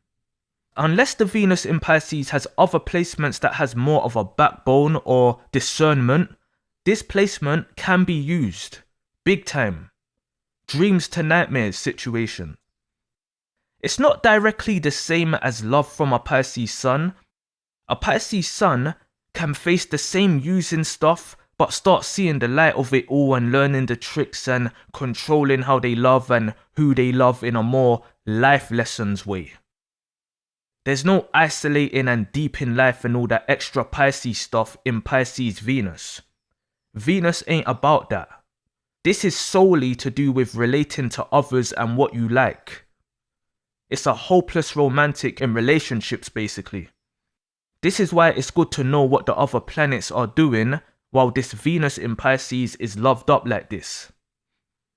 Unless the Venus in Pisces has other placements that has more of a backbone or discernment, this placement can be used. Big time. Dreams to nightmares situation. It's not directly the same as love from a Pisces sun. A Pisces sun can face the same using stuff, but start seeing the light of it all and learning the tricks and controlling how they love and who they love in a more life lessons way. There's no isolating and deep in life and all that extra Pisces stuff in Pisces Venus. Venus ain't about that. This is solely to do with relating to others and what you like. It's a hopeless romantic in relationships basically. This is why it's good to know what the other planets are doing while this Venus in Pisces is loved up like this.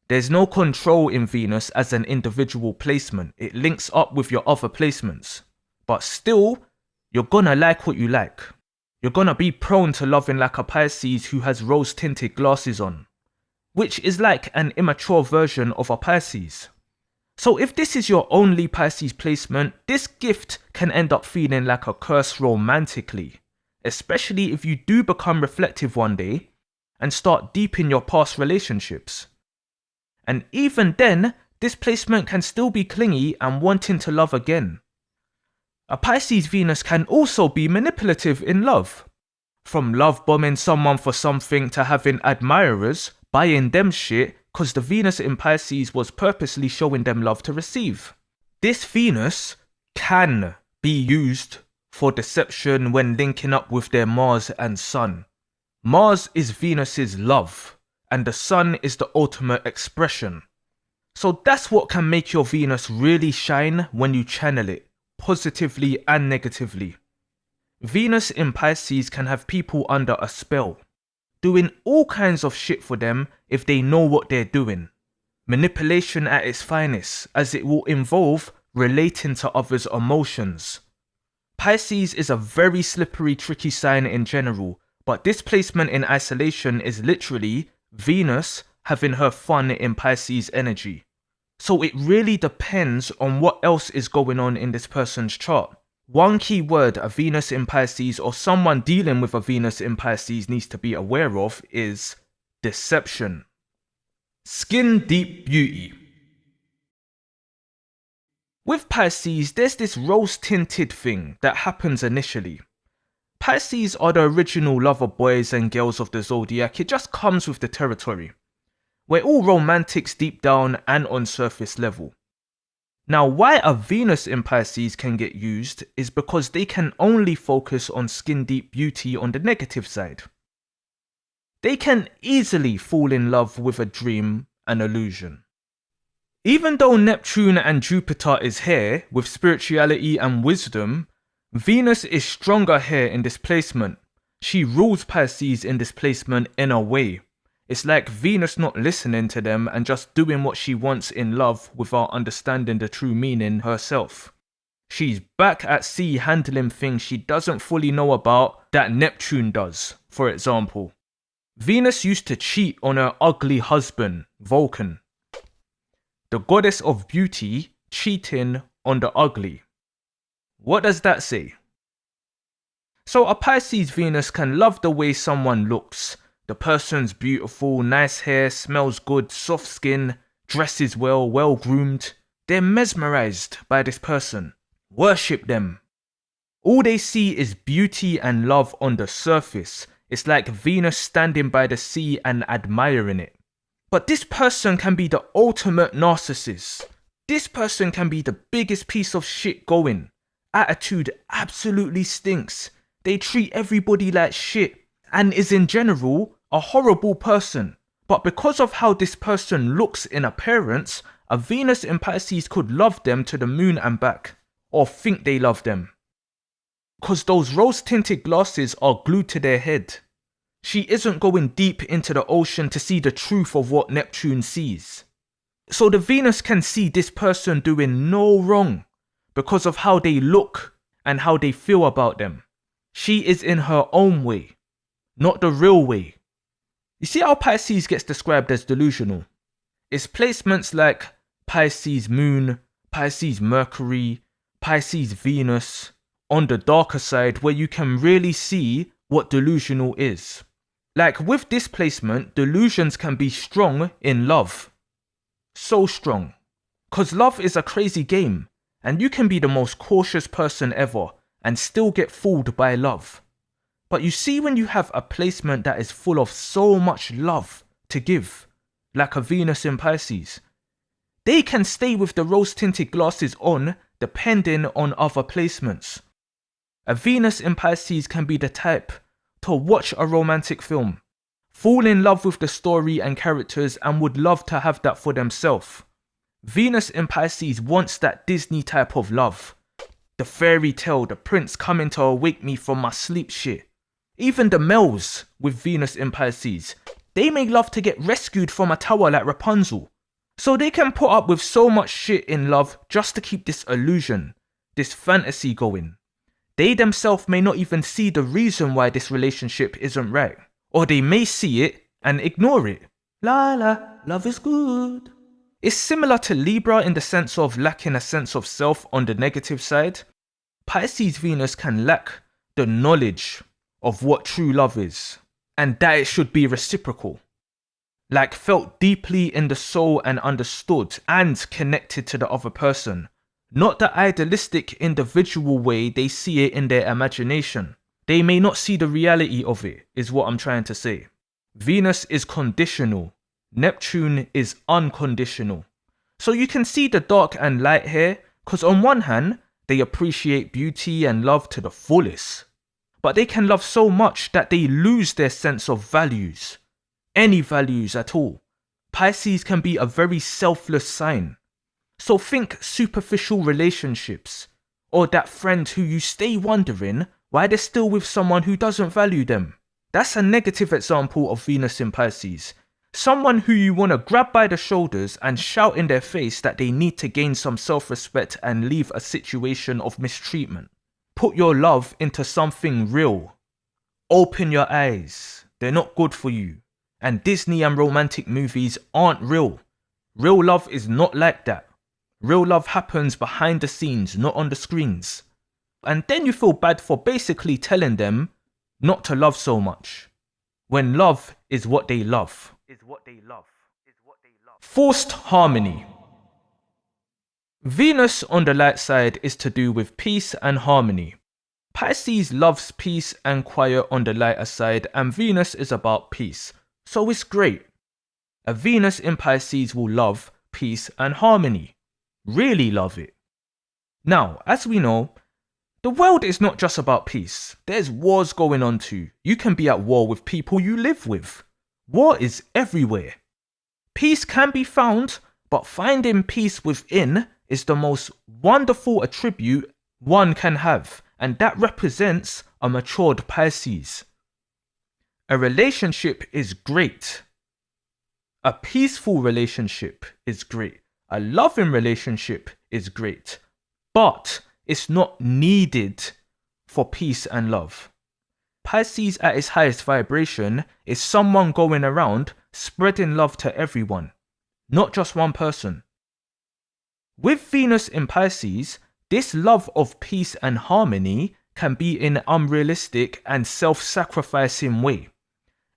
There's no control in Venus as an individual placement. It links up with your other placements. But still, you're gonna like what you like. You're gonna be prone to loving like a Pisces who has rose-tinted glasses on, which is like an immature version of a Pisces. So if this is your only Pisces placement, this gift can end up feeling like a curse romantically, especially if you do become reflective one day and start deep in your past relationships. And even then, this placement can still be clingy and wanting to love again. A Pisces Venus can also be manipulative in love. From love bombing someone for something to having admirers, buying them shit, cause the Venus in Pisces was purposely showing them love to receive. This Venus can be used for deception when linking up with their Mars and Sun. Mars is Venus's love, and the Sun is the ultimate expression. So that's what can make your Venus really shine when you channel it, positively and negatively. Venus in Pisces can have people under a spell, doing all kinds of shit for them if they know what they're doing. Manipulation at its finest, as it will involve relating to others' emotions. Pisces is a very slippery, tricky sign in general, but this placement in isolation is literally Venus having her fun in Pisces energy. So it really depends on what else is going on in this person's chart. One key word a Venus in Pisces or someone dealing with a Venus in Pisces needs to be aware of is deception. Skin deep beauty. With Pisces, there's this rose-tinted thing that happens initially. Pisces are the original lover boys and girls of the zodiac. It just comes with the territory. We're all romantics deep down and on surface level. Now, why a Venus in Pisces can get used is because they can only focus on skin deep beauty on the negative side. They can easily fall in love with a dream, an illusion. Even though Neptune and Jupiter is here with spirituality and wisdom, Venus is stronger here in this placement. She rules Pisces in this placement in a way. It's like Venus not listening to them and just doing what she wants in love without understanding the true meaning herself. She's back at sea handling things she doesn't fully know about that Neptune does, for example. Venus used to cheat on her ugly husband, Vulcan. The goddess of beauty cheating on the ugly. What does that say? So a Pisces Venus can love the way someone looks. The person's beautiful, nice hair, smells good, soft skin, dresses well, well groomed. They're mesmerized by this person. Worship them. All they see is beauty and love on the surface. It's like Venus standing by the sea and admiring it. But this person can be the ultimate narcissist. This person can be the biggest piece of shit going. Attitude absolutely stinks. They treat everybody like shit and is in general a horrible person. But because of how this person looks in appearance, a Venus in Pisces could love them to the moon and back, or think they love them. Because those rose-tinted glasses are glued to their head. She isn't going deep into the ocean to see the truth of what Neptune sees. So the Venus can see this person doing no wrong because of how they look and how they feel about them. She is in her own way, not the real way. You see how Pisces gets described as delusional? It's placements like Pisces Moon, Pisces Mercury, Pisces Venus on the darker side where you can really see what delusional is. Like with this placement, delusions can be strong in love. So strong. Cause love is a crazy game and you can be the most cautious person ever and still get fooled by love. But you see when you have a placement that is full of so much love to give, like a Venus in Pisces, they can stay with the rose-tinted glasses on depending on other placements. A Venus in Pisces can be the type to watch a romantic film, fall in love with the story and characters and would love to have that for themselves. Venus in Pisces wants that Disney type of love. The fairy tale, the prince coming to awake me from my sleep shit. Even the males with Venus in Pisces, they may love to get rescued from a tower like Rapunzel. So they can put up with so much shit in love just to keep this illusion, this fantasy going. They themselves may not even see the reason why this relationship isn't right. Or they may see it and ignore it. La la, love is good. It's similar to Libra in the sense of lacking a sense of self on the negative side. Pisces Venus can lack the knowledge of what true love is, and that it should be reciprocal. Like felt deeply in the soul and understood and connected to the other person. Not the idealistic individual way they see it in their imagination. They may not see the reality of it, is what I'm trying to say. Venus is conditional. Neptune is unconditional. So you can see the dark and light here, Because on one hand, they appreciate beauty and love to the fullest. But they can love so much that they lose their sense of values. Any values at all. Pisces can be a very selfless sign. So think superficial relationships. Or that friend who you stay wondering why they're still with someone who doesn't value them. That's a negative example of Venus in Pisces. Someone who you want to grab by the shoulders and shout in their face that they need to gain some self-respect and leave a situation of mistreatment. Put your love into something real. Open your eyes. They're not good for you. And Disney and romantic movies aren't real. Real love is not like that. Real love happens behind the scenes, not on the screens. And then you feel bad for basically telling them not to love so much. When love is what they love. Forced harmony. Venus on the light side is to do with peace and harmony. Pisces loves peace and quiet on the lighter side, and Venus is about peace. So it's great. A Venus in Pisces will love peace and harmony. Really love it. Now, as we know, the world is not just about peace. There's wars going on too. You can be at war with people you live with. War is everywhere. Peace can be found, but finding peace within is the most wonderful attribute one can have, and that represents a matured Pisces. A relationship is great. A peaceful relationship is great. A loving relationship is great. But it's not needed for peace and love. Pisces at its highest vibration is someone going around spreading love to everyone, not just one person. With Venus in Pisces, this love of peace and harmony can be in an unrealistic and self-sacrificing way,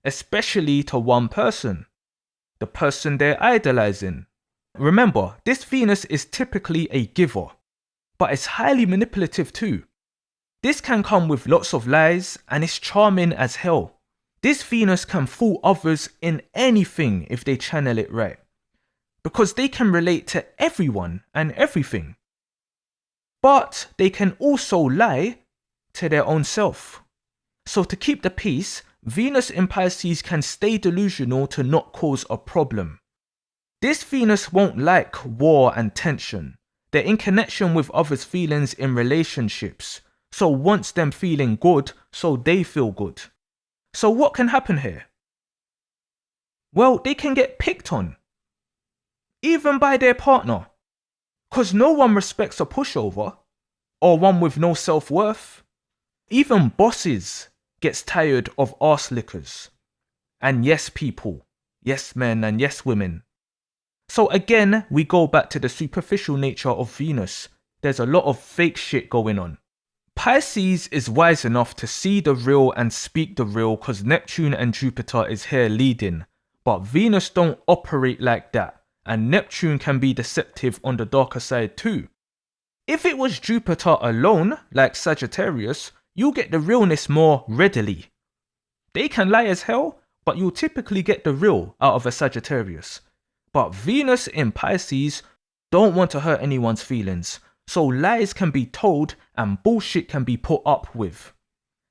especially to one person, the person they're idolizing. Remember, this Venus is typically a giver, but it's highly manipulative too. This can come with lots of lies, and it's charming as hell. This Venus can fool others in anything if they channel it right, because they can relate to everyone and everything. But they can also lie to their own self. So to keep the peace, Venus in Pisces can stay delusional to not cause a problem. This Venus won't like war and tension. They're in connection with others' feelings in relationships, so wants them feeling good so they feel good. So what can happen here? Well, they can get picked on, even by their partner, because no one respects a pushover or one with no self-worth. Even bosses gets tired of arse lickers. And yes, people, yes, men, and yes, women. So again, we go back to the superficial nature of Venus. There's a lot of fake shit going on. Pisces is wise enough to see the real and speak the real because Neptune and Jupiter is here leading. But Venus don't operate like that, and Neptune can be deceptive on the darker side too. If it was Jupiter alone, like Sagittarius, you'll get the realness more readily. They can lie as hell, but you'll typically get the real out of a Sagittarius. But Venus in Pisces don't want to hurt anyone's feelings, so lies can be told and bullshit can be put up with.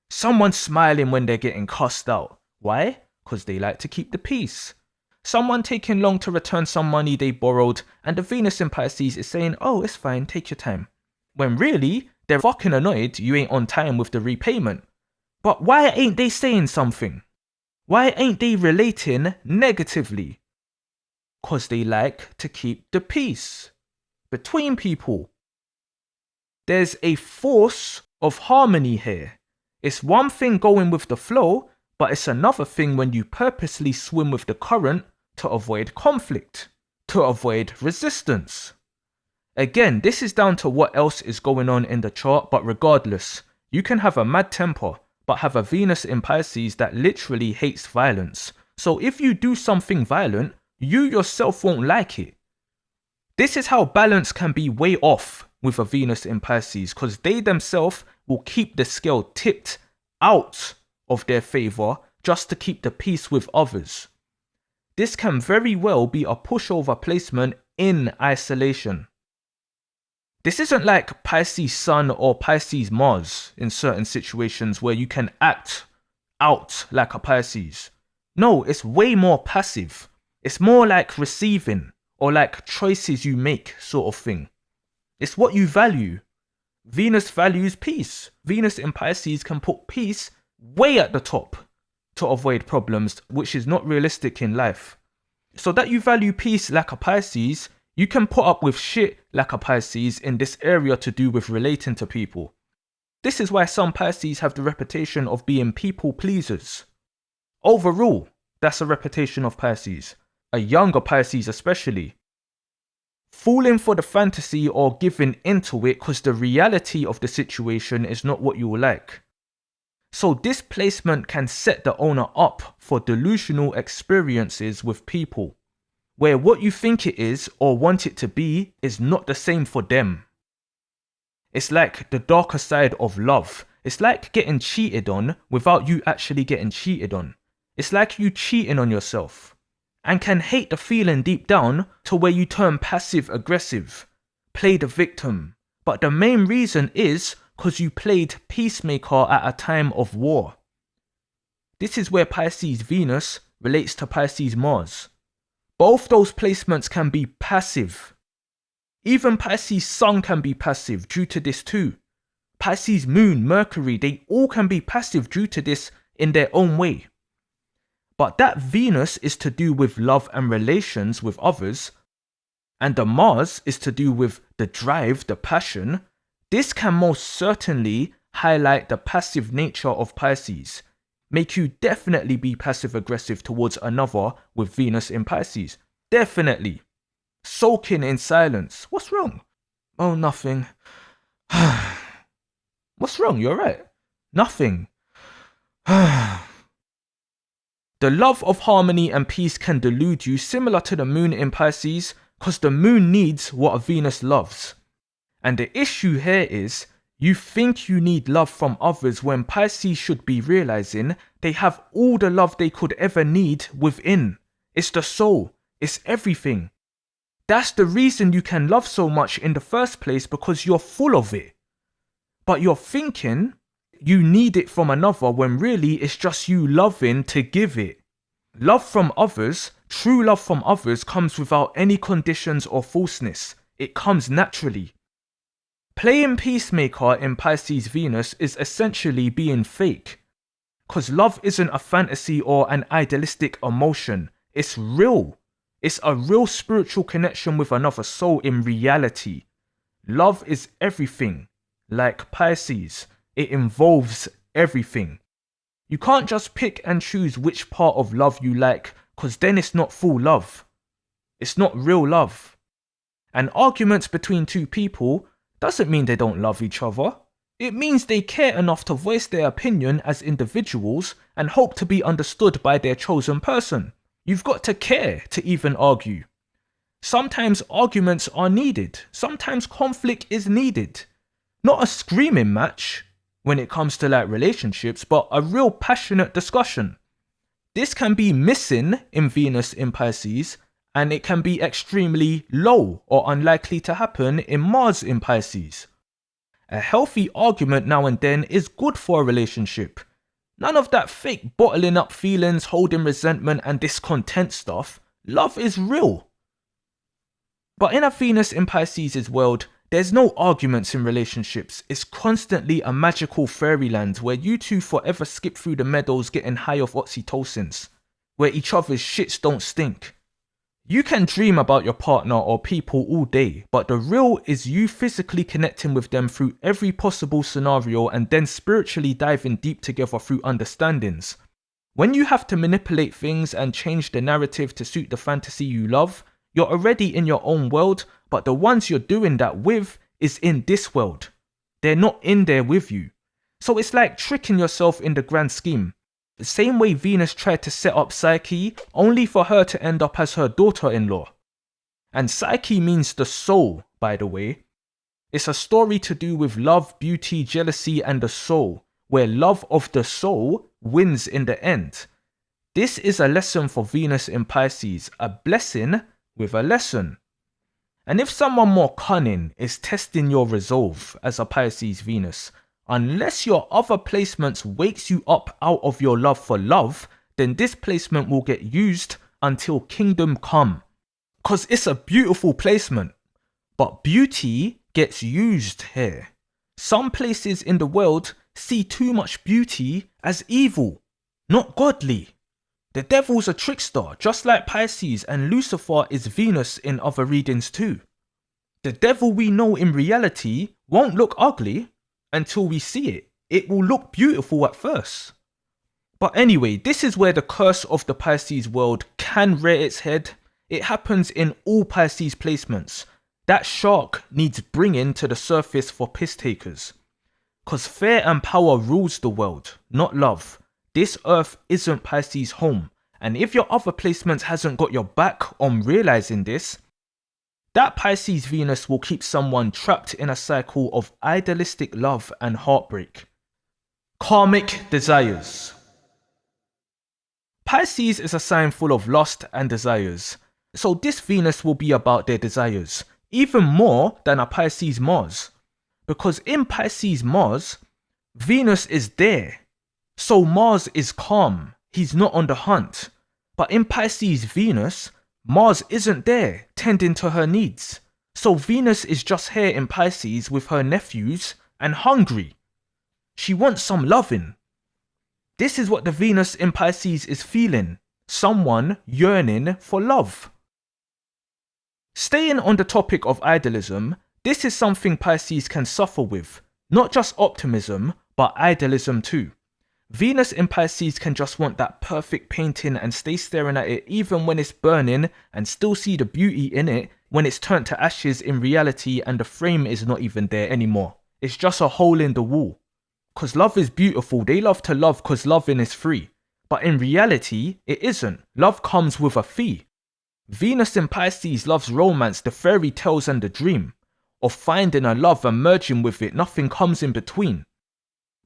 Someone's smiling when they're getting cussed out. Why? Because they like to keep the peace. Someone taking long to return some money they borrowed, and the Venus in Pisces is saying, oh, it's fine, take your time. When really, they're fucking annoyed you ain't on time with the repayment. But why ain't they saying something? Why ain't they relating negatively? Because they like to keep the peace between people. There's a force of harmony here. It's one thing going with the flow, but it's another thing when you purposely swim with the current to avoid conflict, to avoid resistance. Again, this is down to what else is going on in the chart, but regardless, you can have a mad temper, but have a Venus in Pisces that literally hates violence. So if you do something violent, you yourself won't like it. This is how balance can be way off with a Venus in Pisces, because they themselves will keep the scale tipped out of their favor just to keep the peace with others. This can very well be a pushover placement in isolation. This isn't like Pisces Sun or Pisces Mars in certain situations where you can act out like a Pisces. No, it's way more passive. It's more like receiving or like choices you make sort of thing. It's what you value. Venus values peace. Venus in Pisces can put peace way at the top to avoid problems, which is not realistic in life. So that you value peace like a Pisces, you can put up with shit like a Pisces in this area to do with relating to people. This is why some Pisces have the reputation of being people pleasers. Overall, that's a reputation of Pisces. A younger Pisces especially. Falling for the fantasy or giving into it because the reality of the situation is not what you will like. So this placement can set the owner up for delusional experiences with people, where what you think it is or want it to be is not the same for them. It's like the darker side of love. It's like getting cheated on without you actually getting cheated on. It's like you cheating on yourself, and can hate the feeling deep down to where you turn passive aggressive, play the victim. But the main reason is because you played peacemaker at a time of war. This is where Pisces Venus relates to Pisces Mars. Both those placements can be passive. Even Pisces Sun can be passive due to this too. Pisces Moon, Mercury, they all can be passive due to this in their own way. But that Venus is to do with love and relations with others, and the Mars is to do with the drive, the passion. This can most certainly highlight the passive nature of Pisces, make you definitely be passive aggressive towards another with Venus in Pisces. Definitely. Sulking in silence. What's wrong? Oh, nothing. What's wrong? You're right. Nothing. The love of harmony and peace can delude you, similar to the moon in Pisces, because the moon needs what a Venus loves. And the issue here is, you think you need love from others when Pisces should be realizing they have all the love they could ever need within. It's the soul. It's everything. That's the reason you can love so much in the first place, because you're full of it. But you're thinking you need it from another when really it's just you loving to give it. Love from others, true love from others, comes without any conditions or falseness. It comes naturally. Playing peacemaker in Pisces Venus is essentially being fake. Because love isn't a fantasy or an idealistic emotion. It's real. It's a real spiritual connection with another soul in reality. Love is everything. Like Pisces, it involves everything. You can't just pick and choose which part of love you like, because then it's not full love. It's not real love. And arguments between two people doesn't mean they don't love each other. It means they care enough to voice their opinion as individuals and hope to be understood by their chosen person. You've got to care to even argue. Sometimes arguments are needed. Sometimes conflict is needed. Not a screaming match when it comes to like relationships, but a real passionate discussion. This can be missing in Venus in Pisces, and it can be extremely low or unlikely to happen in Mars in Pisces. A healthy argument now and then is good for a relationship. None of that fake bottling up feelings, holding resentment and discontent stuff. Love is real. But in a Venus in Pisces' world, there's no arguments in relationships. It's constantly a magical fairyland where you two forever skip through the meadows getting high off oxytocins, where each other's shits don't stink. You can dream about your partner or people all day, but the real is you physically connecting with them through every possible scenario and then spiritually diving deep together through understandings. When you have to manipulate things and change the narrative to suit the fantasy you love, you're already in your own world, but the ones you're doing that with is in this world. They're not in there with you. So it's like tricking yourself in the grand scheme. The same way Venus tried to set up Psyche, only for her to end up as her daughter-in-law. And Psyche means the soul, by the way. It's a story to do with love, beauty, jealousy, and the soul, where love of the soul wins in the end. This is a lesson for Venus in Pisces, a blessing with a lesson. And if someone more cunning is testing your resolve as a Pisces Venus, unless your other placements wakes you up out of your love for love, then this placement will get used until kingdom come. Cause it's a beautiful placement, but beauty gets used here. Some places in the world see too much beauty as evil, not godly. The devil's a trickster, just like Pisces, and Lucifer is Venus in other readings too. The devil we know in reality won't look ugly until we see it. It will look beautiful at first. But anyway, this is where the curse of the Pisces world can rear its head. It happens in all Pisces placements. That shark needs bringing to the surface for piss takers. Cause fear and power rules the world, not love. This earth isn't Pisces' home, and if your other placements hasn't got your back on realizing this, that Pisces Venus will keep someone trapped in a cycle of idealistic love and heartbreak. Karmic desires. Pisces is a sign full of lust and desires, so this Venus will be about their desires, even more than a Pisces Mars. Because in Pisces Mars, Venus is there. So Mars is calm, he's not on the hunt. But in Pisces Venus, Mars isn't there, tending to her needs. So Venus is just here in Pisces with her nephews and hungry. She wants some loving. This is what the Venus in Pisces is feeling. Someone yearning for love. Staying on the topic of idealism, this is something Pisces can suffer with. Not just optimism, but idealism too. Venus in Pisces can just want that perfect painting and stay staring at it even when it's burning and still see the beauty in it when it's turned to ashes in reality and the frame is not even there anymore. It's just a hole in the wall. Cause love is beautiful, they love to love cause loving is free. But in reality, it isn't. Love comes with a fee. Venus in Pisces loves romance, the fairy tales and the dream. Of finding a love and merging with it, nothing comes in between.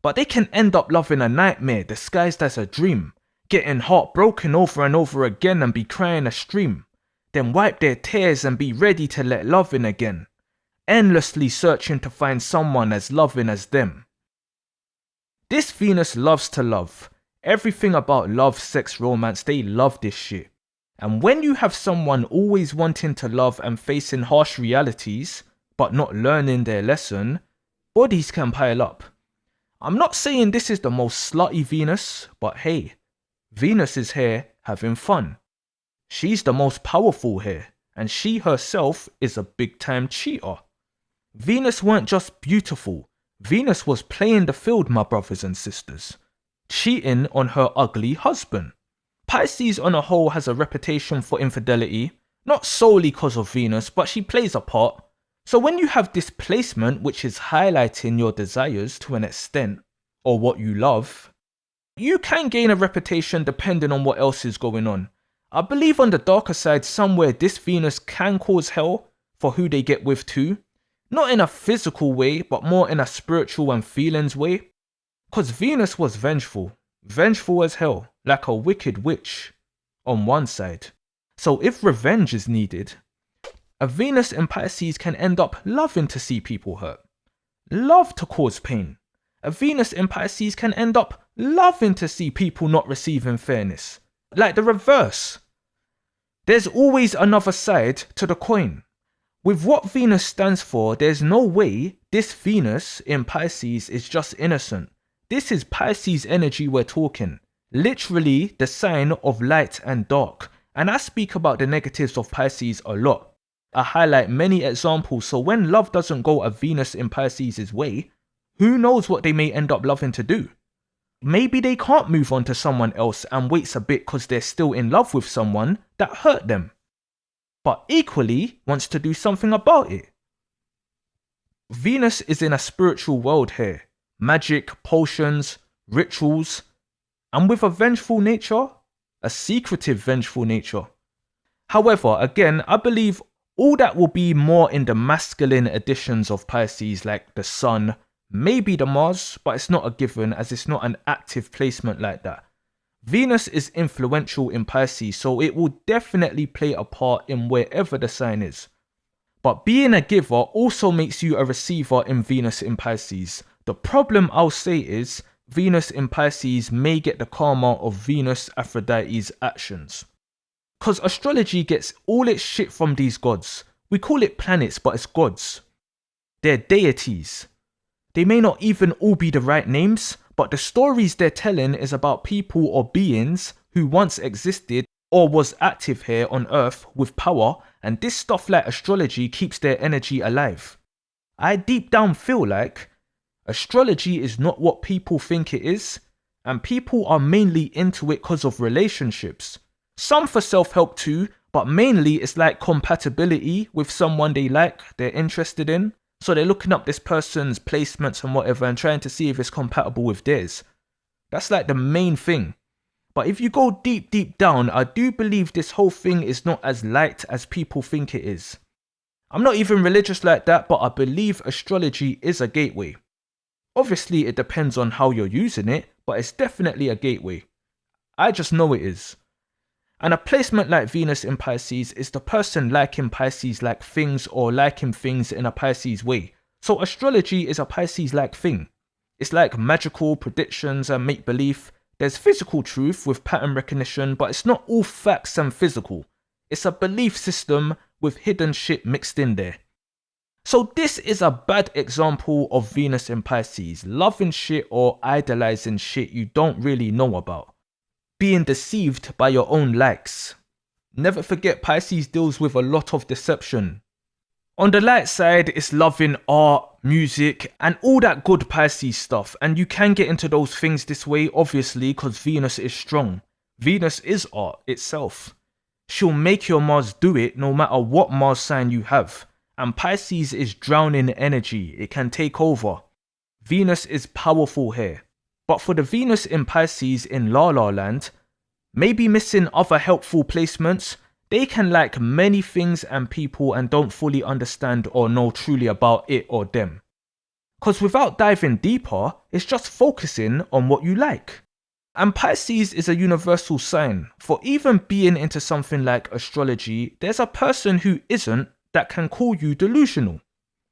But they can end up loving a nightmare disguised as a dream, getting heartbroken over and over again and be crying a stream, then wipe their tears and be ready to let love in again, endlessly searching to find someone as loving as them. This Venus loves to love. Everything about love, sex, romance, they love this shit. And when you have someone always wanting to love and facing harsh realities, but not learning their lesson, bodies can pile up. I'm not saying this is the most slutty Venus, but hey, Venus is here having fun. She's the most powerful here, and she herself is a big time cheater. Venus weren't just beautiful, Venus was playing the field, my brothers and sisters, cheating on her ugly husband. Pisces on a whole has a reputation for infidelity, not solely cause of Venus, but she plays a part. So when you have this placement which is highlighting your desires to an extent, or what you love, you can gain a reputation depending on what else is going on. I believe on the darker side somewhere this Venus can cause hell for who they get with too. Not in a physical way, but more in a spiritual and feelings way. Cause Venus was vengeful as hell, like a wicked witch on one side. So if revenge is needed, a Venus in Pisces can end up loving to see people hurt, love to cause pain. A Venus in Pisces can end up loving to see people not receiving fairness. Like the reverse. There's always another side to the coin. With what Venus stands for, there's no way this Venus in Pisces is just innocent. This is Pisces energy we're talking. Literally the sign of light and dark. And I speak about the negatives of Pisces a lot. I highlight many examples, so when love doesn't go a Venus in Pisces' way, who knows what they may end up loving to do. Maybe they can't move on to someone else and waits a bit because they're still in love with someone that hurt them, but equally wants to do something about it. Venus is in a spiritual world here. Magic, potions, rituals, and with a vengeful nature, a secretive vengeful nature. However, again, I believe all that will be more in the masculine editions of Pisces, like the Sun, maybe the Mars, but it's not a given as it's not an active placement like that. Venus is influential in Pisces, so it will definitely play a part in wherever the sign is. But being a giver also makes you a receiver in Venus in Pisces. The problem I'll say is Venus in Pisces may get the karma of Venus Aphrodite's actions. Because astrology gets all its shit from these gods. We call it planets, but it's gods. They're deities. They may not even all be the right names, but the stories they're telling is about people or beings who once existed or was active here on Earth with power, and this stuff like astrology keeps their energy alive. I deep down feel like astrology is not what people think it is, and people are mainly into it because of relationships. Some for self-help too, but mainly it's like compatibility with someone they like, they're interested in. So they're looking up this person's placements and whatever and trying to see if it's compatible with theirs. That's like the main thing. But if you go deep down, I do believe this whole thing is not as light as people think it is. I'm not even religious like that, but I believe astrology is a gateway. Obviously, it depends on how you're using it, but it's definitely a gateway. I just know it is. And a placement like Venus in Pisces is the person liking Pisces-like things or liking things in a Pisces way. So astrology is a Pisces-like thing. It's like magical predictions and make-believe. There's physical truth with pattern recognition, but it's not all facts and physical. It's a belief system with hidden shit mixed in there. So this is a bad example of Venus in Pisces, loving shit or idolizing shit you don't really know about. Being deceived by your own likes. Never forget Pisces deals with a lot of deception. On the light side, it's loving art, music, and all that good Pisces stuff, and you can get into those things this way, obviously, because Venus is strong. Venus is art itself. She'll make your Mars do it no matter what Mars sign you have, and Pisces is drowning energy, it can take over. Venus is powerful here. But for the Venus in Pisces in La La Land, maybe missing other helpful placements, they can like many things and people and don't fully understand or know truly about it or them. Because without diving deeper, it's just focusing on what you like. And Pisces is a universal sign. For even being into something like astrology, there's a person who isn't that can call you delusional.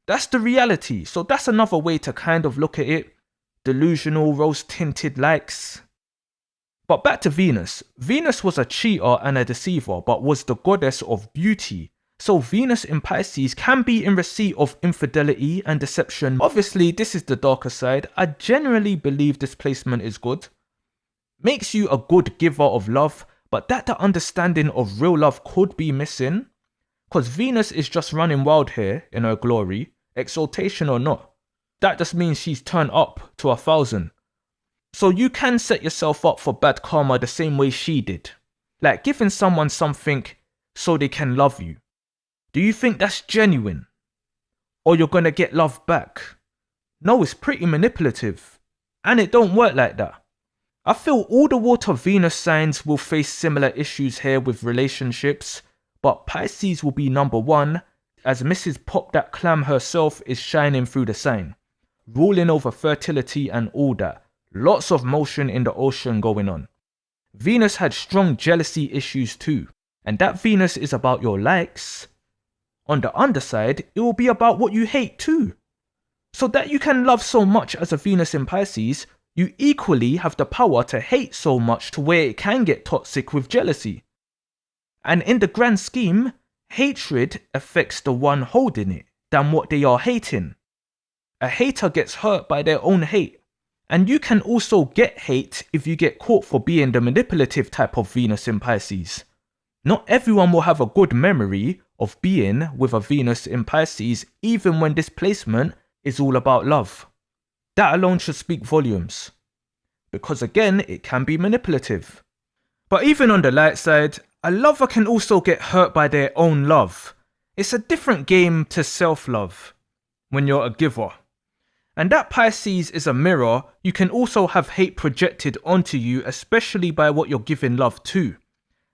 That's the reality. So that's another way to kind of look at it. Delusional, rose-tinted likes. But back to Venus. Venus was a cheater and a deceiver, but was the goddess of beauty. So Venus in Pisces can be in receipt of infidelity and deception. Obviously, this is the darker side. I generally believe this placement is good. Makes you a good giver of love, but that the understanding of real love could be missing. Because Venus is just running wild here in her glory, exaltation or not. That just means she's turned up to 1,000. So you can set yourself up for bad karma the same way she did. Like giving someone something so they can love you. Do you think that's genuine? Or you're gonna get love back? No, it's pretty manipulative. And it don't work like that. I feel all the water Venus signs will face similar issues here with relationships. But Pisces will be number one, as Mrs. Pop That Clam herself is shining through the sign. Ruling over fertility and all that. Lots of motion in the ocean going on. Venus had strong jealousy issues too. And that Venus is about your likes. On the underside, it will be about what you hate too. So that you can love so much as a Venus in Pisces, you equally have the power to hate so much to where it can get toxic with jealousy. And in the grand scheme, hatred affects the one holding it than what they are hating. A hater gets hurt by their own hate. And you can also get hate if you get caught for being the manipulative type of Venus in Pisces. Not everyone will have a good memory of being with a Venus in Pisces even when this placement is all about love. That alone should speak volumes. Because again, it can be manipulative. But even on the light side, a lover can also get hurt by their own love. It's a different game to self-love when you're a giver. And that Pisces is a mirror, you can also have hate projected onto you, especially by what you're giving love to.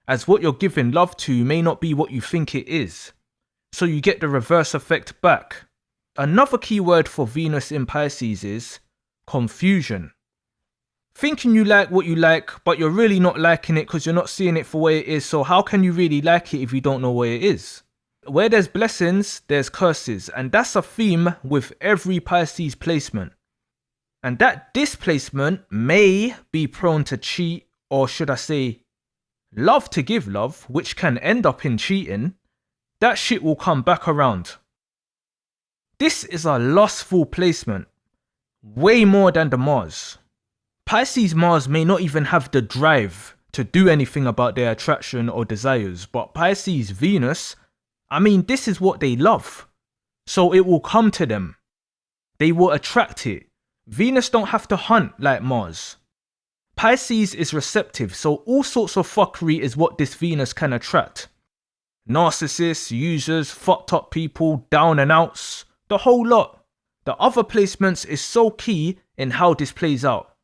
As what you're giving love to may not be what you think it is. So you get the reverse effect back. Another key word for Venus in Pisces is confusion. Thinking you like what you like, but you're really not liking it because you're not seeing it for what it is, so how can you really like it if you don't know what it is? Where there's blessings, there's curses, and that's a theme with every Pisces placement. And that displacement may be prone to cheat, or should I say, love to give love, which can end up in cheating. That shit will come back around. This is a lustful placement, way more than the Mars. Pisces Mars may not even have the drive to do anything about their attraction or desires, but Pisces Venus, I mean, this is what they love. So it will come to them. They will attract it. Venus don't have to hunt like Mars. Pisces is receptive, so all sorts of fuckery is what this Venus can attract. Narcissists, users, fucked up people, down and outs, the whole lot. The other placements is so key in how this plays out.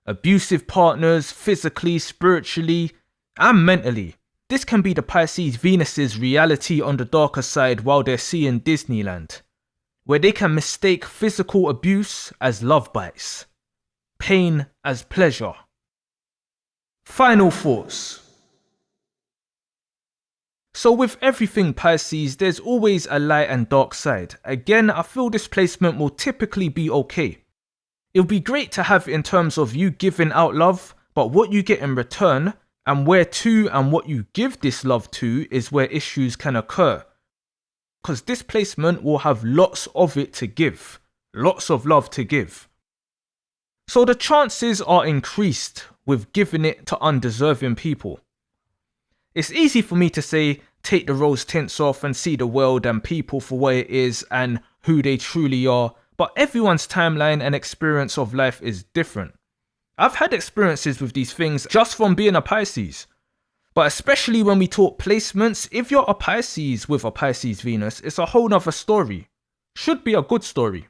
Abusive partners, physically, spiritually, and mentally. This can be the Pisces Venus's reality on the darker side while they're seeing Disneyland, where they can mistake physical abuse as love bites, pain as pleasure. Final thoughts. So with everything Pisces, there's always a light and dark side. Again, I feel this placement will typically be okay. It'll be great to have in terms of you giving out love, but what you get in return, and where to and what you give this love to is where issues can occur. Because this placement will have lots of it to give, lots of love to give. So the chances are increased with giving it to undeserving people. It's easy for me to say, take the rose tints off and see the world and people for what it is and who they truly are, but everyone's timeline and experience of life is different. I've had experiences with these things just from being a Pisces. But especially when we talk placements, if you're a Pisces with a Pisces Venus, it's a whole nother story. Should be a good story.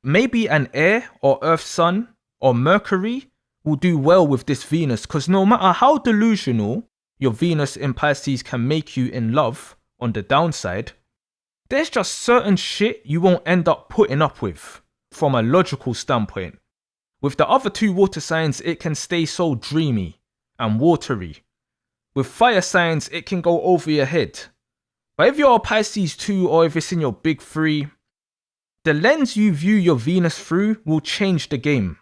Maybe an air or Earth Sun or Mercury will do well with this Venus, because no matter how delusional your Venus in Pisces can make you in love on the downside, there's just certain shit you won't end up putting up with from a logical standpoint. With the other two water signs, it can stay so dreamy and watery. With fire signs, it can go over your head. But if you're a Pisces 2 or if it's in your big 3, the lens you view your Venus through will change the game,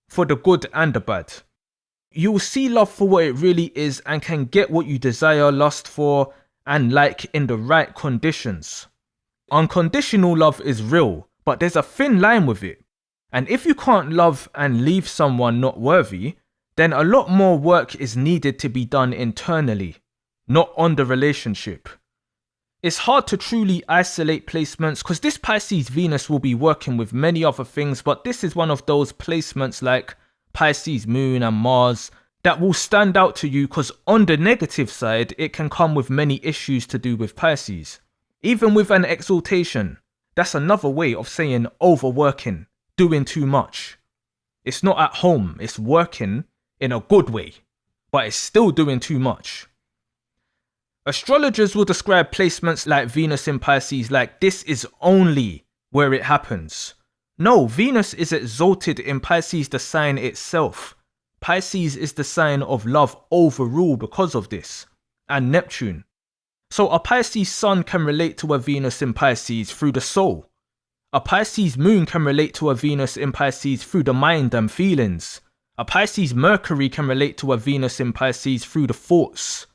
for the good and the bad. You will see love for what it really is and can get what you desire, lust for, and like in the right conditions. Unconditional love is real, but there's a thin line with it. And if you can't love and leave someone not worthy, then a lot more work is needed to be done internally, not on the relationship. It's hard to truly isolate placements because this Pisces Venus will be working with many other things, but this is one of those placements like Pisces Moon and Mars that will stand out to you because on the negative side, it can come with many issues to do with Pisces. Even with an exaltation, that's another way of saying overworking, doing too much. It's not at home, it's working in a good way, but it's still doing too much. Astrologers will describe placements like Venus in Pisces like this is only where it happens. No, Venus is exalted in Pisces, the sign itself. Pisces is the sign of love overall because of this, and Neptune. So a Pisces sun can relate to a Venus in Pisces through the soul. A Pisces moon can relate to a Venus in Pisces through the mind and feelings. A Pisces Mercury can relate to a Venus in Pisces through the thoughts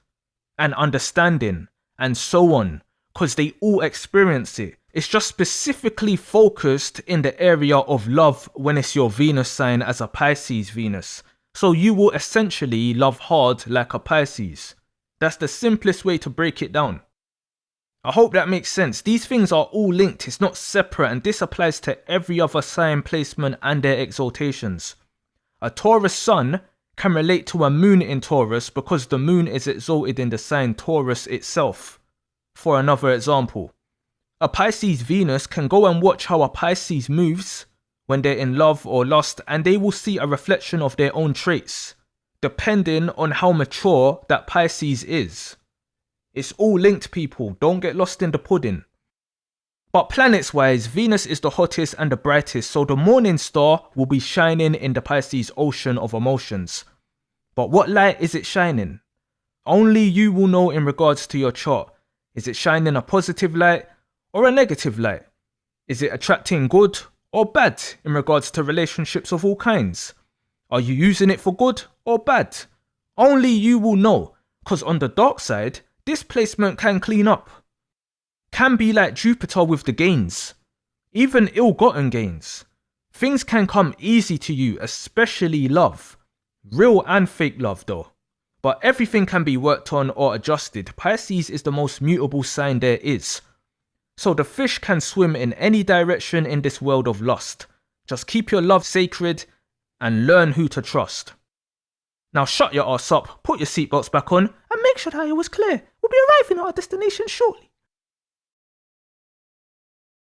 and understanding and so on, because they all experience it. It's just specifically focused in the area of love when it's your Venus sign as a Pisces Venus. So you will essentially love hard like a Pisces. That's the simplest way to break it down. I hope that makes sense. These things are all linked, it's not separate, and this applies to every other sign placement and their exaltations. A Taurus sun can relate to a moon in Taurus because the moon is exalted in the sign Taurus itself. For another example, a Pisces Venus can go and watch how a Pisces moves when they're in love or lust, and they will see a reflection of their own traits, depending on how mature that Pisces is. It's all linked, people. Don't get lost in the pudding. But planets wise, Venus is the hottest and the brightest, so the morning star will be shining in the Pisces ocean of emotions. But what light is it shining? Only you will know in regards to your chart. Is it shining a positive light or a negative light? Is it attracting good or bad in regards to relationships of all kinds? Are you using it for good or bad? Only you will know, because on the dark side, this placement can clean up. Can be like Jupiter with the gains, even ill-gotten gains. Things can come easy to you, especially love. Real and fake love though. But everything can be worked on or adjusted. Pisces is the most mutable sign there is. So the fish can swim in any direction in this world of lust. Just keep your love sacred and learn who to trust. Now shut your ass up, put your seatbelts back on, and make sure the highway was clear. We'll be arriving at our destination shortly.